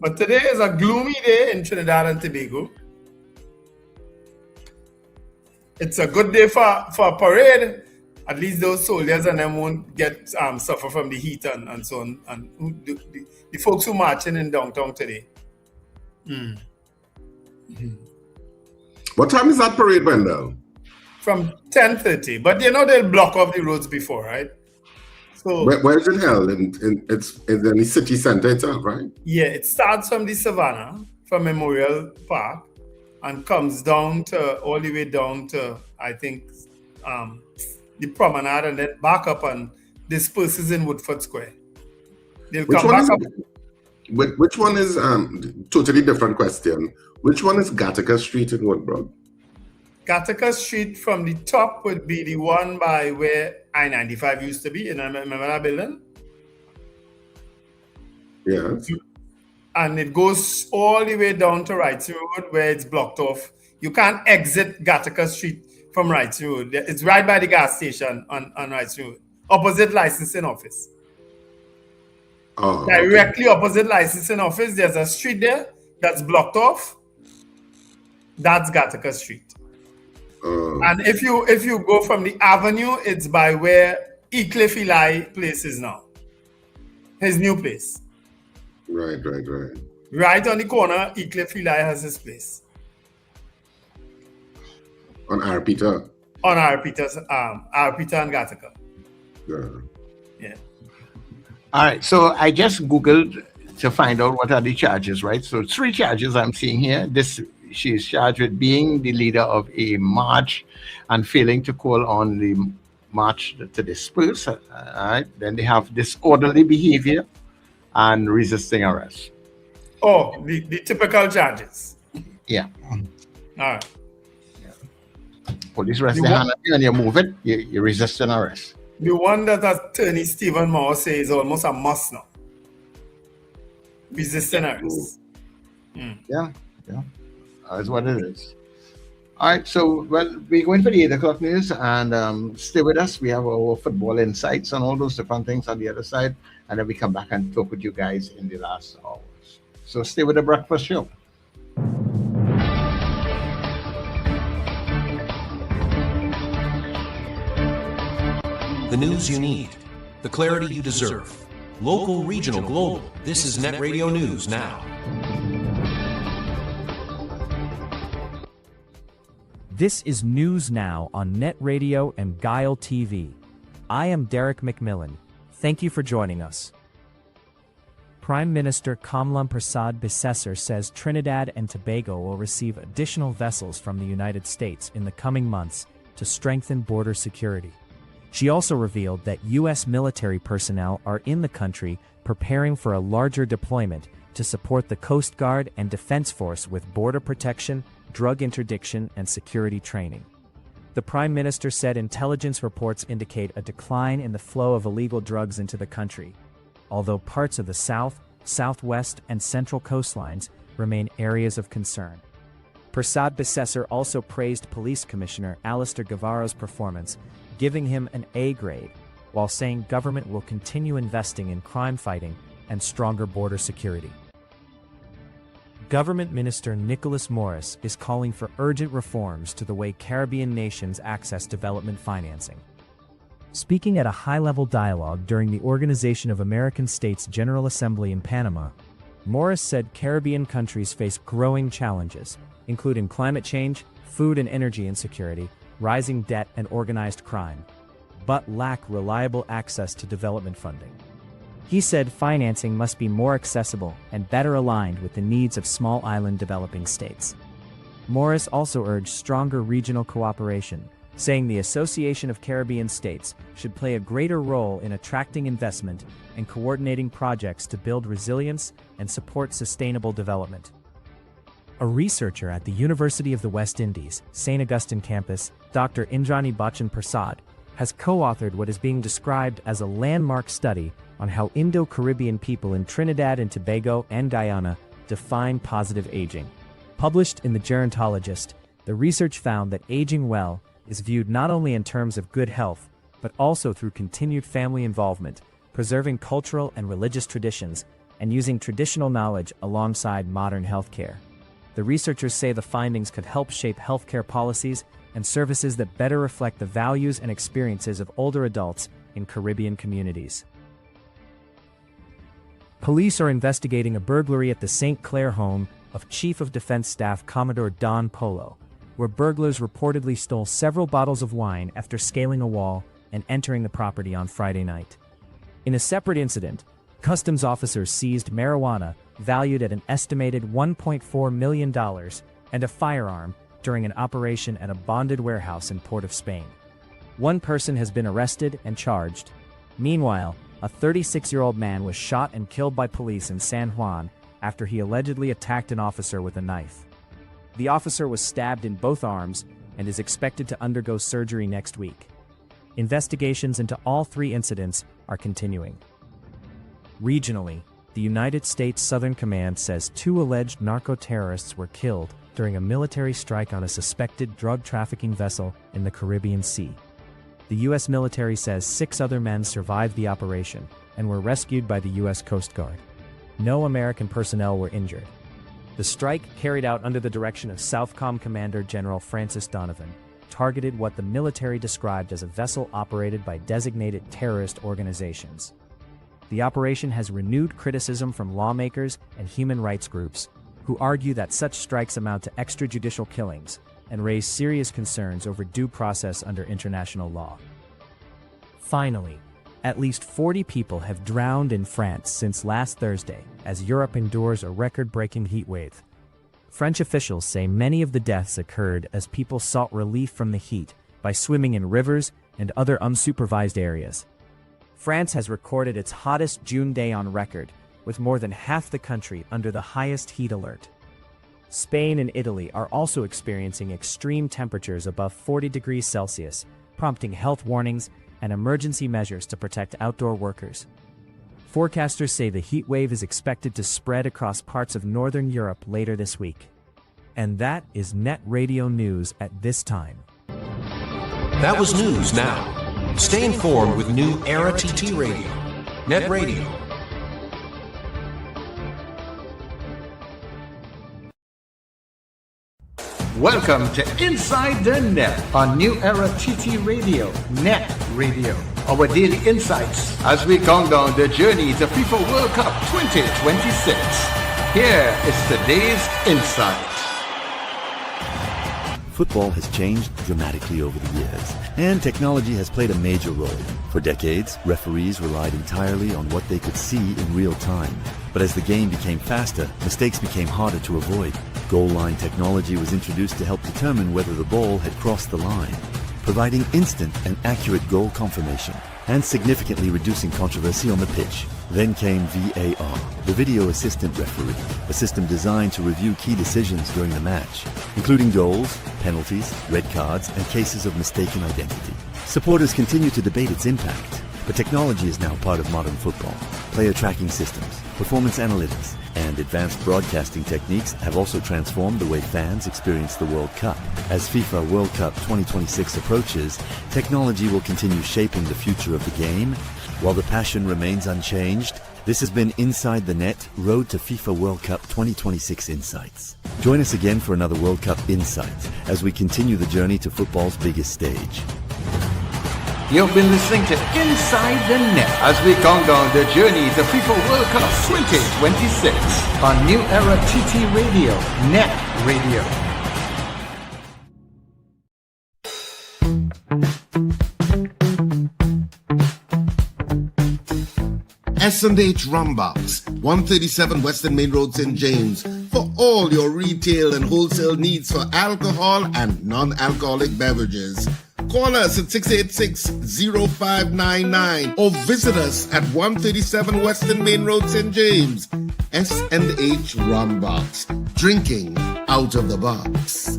But today is a gloomy day in Trinidad and Tobago. It's a good day for a parade. At least those soldiers and them won't get suffer from the heat and so on. And the folks who marching in downtown today. What time is that parade, Brenda? From 10:30. But they'll block off the roads before, right? So Where is it held? It's in the city center itself, right? yeah, it starts from the Savannah, from Memorial Park, and comes down all the way down to, I think, the promenade, and then back up and disperses in Woodford Square. They'll Which come one back is up. which one is totally different question. Which one is Gattaca Street in Woodbrook? Gattaca Street from the top would be the one by where I-95 used to be. You remember that building? Yeah. And it goes all the way down to Wrights Road where it's blocked off. You can't exit Gattaca Street from Wrights Road. It's right by the gas station on Wrights Road, opposite licensing office. Oh, Directly opposite licensing office, there's a street there that's blocked off. That's Gattaca Street. And if you go from the avenue, it's by where Ecliff Eli place is now. His new place. Right. Right on the corner, Ecliff Eli has his place. On Arpita. On Arpita and Gattaca. Yeah. All right, so I just Googled to find out what are the charges, right? So 3 charges I'm seeing here. She is charged with being the leader of a march and failing to call on the march to disperse. All right, then they have disorderly behavior and resisting arrest. Oh, the typical charges. Yeah. All right. Police arrest the hand and you move it, you resist an arrest. The one that Attorney Stephen Moore says is almost a must now. Resisting arrest. Yeah. That's what it is. All right, so we're going for the 8 o'clock news, and stay with us. We have our football insights and all those different things on the other side, and then we come back and talk with you guys in the last hours. So stay with the breakfast show. The news you need, the clarity you deserve. Local, regional, global. This is Net Radio News Now. This is News Now on Net Radio and Guile TV. I am Derek McMillan. Thank you for joining us. Prime Minister Kamlan Prasad Bisesar says Trinidad and Tobago will receive additional vessels from the United States in the coming months to strengthen border security. She also revealed that U.S. military personnel are in the country preparing for a larger deployment to support the Coast Guard and Defense Force with border protection, drug interdiction, and security training. The Prime Minister said intelligence reports indicate a decline in the flow of illegal drugs into the country, although parts of the south, southwest, and central coastlines remain areas of concern. Prasad Bisesar also praised Police Commissioner Alistair Guevaro's performance, giving him an A grade, while saying government will continue investing in crime fighting and stronger border security. Government Minister Nicholas Morris is calling for urgent reforms to the way Caribbean nations access development financing. Speaking at a high-level dialogue during the Organization of American States General Assembly in Panama, Morris said Caribbean countries face growing challenges, including climate change, food and energy insecurity, rising debt, and organized crime, but lack reliable access to development funding. He said financing must be more accessible and better aligned with the needs of small island developing states. Morris also urged stronger regional cooperation, saying the Association of Caribbean States should play a greater role in attracting investment and coordinating projects to build resilience and support sustainable development. A researcher at the University of the West Indies, St. Augustine campus, Dr. Indrani Bachchan Prasad, has co-authored what is being described as a landmark study on how Indo-Caribbean people in Trinidad and Tobago and Guyana define positive aging. Published in the Gerontologist, the research found that aging well is viewed not only in terms of good health, but also through continued family involvement, preserving cultural and religious traditions, and using traditional knowledge alongside modern healthcare. The researchers say the findings could help shape healthcare policies and services that better reflect the values and experiences of older adults in Caribbean communities. Police are investigating a burglary at the St. Clair home of Chief of Defense Staff Commodore Don Polo, where burglars reportedly stole several bottles of wine after scaling a wall and entering the property on Friday night. In a separate incident, customs officers seized marijuana valued at an estimated $1.4 million and a firearm during an operation at a bonded warehouse in Port of Spain. One person has been arrested and charged. Meanwhile, a 36-year-old man was shot and killed by police in San Juan after he allegedly attacked an officer with a knife. The officer was stabbed in both arms and is expected to undergo surgery next week. Investigations into all 3 incidents are continuing. Regionally, the United States Southern Command says 2 alleged narco-terrorists were killed during a military strike on a suspected drug trafficking vessel in the Caribbean Sea. The U.S. military says 6 other men survived the operation and were rescued by the U.S. Coast Guard. No American personnel were injured. The strike, carried out under the direction of Southcom Commander General Francis Donovan, targeted what the military described as a vessel operated by designated terrorist organizations. The operation has renewed criticism from lawmakers and human rights groups, who argue that such strikes amount to extrajudicial killings and raise serious concerns over due process under international law. Finally, at least 40 people have drowned in France since last Thursday as Europe endures a record-breaking heat wave. French officials say many of the deaths occurred as people sought relief from the heat by swimming in rivers and other unsupervised areas. France has recorded its hottest June day on record, with more than half the country under the highest heat alert. Spain and Italy are also experiencing extreme temperatures above 40 degrees Celsius, prompting health warnings and emergency measures to protect outdoor workers. Forecasters say the heat wave is expected to spread across parts of northern Europe later this week. And that is NETT Radio News at this time. That was News Now. Stay informed with New Era TT Radio. NETT Radio. Welcome to Inside the Net on New Era TT Radio, NETT Radio. Our daily insights as we count down the journey to FIFA World Cup 2026. Here is today's insight. Football has changed dramatically over the years, and technology has played a major role. For decades, referees relied entirely on what they could see in real time. But as the game became faster, mistakes became harder to avoid. Goal line technology was introduced to help determine whether the ball had crossed the line, providing instant and accurate goal confirmation, and significantly reducing controversy on the pitch. Then came VAR, the Video Assistant Referee, a system designed to review key decisions during the match, including goals, penalties, red cards, and cases of mistaken identity. Supporters continue to debate its impact, but technology is now part of modern football. Player tracking systems, performance analytics, and advanced broadcasting techniques have also transformed the way fans experience the World Cup. As FIFA World Cup 2026 approaches, technology will continue shaping the future of the game. While the passion remains unchanged, this has been Inside the Net, Road to FIFA World Cup 2026 Insights. Join us again for another World Cup Insight as we continue the journey to football's biggest stage. You've been listening to Inside the Net as we count down the journey to FIFA World Cup 2026 on New Era TT Radio, NETT Radio. S&H Rumbox, 137 Western Main Road, St. James, for all your retail and wholesale needs for alcohol and non-alcoholic beverages. Call us at 686-0599 or visit us at 137 Western Main Road, St. James. S&H Rumbox, drinking out of the box.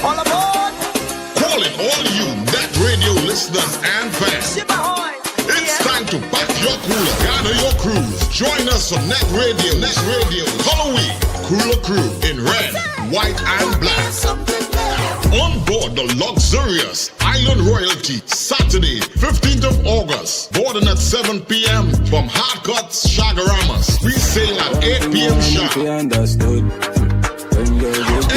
Calling all you NETT Radio listeners and fans. It's time to pack your cooler, gather your crews. Join us on NETT Radio. NETT Radio Halloween Cooler Crew in red, white, and black. On board the luxurious Island Royalty, Saturday, 15th of August, boarding at 7 p.m. from Hardcuts Shagaramas. We sail at 8 p.m. sharp.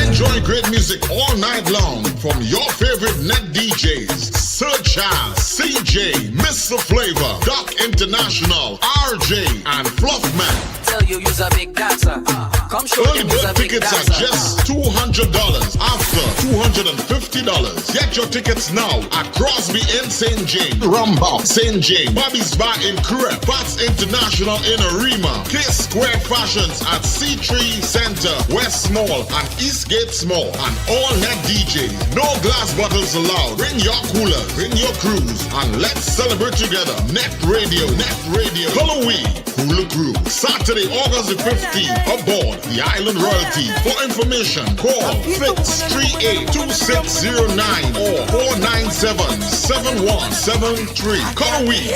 Enjoy great music all night long from your favorite NETT DJs: Sir Charles, CJ, Mr. Flavor, Doc International, RJ, and Fluffman. Tell you you's a big dancer. Come show Early bird tickets are just $200 after $250. Get your tickets now at Crosby in St. James, Rumbox, St. James, Bobby's Bar in Kure, Bats International in Arima, K Square Fashions at C3 Center, West Mall and Eastgate Mall, and all NETT DJs. No glass bottles allowed. Bring your coolers, bring your crews, and let's celebrate together. NETT Radio, NETT Radio, Halloween Cooler Crew, Saturday, August the 15th, aboard the Island Royalty. For information, call 638-2609 or 497-7173. Halloween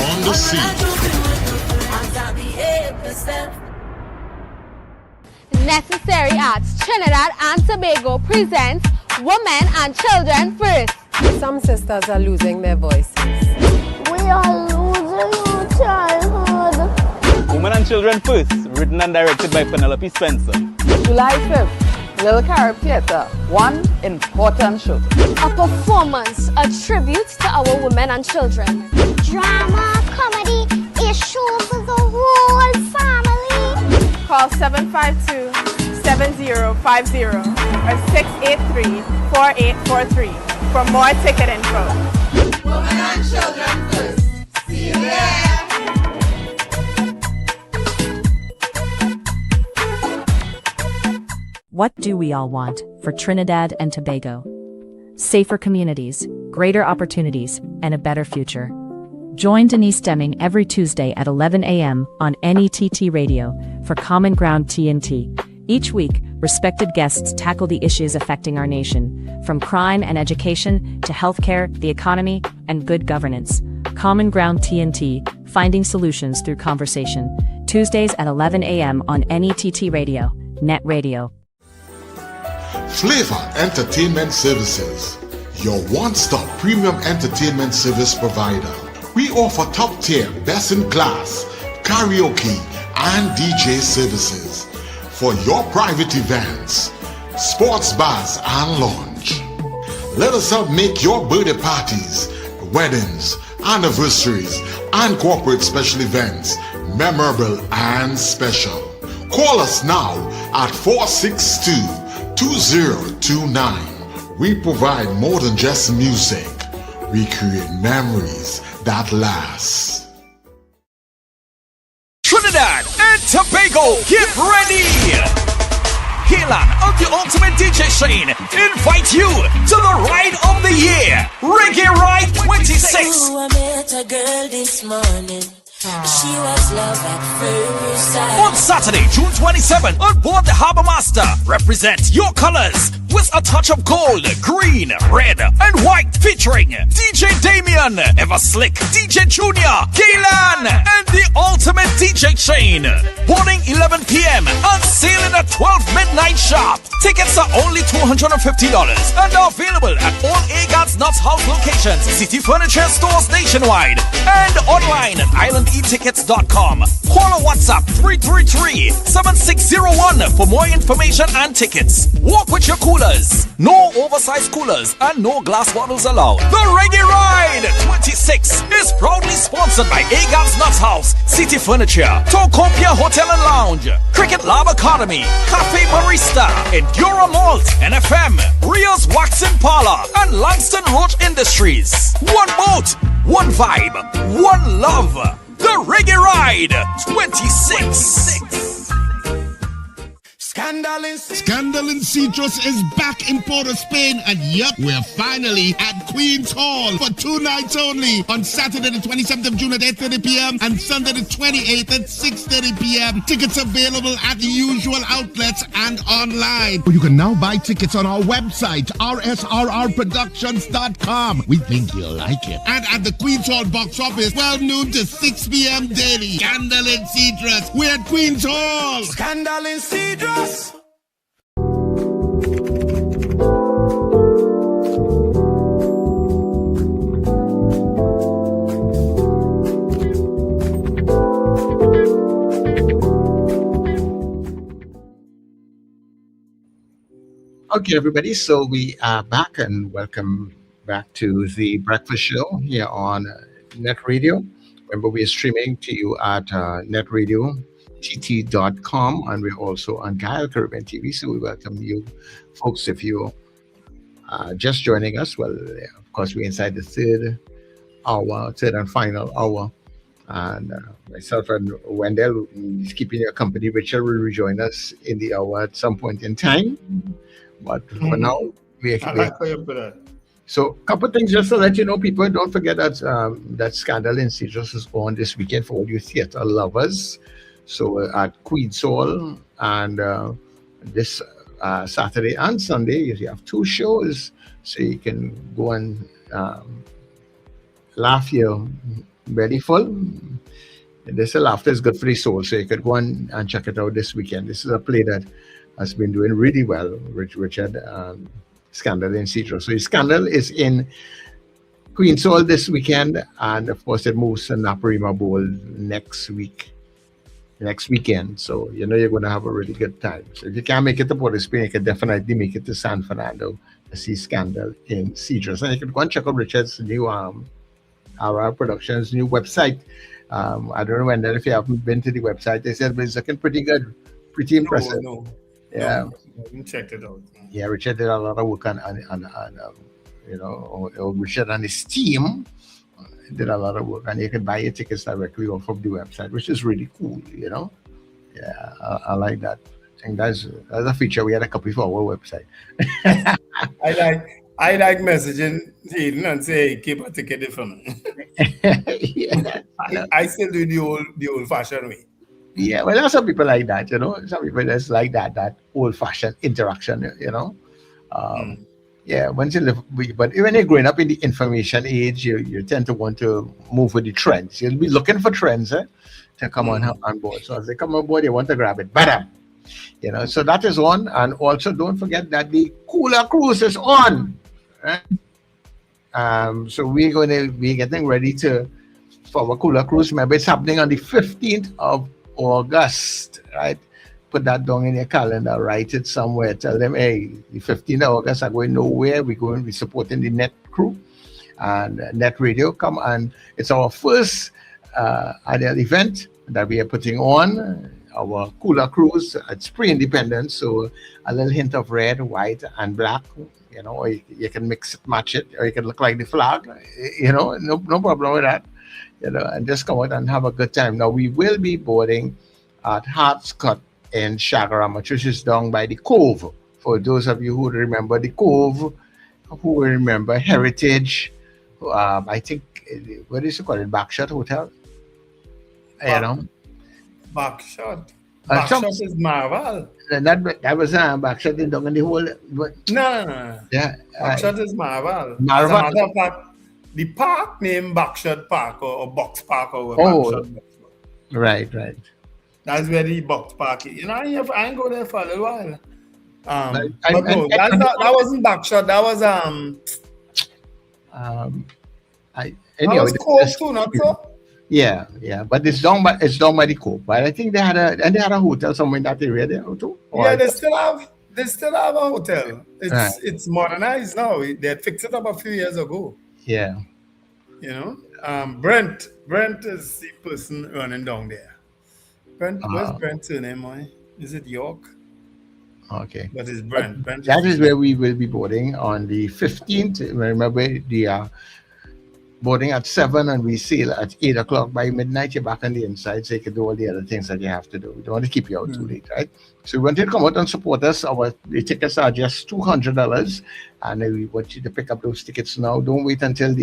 on the sea. represent. Necessary Arts Trinidad and Tobago presents Women and Children First. Some sisters are losing their voices. We are losing our childhood. Women and Children First, written and directed by Penelope Spencer. July 5th, Little Carib Theatre, one important show. A performance, a tribute to our women and children. Drama, comedy, issues for the whole family. Call 752-7050 or 683-4843 for more ticket info. Women and Children First. See you there. What do we all want for Trinidad and Tobago? Safer communities, greater opportunities, and a better future. Join Denise Deming every Tuesday at 11 a.m. on NETT Radio for Common Ground TNT. Each week, respected guests tackle the issues affecting our nation, from crime and education to healthcare, the economy, and good governance. Common Ground TNT, finding solutions through conversation. Tuesdays at 11 a.m. on NETT Radio, NETT Radio. Flavor Entertainment Services, your one-stop premium entertainment service provider. We offer top-tier, best-in-class karaoke and DJ services for your private events, sports bars and lounge. Let us help make your birthday parties, weddings, anniversaries, and corporate special events memorable and special. Call us now at 462-2029. We provide more than just music. We create memories that last. Trinidad and Tobago, get ready! Helan of the Ultimate DJ Shane invite you to the Ride of the Year, Reggae Ride 26. I met a girl this morning. She was love at first sight. On Saturday, June 27th, on board the Harbour Master, represent your colors with a touch of gold, green, red, and white, featuring DJ Damien, Ever Slick, DJ Junior, Gaylan, and the Ultimate DJ Shane. Boarding 11 p.m. and sailing at 12 midnight sharp. Tickets are only $250 and are available at all Agard's Nuts House locations, City Furniture stores nationwide, and online at islandetickets.com. Call or WhatsApp 333-7601 for more information and tickets. Walk with your coolers. No oversized coolers and no glass bottles allowed. The Reggae Ride 26 is proudly sponsored by Agard's Nuts House, City Furniture, Tocopia Hotel and Lounge, Cricket Lab Academy, Cafe Barista, Endura Malt, NFM, Rio's Waxing Parlor, and Langston Roach Industries. One boat, one vibe, one love. The Reggae Ride 26. Scandal in Citrus is back in Port of Spain, and yup, we're finally at Queen's Hall for 2 nights only on Saturday the 27th of June at 8:30 p.m. and Sunday the 28th at 6:30 p.m. Tickets available at the usual outlets and online. You can now buy tickets on our website, rsrrproductions.com. We think you'll like it. And at the Queen's Hall box office, 12 noon to 6 p.m. daily. Scandal in Citrus. We're at Queen's Hall. Scandal in Citrus. Okay, everybody. So we are back, and welcome back to the breakfast show here on NETT Radio. Remember, we are streaming to you at netradio.tt.com, and we're also on Guile Caribbean TV. So we welcome you, folks, if you're just joining us. Well, of course, we're inside the third and final hour. And myself and Wendell is keeping you company. Richard will rejoin us in the hour at some point in time. But for now, so a couple of things just to let you know, people, don't forget that that Scandal in Citrus is on this weekend for all you theater lovers. So at Queen's Hall, and this Saturday and Sunday, you have 2 shows, so you can go and laugh your belly full. They say laughter is good for the soul, so you could go and check it out this weekend. This is a play that has been doing really well, Richard. Scandal in Cedro. So Scandal is in Queen's Hall this weekend, and of course it moves to Naparima Bowl next weekend. So you're going to have a really good time. So if you can't make it to Port of Spain, you can definitely make it to San Fernando to see Scandal in Cedros. And you can go and check out Richard's new our Productions new website. I don't know if you haven't been to the website. They said it's looking pretty good, pretty impressive. No, yeah, I haven't checked it out. Yeah, Richard did a lot of work on Richard and his team did a lot of work, and you can buy your tickets directly off of the website, which is really cool. Yeah, I like that. I think that's a feature we had a copy for our website. I like messaging Hayden and say, keep a ticket for me. Yeah, I still do the old fashioned way. Yeah, well, there are some people like that, Some people just like that old fashioned interaction, Yeah, once you live, but when you're growing up in the information age, you tend to want to move with the trends. You'll be looking for trends to come on board. So as they come on board, you want to grab it. Bam! So that is on. And also don't forget that the Cooler Cruise is on. Right? So we're going to be getting ready for our Cooler Cruise. Remember, it's happening on the 15th of August, right? Put that down in your calendar, write it somewhere, tell them, hey, the 15th of August are going nowhere. We're going to be supporting the NETT crew and NETT Radio. Come, and it's our first annual event that we are putting on, our Cooler Cruise. It's pre-independence, so a little hint of red, white, and black. Or you can mix it, match it, or you can look like the flag. No problem with that. And just come out and have a good time. Now, we will be boarding at Hearts Cut in Shagarama, which is down by the Cove. For those of you who remember the Cove, who remember Heritage, I think, what is it called? Backshot Hotel? Backshot. Backshot is Marvel. That was Backshot in the whole. No. Yeah. Backshot is Marvel. Marvel. As a matter of fact, the park named Backshot Park or Box Park or Backshot. Right. That's where the Box Park is. I ain't go there for a little while. That wasn't Backshot. That was Anyway, that was Cove too, not so? Yeah. But it's down by the Cove. But I think they had a hotel somewhere in that area there too. Yeah, they still have a hotel. It's modernized now. They fixed it up a few years ago. Yeah. Brent is the person running down there. Where's Brent's name, boy? Is it York? Okay. But it's Brent. That is where we will be boarding on the 15th. Remember, the boarding at 7 and we sail at 8 o'clock. By midnight, you're back on the inside, so you can do all the other things that you have to do. We don't want to keep you out too late, right? So we want you to come out and support us. The tickets are just $200, and we want you to pick up those tickets now. Don't wait until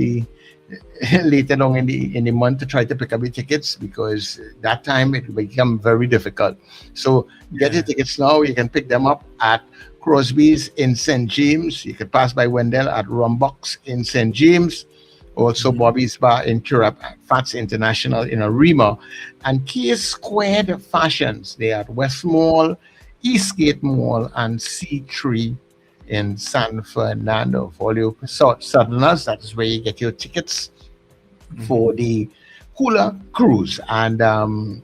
later on in the month to try to pick up your tickets, because that time it will become very difficult. So get your tickets now. You can pick them up at Crosby's in St. James. You can pass by Wendell at Rumbox in St. James. Also Bobby's Bar in Currap, Fats International in Arima, and K Squared Fashions. They are at West Mall, Eastgate Mall, and C3 in San Fernando. For all you Southerners, that is where you get your tickets for the Cooler Cruise. And and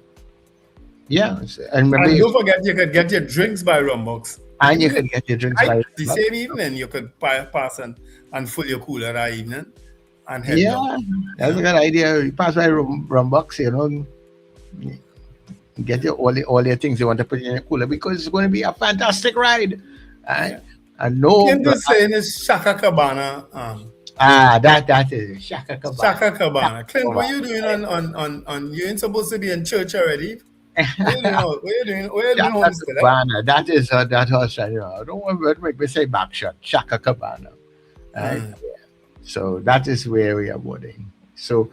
don't forget, you could get your drinks by Rumbox. And you could get your drinks by the same evening. You could pass and fill your cooler that evening. And head down. That's a good idea. You pass by Rumbox, get all your things you want to put in your cooler, because it's going to be a fantastic ride. And Clint is saying it's Shaka Cabana. That is Shaka Cabana. Shaka Cabana. Clint, what are you doing on you ain't supposed to be in church already? What are you doing? Homestead? Cabana. That is that horse. I don't want to make me say Backshot. Shaka Cabana. Right? So that is where we are boarding. So,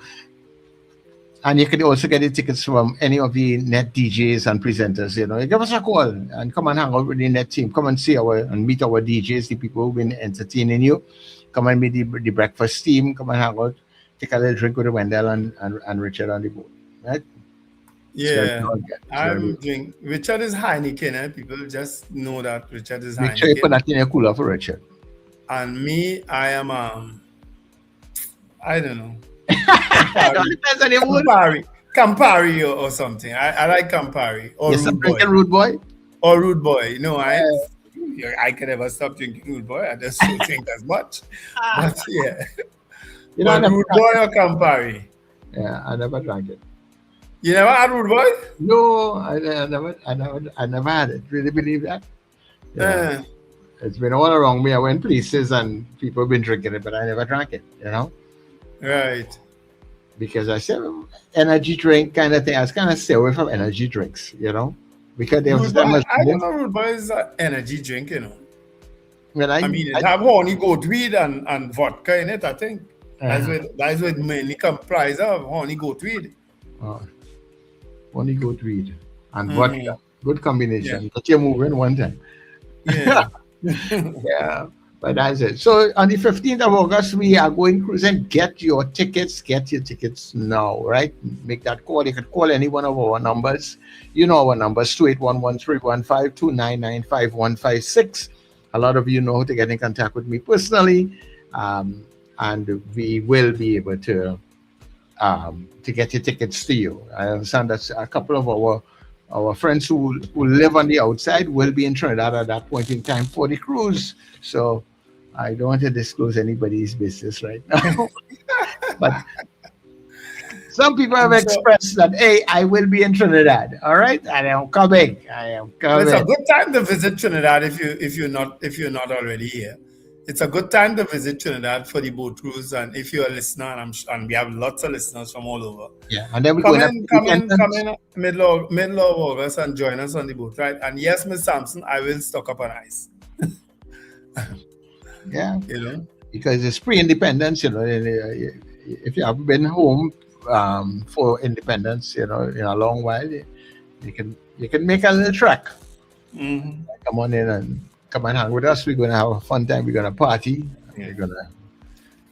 and you can also get the tickets from any of the NETT DJs and presenters. Give us a call and come and hang out with the NETT team. Come and see and meet our DJs, the people who've been entertaining you. Come and meet the breakfast team. Come and hang out. Take a little drink with Wendell and Richard on the boat. Right? Yeah, I'm drink. Richard is Heineken, and people just know that Richard is Heineken. Make sure you put that in your cooler for Richard. And me, I am I don't know. Depends on your mood. Campari or something. I like Campari or Yes, Rude Boy. Rude Boy. Or Rude Boy. No, I can never stop drinking Rude Boy. I just don't drink as much. But yeah. You know, Rude Boy or Campari? Yeah, I never drank it. You never had Rude Boy? No, I never had it. Really believe that? Yeah. It's been all around me. I went places and people have been drinking it, but I never drank it, you know? Right. Because I said energy drink kind of thing. I was kind of stay away from energy drinks, you know? Because there was that much. I don't know Rude Boy is an energy drink, you know. Well, I mean, it have honey goat weed and vodka in it, I think. That's what it mainly comprise of, honey goat weed. Honey goat weed and vodka. Good combination. Get you moving one time. Yeah. Yeah, but that's it. So on the 15th of August, we are going cruising. Get your tickets. Get your tickets now, right? Make that call. You can call any one of our numbers. You know our numbers, 281-1315-299-5156. A lot of you know how to get in contact with me personally. And we will be able to get your tickets to you. I understand that a couple of our friends who live on the outside will be in Trinidad at that point in time for the cruise. So I don't want to disclose anybody's business right now. But some people have expressed that, hey, I will be in Trinidad. All right, I am coming. It's a good time to visit Trinidad if you're not already here. It's a good time to visit Trinidad for the boat cruise, and if you're a listener, and we have lots of listeners from all over. Yeah, and then come in middle of August and join us on the boat, right? And yes, Miss Sampson, I will stock up on ice. Yeah, you know, because it's pre-independence. You know, if you haven't been home for independence, you know, in a long while, you can make a little trek. Mm-hmm. Come on in and come and hang with us. We're going to have a fun time. We're going to party. We're going to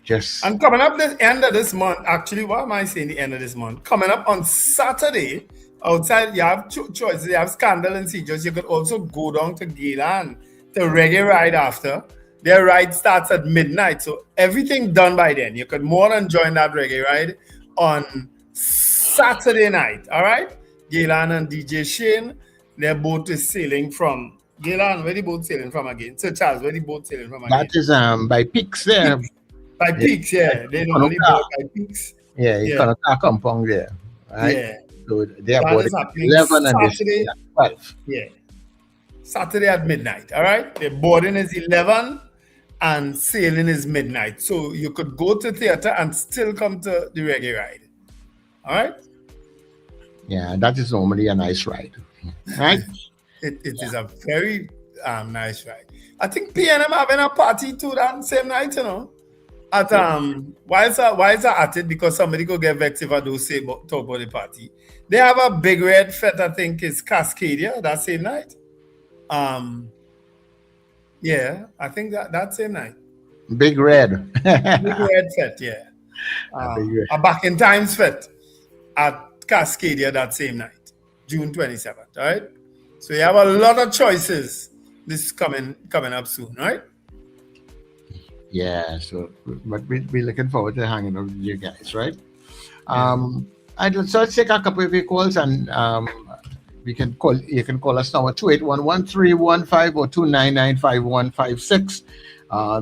just... And coming up the end of this month, actually, why am I saying the end of this month? Coming up on Saturday, outside, you have choices. You have Scandal and Seegers. You could also go down to Geylang, to Reggae Ride after. Their ride starts at midnight. So everything done by then. You could more than join that Reggae Ride on Saturday night. All right? Geylang and DJ Shane, their boat is sailing from... Geylang, where the boat sailing from again? Sir Charles, where the boat sailing from again? That is by Peaks there. By Peaks, yeah. They normally boat by Peaks. Yeah, it's got a car compound there. Right? Yeah. So they're That about is happening 11 and Saturday. 12. Yeah. Saturday at midnight, all right? The boarding is 11 and sailing is midnight. So you could go to theater and still come to the Reggae Ride. All right? Yeah, that is normally a nice ride. Right? It is a very nice ride. I think PNM having a party too that same night, you know. At why is that at it? Because somebody could get vexed if I do talk about the party. They have a big red fete, I think is Cascadia that same night. Yeah, I think that same night. Big Red. Big Red fete, yeah. A Back in Times fete at Cascadia that same night, June 27th, all right? So you have a lot of choices. This is coming up soon, right? Yeah, so but we're looking forward to hanging out with you guys, right? Let's take a couple of your calls and you can call us now at 281-1315 or 299-5156.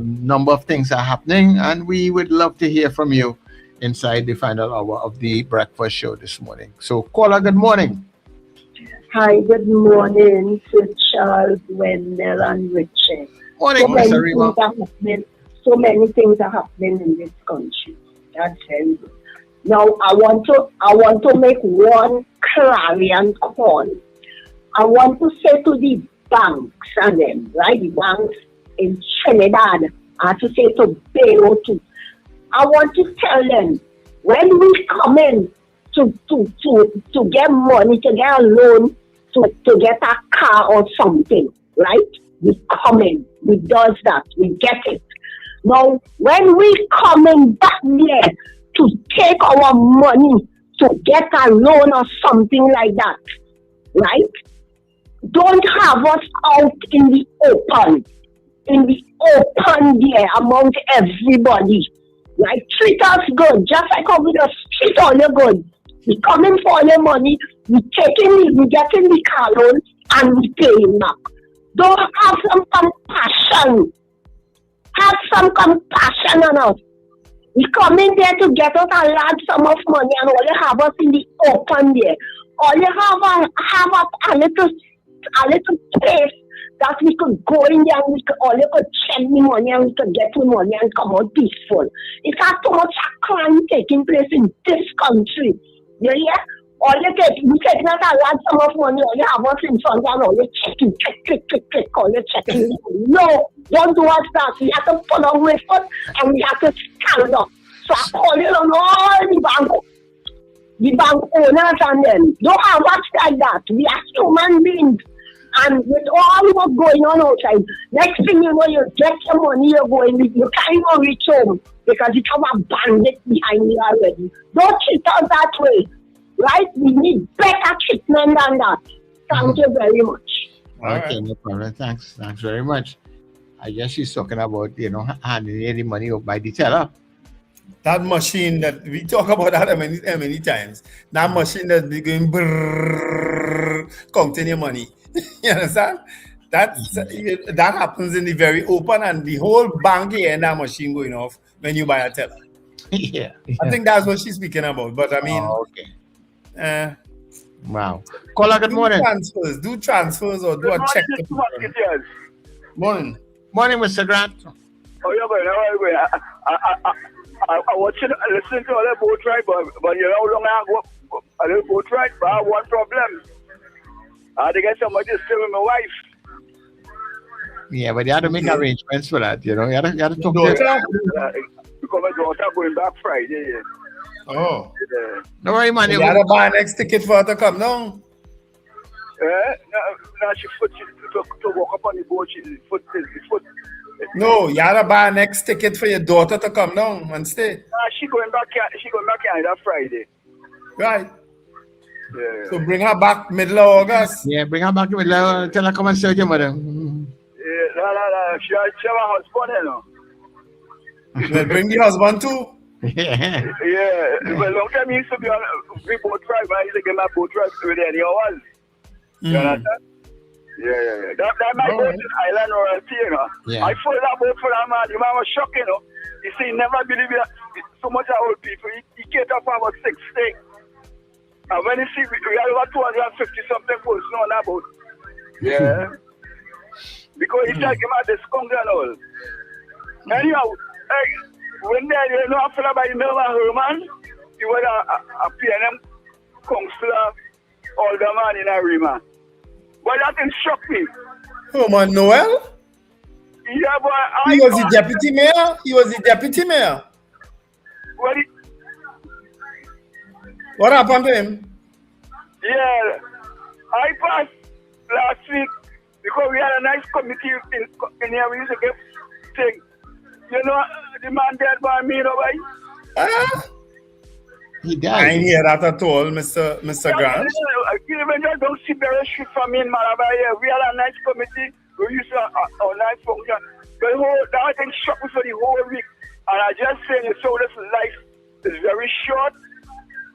Number of things are happening and we would love to hear from you inside the final hour of the breakfast show this morning. So caller, good morning. Hi, good morning to Charles, Wendell, and Richard. Morning, Mr. Rima. So many things are happening in this country. That's very good. Now, I want to make one clarion call. I want to say to the banks and them, right? The banks in Trinidad, I have to say to Bayo too. I want to tell them when we come in to get money, to get a loan, to get a car or something, right? We come in, we does that, we get it. Now, when we coming back there to take our money to get a loan or something like that, right? Don't have us out in the open there among everybody, right? Treat us good, just like how we just treat all your goods. We come in for all your money, we get in the car loan, and we pay him back. Don't have some compassion. Have some compassion on us. We come in there to get us a large sum of money, and all you have us in the open there. All you have a little place that we could go in there and all you could check the money and we could get the money and come out peaceful. It's not too much crime taking place in this country. You hear? All you get, we taking out a large sum of money, all you have us in front and all you checking, click, all you checking. No, don't do us that. We have to pull on with us and we have to stand up. So I call you on all the bank owners and them. Don't have us like that. We are human beings. And with all what's going on outside, next thing you know, you get your money, you can't even reach home because you have a bandit behind you already. Don't treat us that way. Right? We need better treatment than that. Thank you very much. Okay, no problem. Thanks very much. I guess she's talking about, handing any money up by the teller. That machine that we talk about that many times. That machine that be going brrrr, counting your money. You understand? That happens in the very open, and the whole bank here and that machine going off when you buy a teller. Yeah. I think that's what she's speaking about. But I mean, okay. Wow. Caller, good morning. Do transfers or do a check. Morning. Morning, Mr. Grant. Oh, yeah, but how are you going? I listening to all the boat ride, but you know how long I go a little boat ride, but I have one problem. I had to get somebody to stay with my wife. Yeah, but you have to make arrangements for that, You have to talk to her. Because my daughter going back Friday. Yeah. Oh. No worry, man. You gotta buy an next ticket for her to come down. No, she to walk up on the boat. His foot. No, you gotta buy an next ticket for your daughter to come down and stay. She going back Canada Friday. Right. Yeah. So bring her back middle of August. Yeah, bring her back middle of August. Tell her come and search your mother. Yeah, no. She have a husband, Well, bring the husband too. Yeah. Well, long time he used to be on a boat drive. I used to get my boat drive with any hours. You understand? Yeah. That might go to Island Royalty, Yeah. I followed that boat for that man. The man was shocked, He said he never believed that so much of old people. He catered for about 60. And when he see we had over 250 something person on that boat. Yeah. Because he said him a discount and all. Anyhow, when they a fella by the name of Herman, he was a PNM councillor, older man in Arima. But that thing shocked me. Herman Noel? Yeah, but he was the deputy mayor? He was the deputy mayor? What happened to him? Yeah, I passed last week because we had a nice committee in here. We used to get things. The man dead by me, He died. I didn't hear that at all, Mr. Grant. Even just don't see very shit from me in Malabar here. We had a nice committee. We used to have a nice function. The whole that thing shocked me for the whole week. And I just saying, so this life is very short.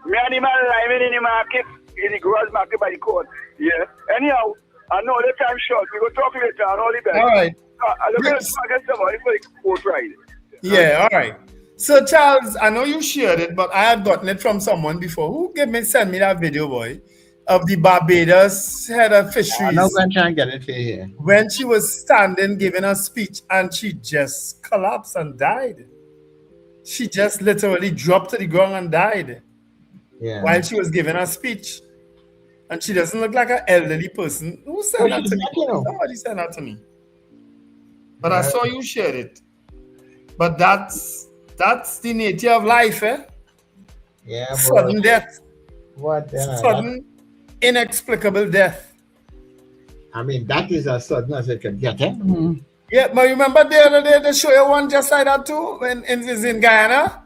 Me and the man living in the market, in the grass market by the court. Yeah. Anyhow, I know the time short. We will talk later and all the best. All right. I'm going to get somebody for the boat ride. Yeah, all right. So, Charles, I know you shared it, but I had gotten it from someone before. Who sent me that video, boy, of the Barbados head of fisheries? I'm not going to try and get it here. When she was standing giving a speech and she just collapsed and died. She just literally dropped to the ground and died. Yeah. While she was giving her speech. And she doesn't look like an elderly person. Who sent that to me? Somebody sent that to me. But I saw you share it. But that's the nature of life, eh? Yeah. Sudden death. What? Sudden, inexplicable death. I mean, that is as sudden as it can get, eh? Yeah, but remember the other day they show you one just like that too? When it's in Guyana?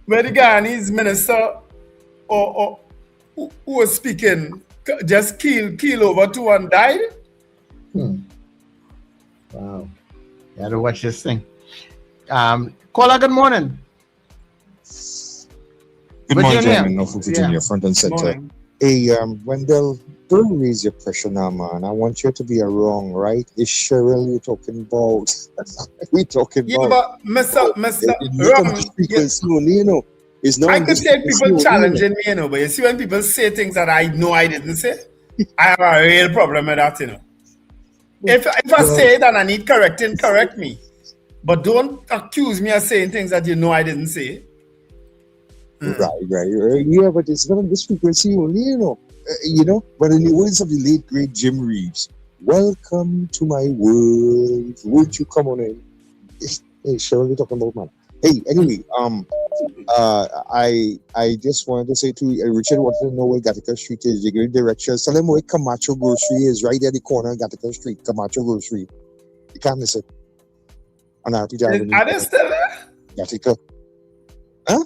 Where the Guyanese minister or who was speaking just keel over two and died? Wow. You had to watch this thing. Caller, good morning. Good morning, gentlemen. No food in your front and center. Morning. Hey, Wendell, don't raise your pressure now, man. I want you to be wrong, right? It's Cheryl you're talking about. We talking Yeah, about. but Mr. You know, it's not. I could take people you know. challenging me, you know, but you see when people say things that I know I didn't say, I have a real problem with that, you know. If I say it and I need correcting, correct me. But don't accuse me of saying things that you know I didn't say. Right. Yeah, but it's not this frequency only, you know. But in the words of the late great Jim Reeves, welcome to my world. Won't you come on in? Hey, Cheryl, you're talking about, man. Hey, anyway, I just wanted to say to Richard wanted to know where Gattaca Street is. You give me directions. Tell him where Camacho Grocery is, right at the corner of Gattaca Street, Camacho Grocery. You can't miss it. On RP Avenue. Are they still there? Gattaca. Huh?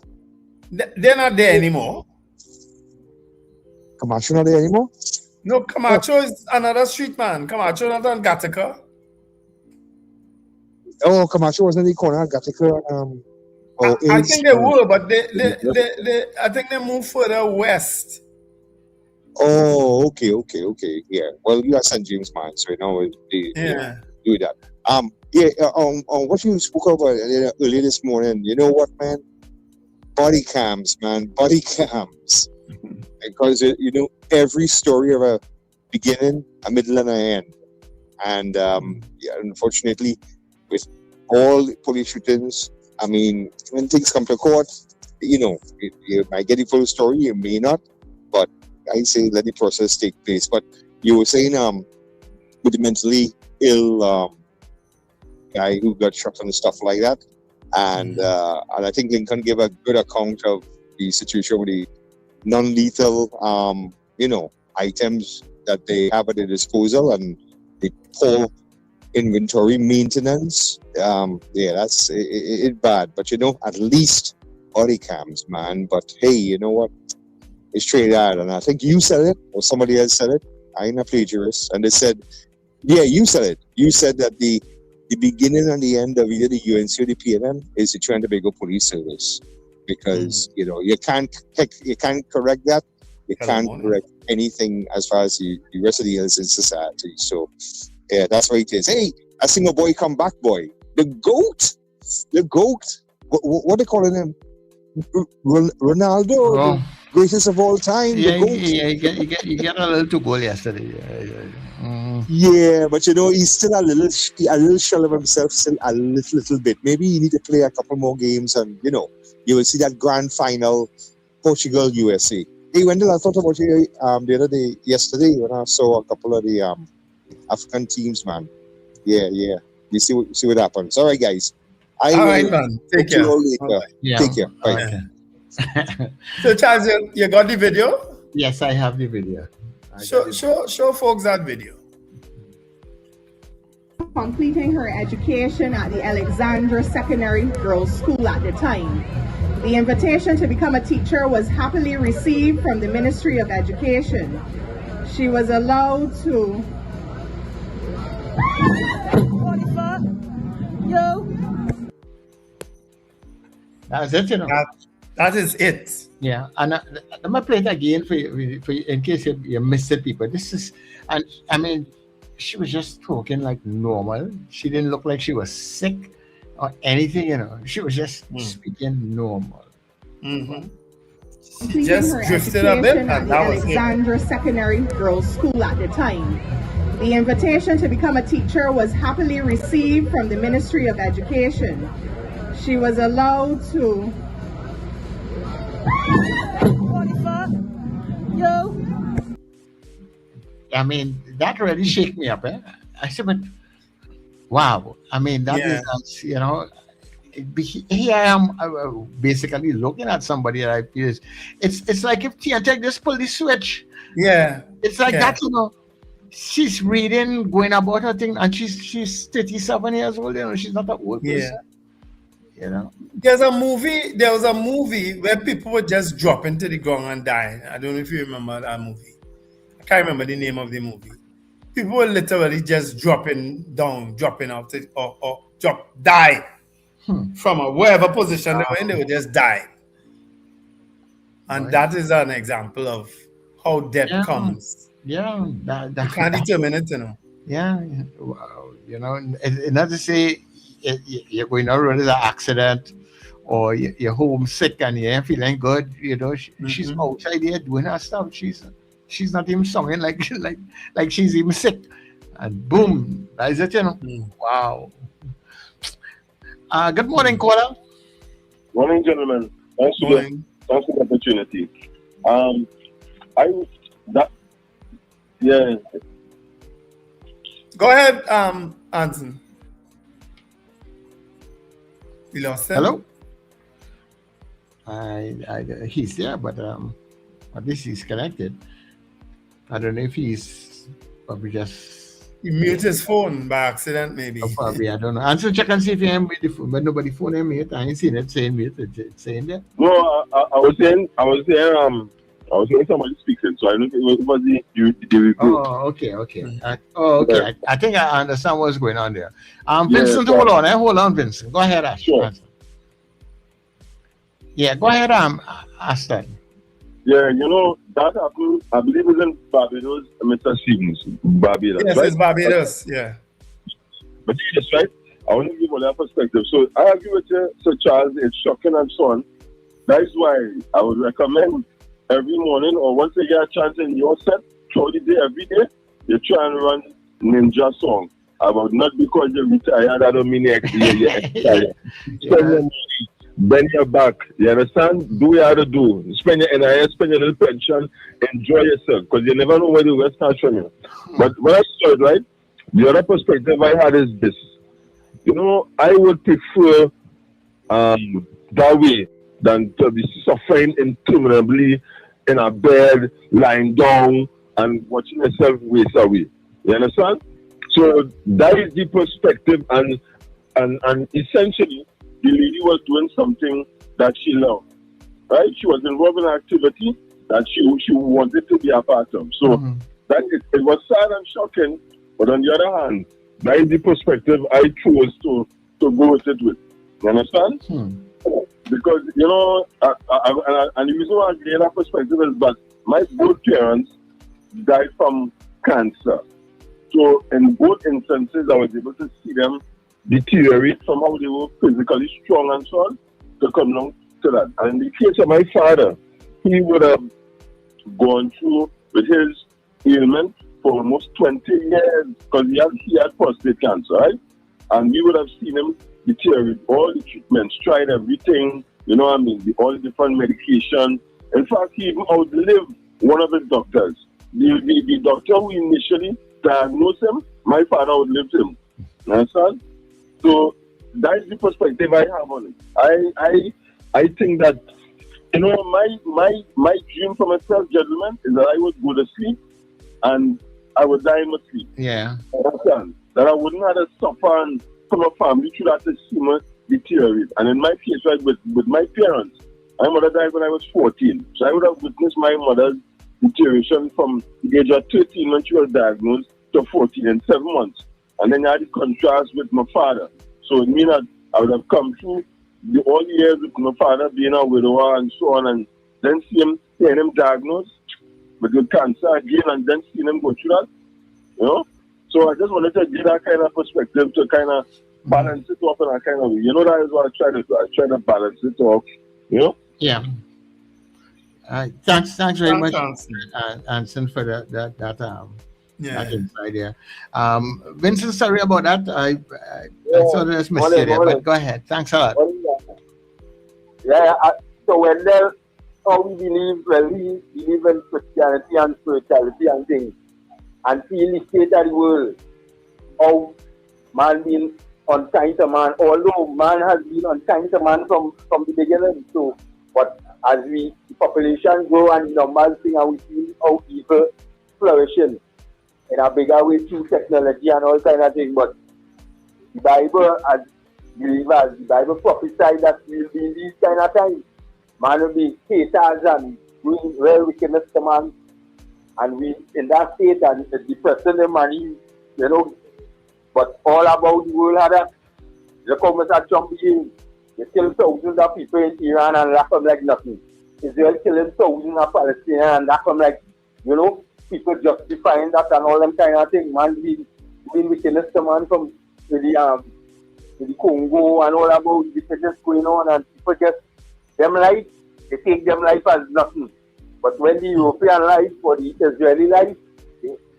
They're not there anymore. Camacho not there anymore? No, Camacho is another street, man. Camacho not on Gattaca. Oh, Camacho was in the corner of Gattaca. I think they were, but they I think they moved further west. Oh, okay. Yeah. Well, you are St. James, man, so they do that. What you spoke about earlier this morning, you know what, man? Body cams, man. Body cams. Because, every story of a beginning, a middle, and an end. And, unfortunately, with all police shootings, I mean, when things come to court, you might get the full story, you may not. But I say let the process take place. But you were saying, with the mentally ill guy who got shot and stuff like that. And I think Lincoln gave a good account of the situation with the non-lethal, items that they have at their disposal and the poor inventory maintenance. That's it bad. But, at least body cams, man. But, hey, you know what? It's Trinidad. And I think you said it or somebody else said it. I ain't a plagiarist. And they said, yeah, you said it. You said that the beginning and the end of either the UNC or the PNM is the Trinidad and Tobago Police Service, because you can't correct that. You can't correct anything as far as the rest of the others in society. So yeah, that's what it is. Hey, I seen a boy come back, boy. The goat. What they calling him? Ronaldo, the greatest of all time. Yeah, you get a little too goal yesterday. Yeah, but he's still a little shell of himself, still a little bit. Maybe you need to play a couple more games, and you will see that grand final, Portugal USA. Hey, Wendell, I thought about you the other day, yesterday, when I saw a couple of the African teams, man. Yeah. We see what happens. All right, guys. All right, man. Take care. Yeah. Take care. Bye. So, Charles, you got the video? Yes, I have the video. Show folks that video. Completing her education at the Alexandra Secondary Girls' School at the time. The invitation to become a teacher was happily received from the Ministry of Education. She was allowed to That's it, That is it. Yeah, and I'm gonna play it again for you in case you missed it, people. This is, and I mean, she was just talking like normal. She didn't look like she was sick or anything, She was just speaking normal. She just drifted a bit, and that was Alexandra Secondary Girls' School at the time. The invitation to become a teacher was happily received from the Ministry of Education. She was allowed to I mean, that really shook me up. I said, but wow. I mean, that is, here I am basically looking at somebody that I feel it's like if Tia Tech just pull the switch. Yeah. It's like that, She's reading, going about her thing, and she's 37 years old, she's not an old person. you know. There was a movie where people would just drop into the ground and die. I don't know if you remember that movie. I can't remember the name of the movie. People were literally just dropping out, or die from wherever position they were in, they would just die. And that is an example of how death comes. Yeah, you can't determine it, you know. Yeah, wow. You know, not to say you're going out with an accident or you're homesick and you're feeling good. You know, she's outside there doing her stuff. She's not even singing like she's even sick. And boom, that is it, you know. Wow. Good morning, caller. Morning, gentlemen. Thanks for the opportunity. Go ahead, Anson. We lost him. Hello. He's there, but at least he's connected. I don't know if he's probably just he muted his phone by accident, maybe. Oh, probably, I don't know. Answer, check and see if you have the phone, but nobody phone him yet. I ain't seen it saying muted. It's saying that. No, I was saying somebody speaking, so I don't think it was the review. Oh, okay. Okay. I think I understand what's going on there. Vincent, hold on, Vincent. Go ahead, Ash. Sure. Yeah, go ahead, Aston. Yeah, you know, that happened, I believe it's in Barbados, Mr. Stevens, Barbados. Yes, right? it's Barbados, yeah. But yes, right? I want to give you that perspective. So I agree with you, Sir Charles, it's shocking and so on. That is why I would recommend every morning or once you get a chance in your set, throughout the day, every day, you try and run Ninja song. About not because you're retired, I don't mean you're retired. Spend your money, bend your back, you understand? Do what you have to do. Spend your NIS, spend your little pension, enjoy yourself, because you never know where the West starts from you. But when I saw it, right, the other perspective I had is this. You know, I would prefer that way than to be suffering interminably in a bed, lying down, and watching yourself waste away. You understand? So that is the perspective, and essentially, the lady was doing something that she loved, right? She was involved in an activity that she wanted to be a part of. So that it was sad and shocking, but on the other hand, that is the perspective I chose to go with it with. You understand? Because, you know, and the reason why I gave that perspective is that my both parents died from cancer. So in both instances, I was able to see them deteriorate from how they were physically strong and so on to come down to that. And in the case of my father, he would have gone through with his ailment for almost 20 years because he had prostate cancer, right? And we would have seen him deteriorate all the treatments, tried everything, you know what I mean, all the different medication. In fact, he even outlived one of his doctors. The doctor who initially diagnosed him, my father outlived him. You understand? So that's the perspective I have on it. I think that, you know, my dream for myself, gentlemen, is that I would go to sleep and I would die in my sleep. Yeah. Understand? That I wouldn't have to suffer and from a family should have to see me deteriorate. And in my case, right, with my parents, my mother died when I was 14. So I would have witnessed my mother's deterioration from the age of 13 when she was diagnosed to 14 in 7 months. And then I had the contrast with my father. So it means that I would have come through all the years with my father being a widower and so on, and then seeing him diagnosed with cancer again, and then seeing him go through that. You know? So I just wanted to give that kind of perspective to kind of balance it off in a kind of way. You know, that is what I try to do. I try to balance it off. You know? Yeah. Thanks very much, Anson, for that insight there. Vincent, sorry about that. I thought it was missed there, but go ahead. Thanks a lot. Yeah, so when how we believe, we believe in Christianity and spirituality and things, and feel the state of the world, how man being unkind to man, although man has been unkind to man from the beginning. So, but as the population grow and numbers thing, and we see how people flourishing in a bigger way through technology and all kind of things. But the Bible, as believers, the Bible prophesied that we'll be in these kind of times. Man will be haters and doing real wickedness to man. And we in that state and depressing them and you know. But all about the world had that. The comments are jumping in. They kill thousands of people in Iran and lock them like nothing. Israel killing thousands of Palestinians and lock them like, you know, people justifying that and all them kind of things. Man, doing wickedness to man from the Congo and all about the wickedness going on, and people just, them life, they take them life as nothing. But when the European life or the Israeli life,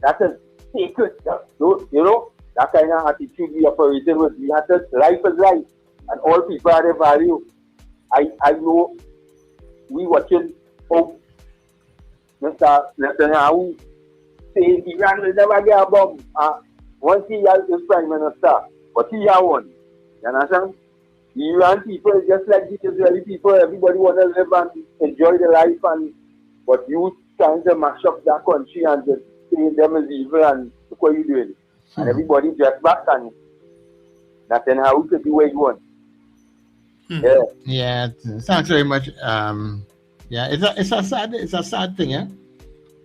that is sacred. You know, that kind of attitude we operated with. We had to, life is life, and all people have their value. I know we watching how Mr. Netanyahu saying Iran will never get a bomb. Once he has his prime minister, but he has one. You understand? The Iran people is just like the Israeli people. Everybody want to live and enjoy their life, and but you trying to mash up that country and just saying them is evil and look what you doing. And everybody just back and Netanyahu could do what he wants. Yeah, thanks very much. Yeah, it's a sad thing, yeah.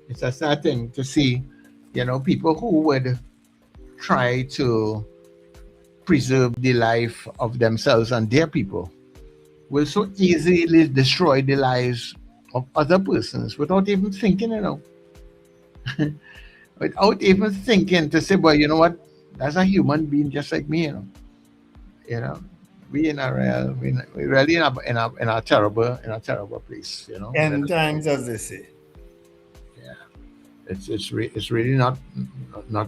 It's a sad thing to see, you know, people who would try to preserve the life of themselves and their people will so easily destroy the lives of other persons without even thinking, you know. Without even thinking to say, well, you know what, that's a human being just like me, you know. We in a we're really in a terrible place, you know. End times, as they say. Yeah, it's really not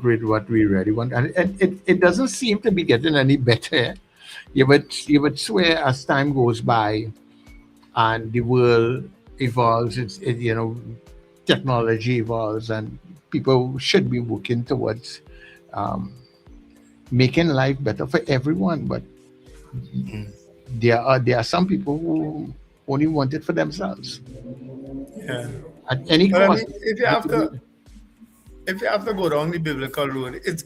really what we really want, and it doesn't seem to be getting any better. You would swear as time goes by, and the world evolves. You know, technology evolves, and people should be working towards making life better for everyone, but there are some people who only want it for themselves. Yeah. At any cost. I mean, if you have to go down the biblical road, it's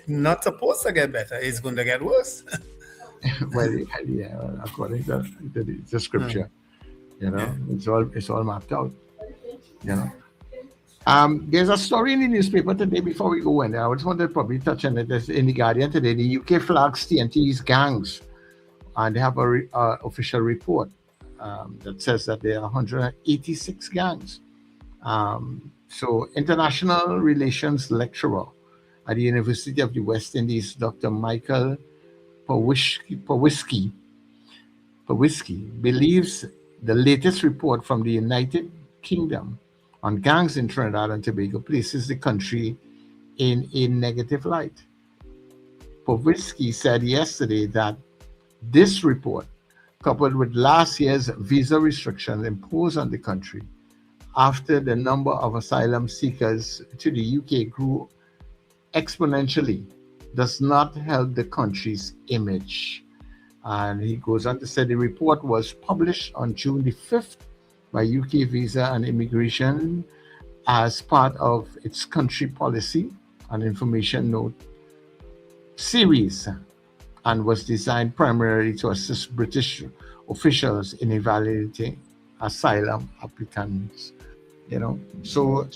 not supposed to get better. It's going to get worse. Well, yeah, according to the scripture, you know, it's all mapped out. You know. There's a story in the newspaper today before we go in. I just wanted to probably touch on it. It's in the Guardian today. The UK flags TNT's gangs, and they have a official report that says that there are 186 gangs. So, international relations lecturer at the University of the West Indies, Dr. Michael Powiski believes the latest report from the United Kingdom on gangs in Trinidad and Tobago places the country in a negative light. Powiski said yesterday that this report, coupled with last year's visa restrictions imposed on the country after the number of asylum seekers to the UK grew exponentially, does not help the country's image. And he goes on to say the report was published on June the 5th by UK Visa and Immigration as part of its country policy and information note series, and was designed primarily to assist British officials in evaluating asylum applicants. You know, so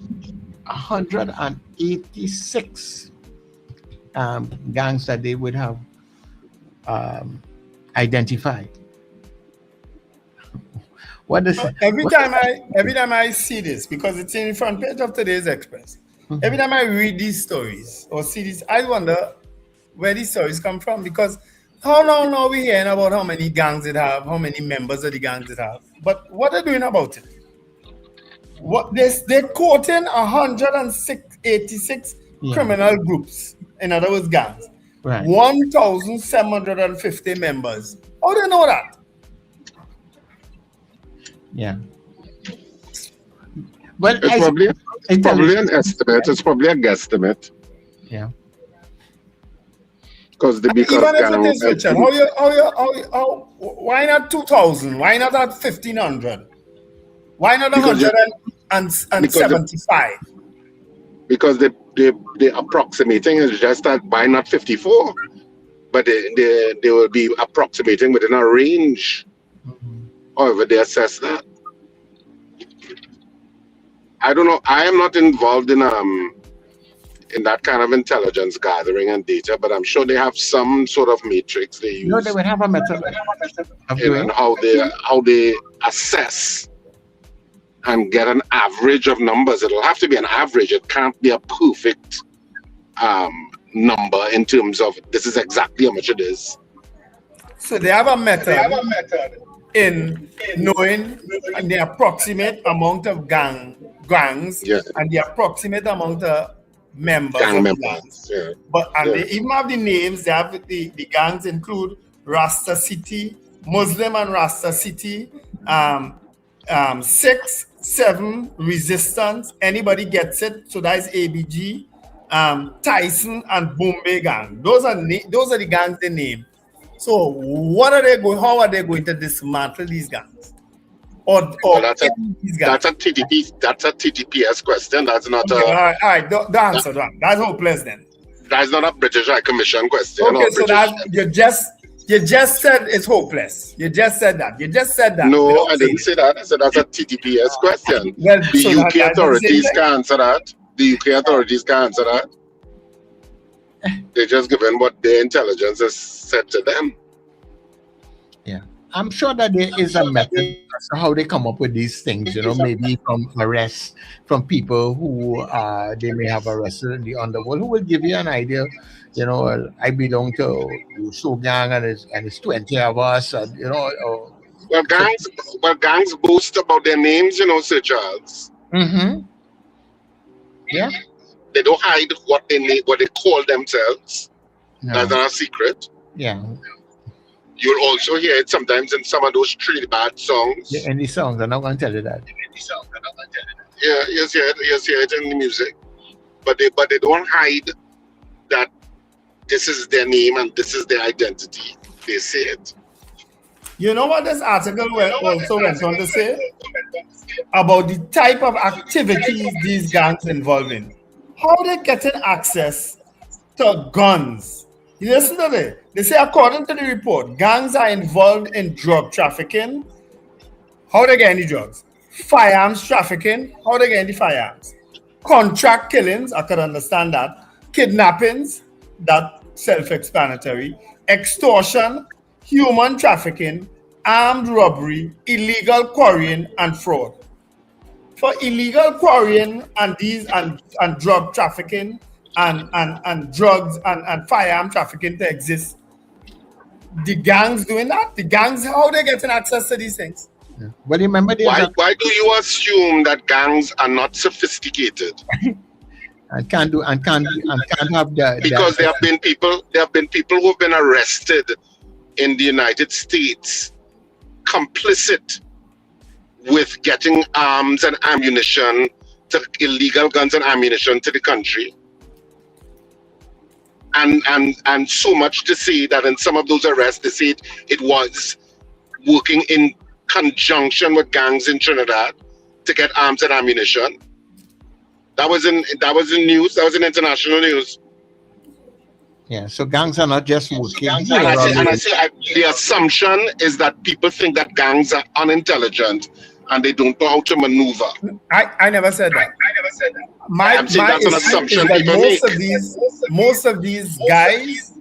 186 gangs that they would have identified. Every time I see this, because it's in the front page of today's Express, every time I read these stories or see this, I wonder where these stories come from, because how long are we hearing about how many gangs it have, how many members of the gangs it have, but what are they doing about it? What they're quoting 186 criminal groups, in other words, gangs, right. 1,750 members. How do you know that? Yeah. But it's probably an estimate. It's probably a guesstimate. Yeah. Because the big even if it is, Richard, why not 2,000? Why not at 1,500? Why not 175? Because the approximating is just that why not 54? but they will be approximating within a range. However, they assess that. I don't know. I am not involved in that kind of intelligence gathering and data, but I'm sure they have some sort of matrix they use. No, they would have a method of doing And how they assess and get an average of numbers. It'll have to be an average. It can't be a perfect number in terms of this is exactly how much it is. So they have a method in knowing the approximate amount of gangs and the approximate amount of members. Gang members. Yeah. But they even have the names. They have the gangs include Rasta City, Muslim and Rasta City, 6, 7 Resistance. Anybody gets it. So that is ABG. Tyson and Bombay Gang. Those are the gangs they name. So what are they going? How are they going to dismantle these gangs? That's a TTPS question. That's not all right. Don't answer that. That's hopeless then. That's not a British High Commission question. Okay, so you just said it's hopeless. You just said that. No, I didn't say that. I said that's a TTPS question. The UK authorities can't answer that. The UK authorities can't answer that. They're just given what their intelligence has said to them. Yeah. I'm sure that there is a method as to how they come up with these things, maybe from arrests, from people who they may have arrested in the underworld, who will give you an idea, I belong to so gang and it's 20 of us, Well, gangs boast about their names, Sir Charles. Mm-hmm. Yeah. They don't hide what they call themselves. No. That's not a secret. Yeah. You'll also hear it sometimes in some of those Trinidad songs. Yeah, in the songs, I'm not going to tell you that. Yeah, you hear it in the music. But they don't hide that this is their name and this is their identity. They say it. You know what this article also went on to say? About the type of activities these gangs involve in. How they getting access to guns? You listen to it. They say, according to the report, gangs are involved in drug trafficking. How they get any drugs? Firearms trafficking. How they get any firearms? Contract killings. I could understand that. Kidnappings. That's self-explanatory. Extortion. Human trafficking. Armed robbery. Illegal quarrying and fraud. For illegal quarrying and drug trafficking and drugs and firearm trafficking to exist, the gangs doing that? The gangs, how they getting access to these things? Yeah. Well, remember, why do you assume that gangs are not sophisticated? and can't have the because there have been people who have been arrested in the United States complicit with getting arms and ammunition, illegal guns and ammunition to the country. And so much to say that in some of those arrests, they said it was working in conjunction with gangs in Trinidad to get arms and ammunition. That was in news. That was in international news. Yeah, so gangs are not just working. The assumption is that people think that gangs are unintelligent and they don't know how to maneuver. I never said that. I'm saying that's an assumption people make. Most of these guys,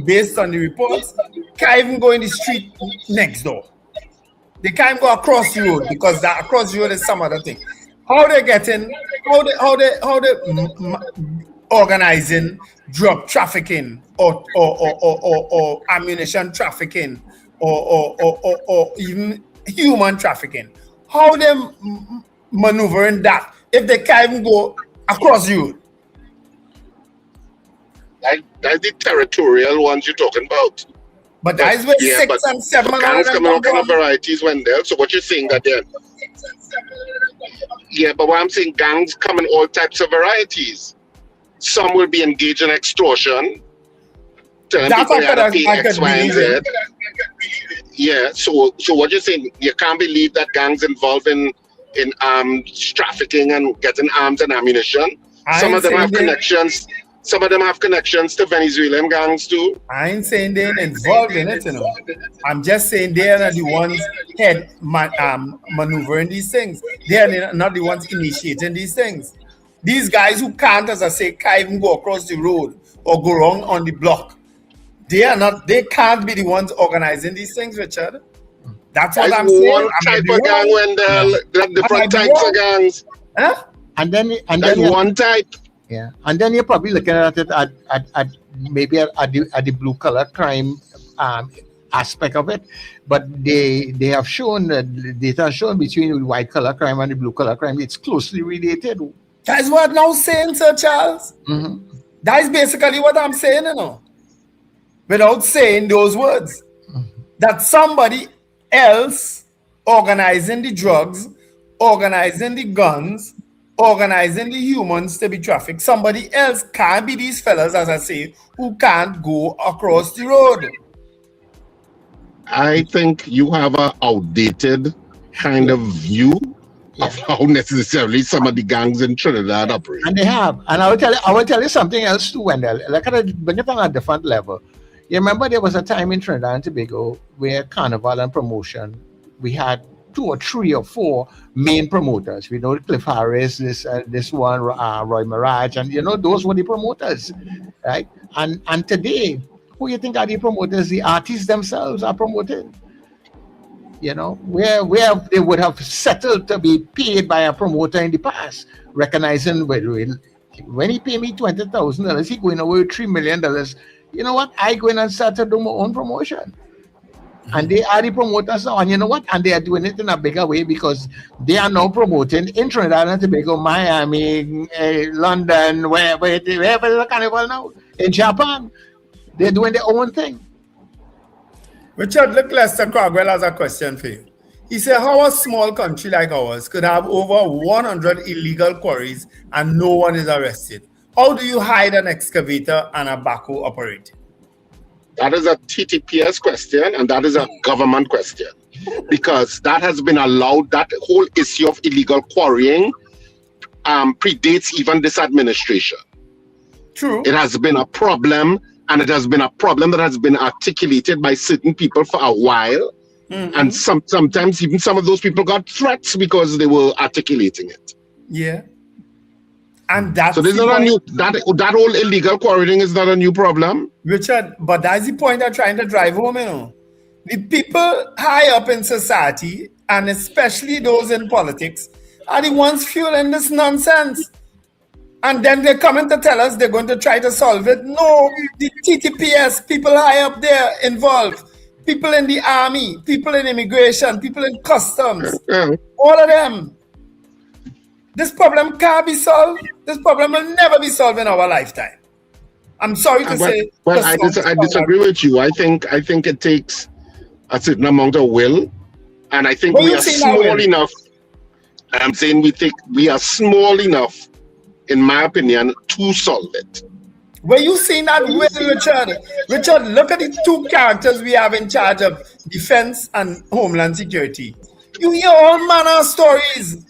based on the reports, can't even go in the street next door. They can't go across the road because that across the road is some other thing. How they getting? How they organizing drug trafficking or ammunition trafficking or even human trafficking? How they maneuvering that if they can't even go across you? That's the territorial ones you're talking about. But that is where 6 and 7 gangs come in all kind of varieties when there. So what you're saying that they're... Yeah, but what I'm saying, gangs come in all types of varieties. Some will be engaged in extortion, telling people they have to pay X, Y, and Z. Yeah, so what you're saying, you can't believe that gangs involved in arms trafficking and getting arms and ammunition. Some of them have connections Some of them have connections to Venezuelan gangs too. I ain't saying they're involved in it, you know. I'm just saying they are not the ones maneuvering these things. They are not the ones initiating these things. These guys who can't, as I say, can't even go across the road or go wrong on the block. They can't be the ones organizing these things, Richard. That's what I'm saying. One type of gang when there are different types of gangs. Huh? And then one type. Yeah, and then you're probably looking at it at maybe at the blue collar crime aspect of it, but they have shown that data has shown between the white collar crime and the blue collar crime, it's closely related. That's what I'm now saying, Sir Charles. Mm-hmm. That is basically what I'm saying, you know, without saying those words. Mm-hmm. That somebody else organizing the drugs, organizing the guns, organizing the humans to be trafficked. Somebody else can't be these fellas, as I say, who can't go across the road. I think you have an outdated kind of view of how necessarily some of the gangs in Trinidad operate. And they have. And I will tell you something else too, Wendell. Like bring it on a different level. You remember there was a time in Trinidad and Tobago where Carnival and promotion, we had 2 or 3 or 4 main promoters. We know Cliff Harris, this one, Roy Mirage, and you know those were the promoters, right? And today, who you think are the promoters? The artists themselves are promoting. You know, where they would have settled to be paid by a promoter in the past, recognizing when he paid me $20,000, he going away with $3 million. You know what? I go in and start to do my own promotion. And they are the promoters now, and you know what? And they are doing it in a bigger way because they are now promoting in Trinidad and Tobago, Miami, London, wherever there's a carnival now. In Japan, they're doing their own thing. Richard, look, Lester Crogwell has a question for you. He said, how a small country like ours could have over 100 illegal quarries and no one is arrested? How do you hide an excavator and a backhoe operating? That is a TTPS question, and that is a government question, because that has been allowed. That whole issue of illegal quarrying predates even this administration. True. It has been a problem, and it has been a problem that has been articulated by certain people for a while. Mm-hmm. And sometimes even some of those people got threats because they were articulating it. Yeah. And that's so there's not a new that whole illegal quarrying is not a new problem. Richard, but that's the point I'm trying to drive home, you know. The people high up in society, and especially those in politics, are the ones fueling this nonsense. And then they're coming to tell us they're going to try to solve it. No, the TTPS, people high up there involved, people in the army, people in immigration, people in customs, all of them. This problem can't be solved. This problem will never be solved in our lifetime. I'm sorry to say. Well, I disagree with you. I think it takes a certain amount of will, and I think we are small enough. I'm saying we are small enough, in my opinion, to solve it. Were you seeing that will, Richard? Richard, look at the 2 characters we have in charge of defense and homeland security. You hear all manner of stories.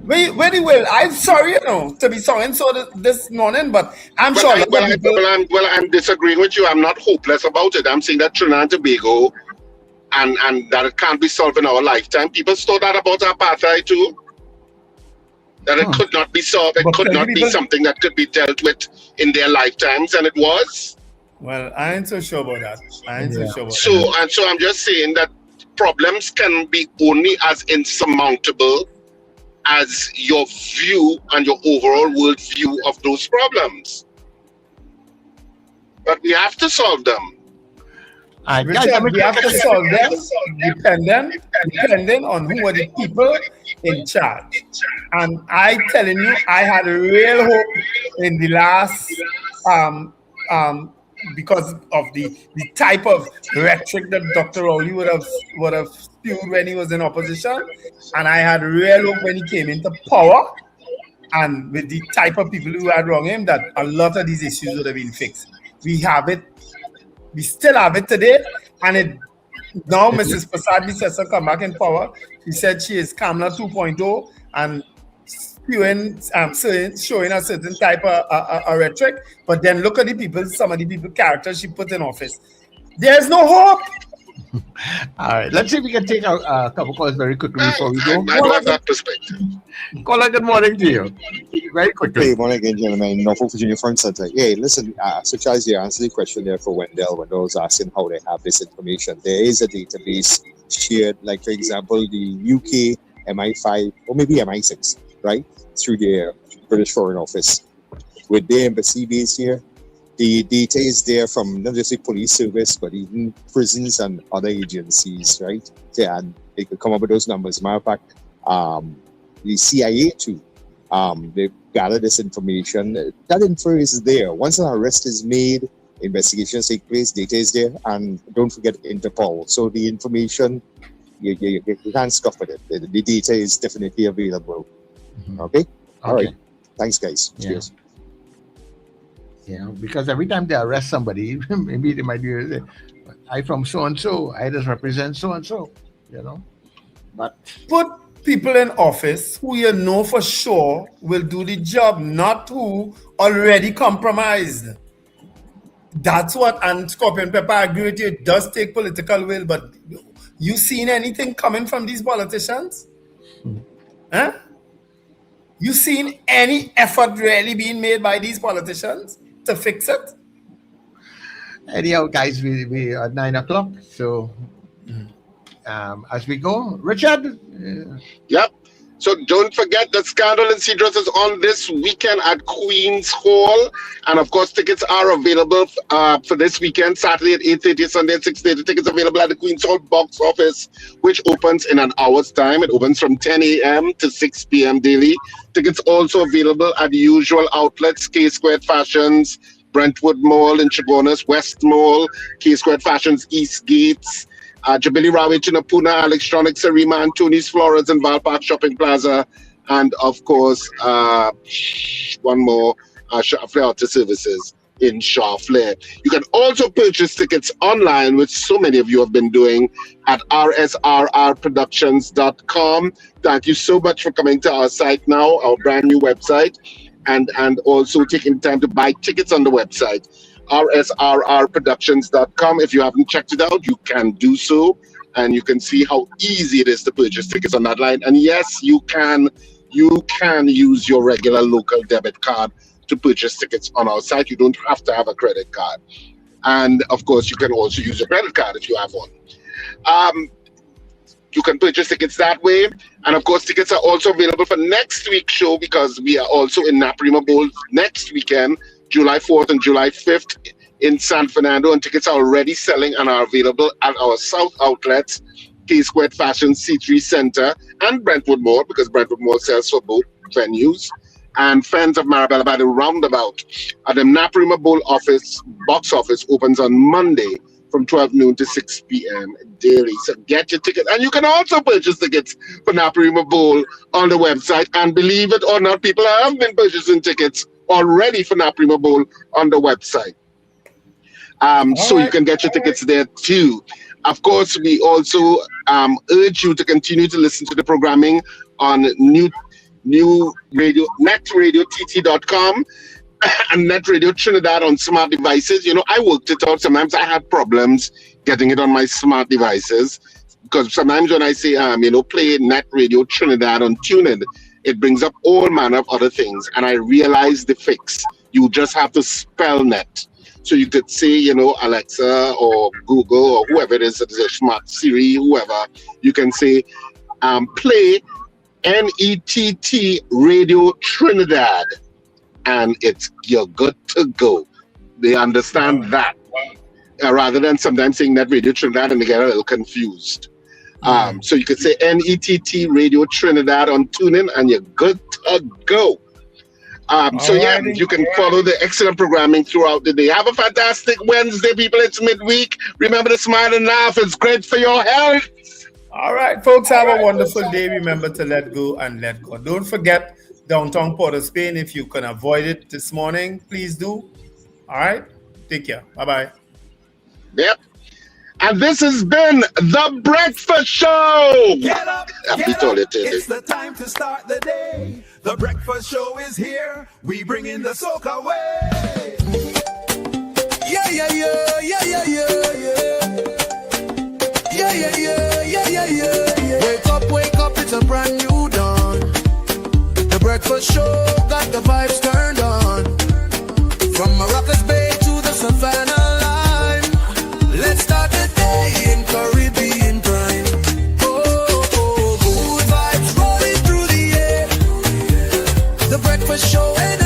Where the will? I'm sorry, you know, to be sounding so this morning, but I'm sure. I'm disagreeing with you. I'm not hopeless about it. I'm saying that Trinidad and Tobago, and that it can't be solved in our lifetime. People thought that about apartheid too. That it could not be solved. It could not be something that could be dealt with in their lifetimes, and it was. Well, I ain't so sure about that. So I'm just saying that problems can be only as insurmountable as your view and your overall world view of those problems. But we have to solve them. Richard, we have to solve them depending on who are the people in charge. And I telling you, I had a real hope in the last because of the type of rhetoric that Dr. Rowley would have spewed when he was in opposition, and I had real hope when he came into power, and with the type of people who had wronged him, that a lot of these issues would have been fixed. We have it. We still have it today, and it now Mrs. Prasad Bissessa come back in power. She said she is Kamala 2.0, and showing a certain type of rhetoric, but then look at some of the people characters she put in office. There's no hope. All right, let's see if we can take a couple calls very quickly before we go. I love that perspective. Caller, good morning to you. Very quickly. Good morning again, gentlemen. Norfolk, Virginia Front Center. Yeah, listen, so Charles, you answered the question there for Wendell was asking how they have this information. There is a database shared, like, for example, the UK MI5 or maybe MI6, right, through the British Foreign Office. With their embassy base here, the data is there from not just the police service, but even prisons and other agencies, right? Yeah, and they could come up with those numbers. Matter of fact, the CIA too, they gather this information. That info is there. Once an arrest is made, investigations take place, data is there, and don't forget Interpol. So the information, you can't scuff with it. The data is definitely available. Okay? All right. Thanks, guys. Cheers. Yeah, because every time they arrest somebody, maybe they might be, I from so-and-so, I just represent so-and-so, you know. But put people in office who you know for sure will do the job, not who already compromised. That's what, and Scorpion Pepper, I agree with you, it does take political will, but you seen anything coming from these politicians? Huh? You seen any effort really being made by these politicians to fix it? Anyhow, guys, we are at 9 o'clock. So as we go, Richard. Yep. So don't forget that Scandal and Cedros is on this weekend at Queen's Hall. And of course, tickets are available for this weekend, Saturday at 8:30, Sunday at 6:30. Tickets available at the Queen's Hall box office, which opens in an hour's time. It opens from 10 a.m. to 6 p.m. daily. Tickets also available at the usual outlets, K Squared Fashions, Brentwood Mall in Chabonas, West Mall, K Squared Fashions, East Gates, Jubilee Railway, Chinapuna, Electronics, Arima, and Tony's Flores and Valpark Shopping Plaza, and of course, one more, Flair Auto Services in Shawflair. You can also purchase tickets online, which so many of you have been doing, at rsrrproductions.com. Thank you so much for coming to our site now, our brand new website, and also taking time to buy tickets on the website. rsrrproductions.com. If you haven't checked it out, you can do so, and you can see how easy it is to purchase tickets on that line. And yes, you can use your regular local debit card to purchase tickets on our site. You don't have to have a credit card. And of course, you can also use a credit card if you have one. You can purchase tickets that way. And of course, tickets are also available for next week's show, because we are also in Naparima Bowl next weekend, July 4th and July 5th in San Fernando, and tickets are already selling and are available at our South outlets, K Squared Fashion, C3 Center, and Brentwood Mall, because Brentwood Mall sells for both venues, and Friends of Marabella by the Roundabout. The Naparima Bowl box office opens on Monday from 12 noon to 6 p.m. daily. So get your ticket. And you can also purchase tickets for Naparima Bowl on the website. And believe it or not, people have been purchasing tickets already for Naparima Bowl on the website. So you can get your tickets there too. Of course, we also urge you to continue to listen to the programming on new radio, netradiott.com and NETT Radio Trinidad on smart devices. You know, I worked it out. Sometimes I had problems getting it on my smart devices, because sometimes when I say, play NETT Radio Trinidad on TuneIn, it brings up all manner of other things. And I realized the fix. You just have to spell NET. So you could say, Alexa or Google or whoever it is, smart Siri, whoever, you can say, play NETT Radio Trinidad. And you're good to go. They understand that. Rather than sometimes saying NETT Radio Trinidad and they get a little confused. So you could say NETT Radio Trinidad on TuneIn and you're good to go. You can follow the excellent programming throughout the day. Have a fantastic Wednesday, people. It's midweek. Remember to smile and laugh. It's great for your health. All right, folks, have a wonderful day. Remember to let go and let God. Don't forget downtown Port of Spain. If you can avoid it this morning, please do. All right, take care. Bye-bye. Yep. And this has been The Breakfast Show. Get up, it's the time to start the day. The Breakfast Show is here. We bring in the soca way. Yeah, yeah, yeah, yeah, yeah, yeah, yeah. Yeah, yeah, yeah, yeah, yeah, yeah, yeah. Wake up, it's a brand new dawn. The Breakfast Show got the vibes turned on. From Morocco's Bay to the Savannah line. Let's start the day in Caribbean prime. Oh, good vibes rolling through the air. The Breakfast Show and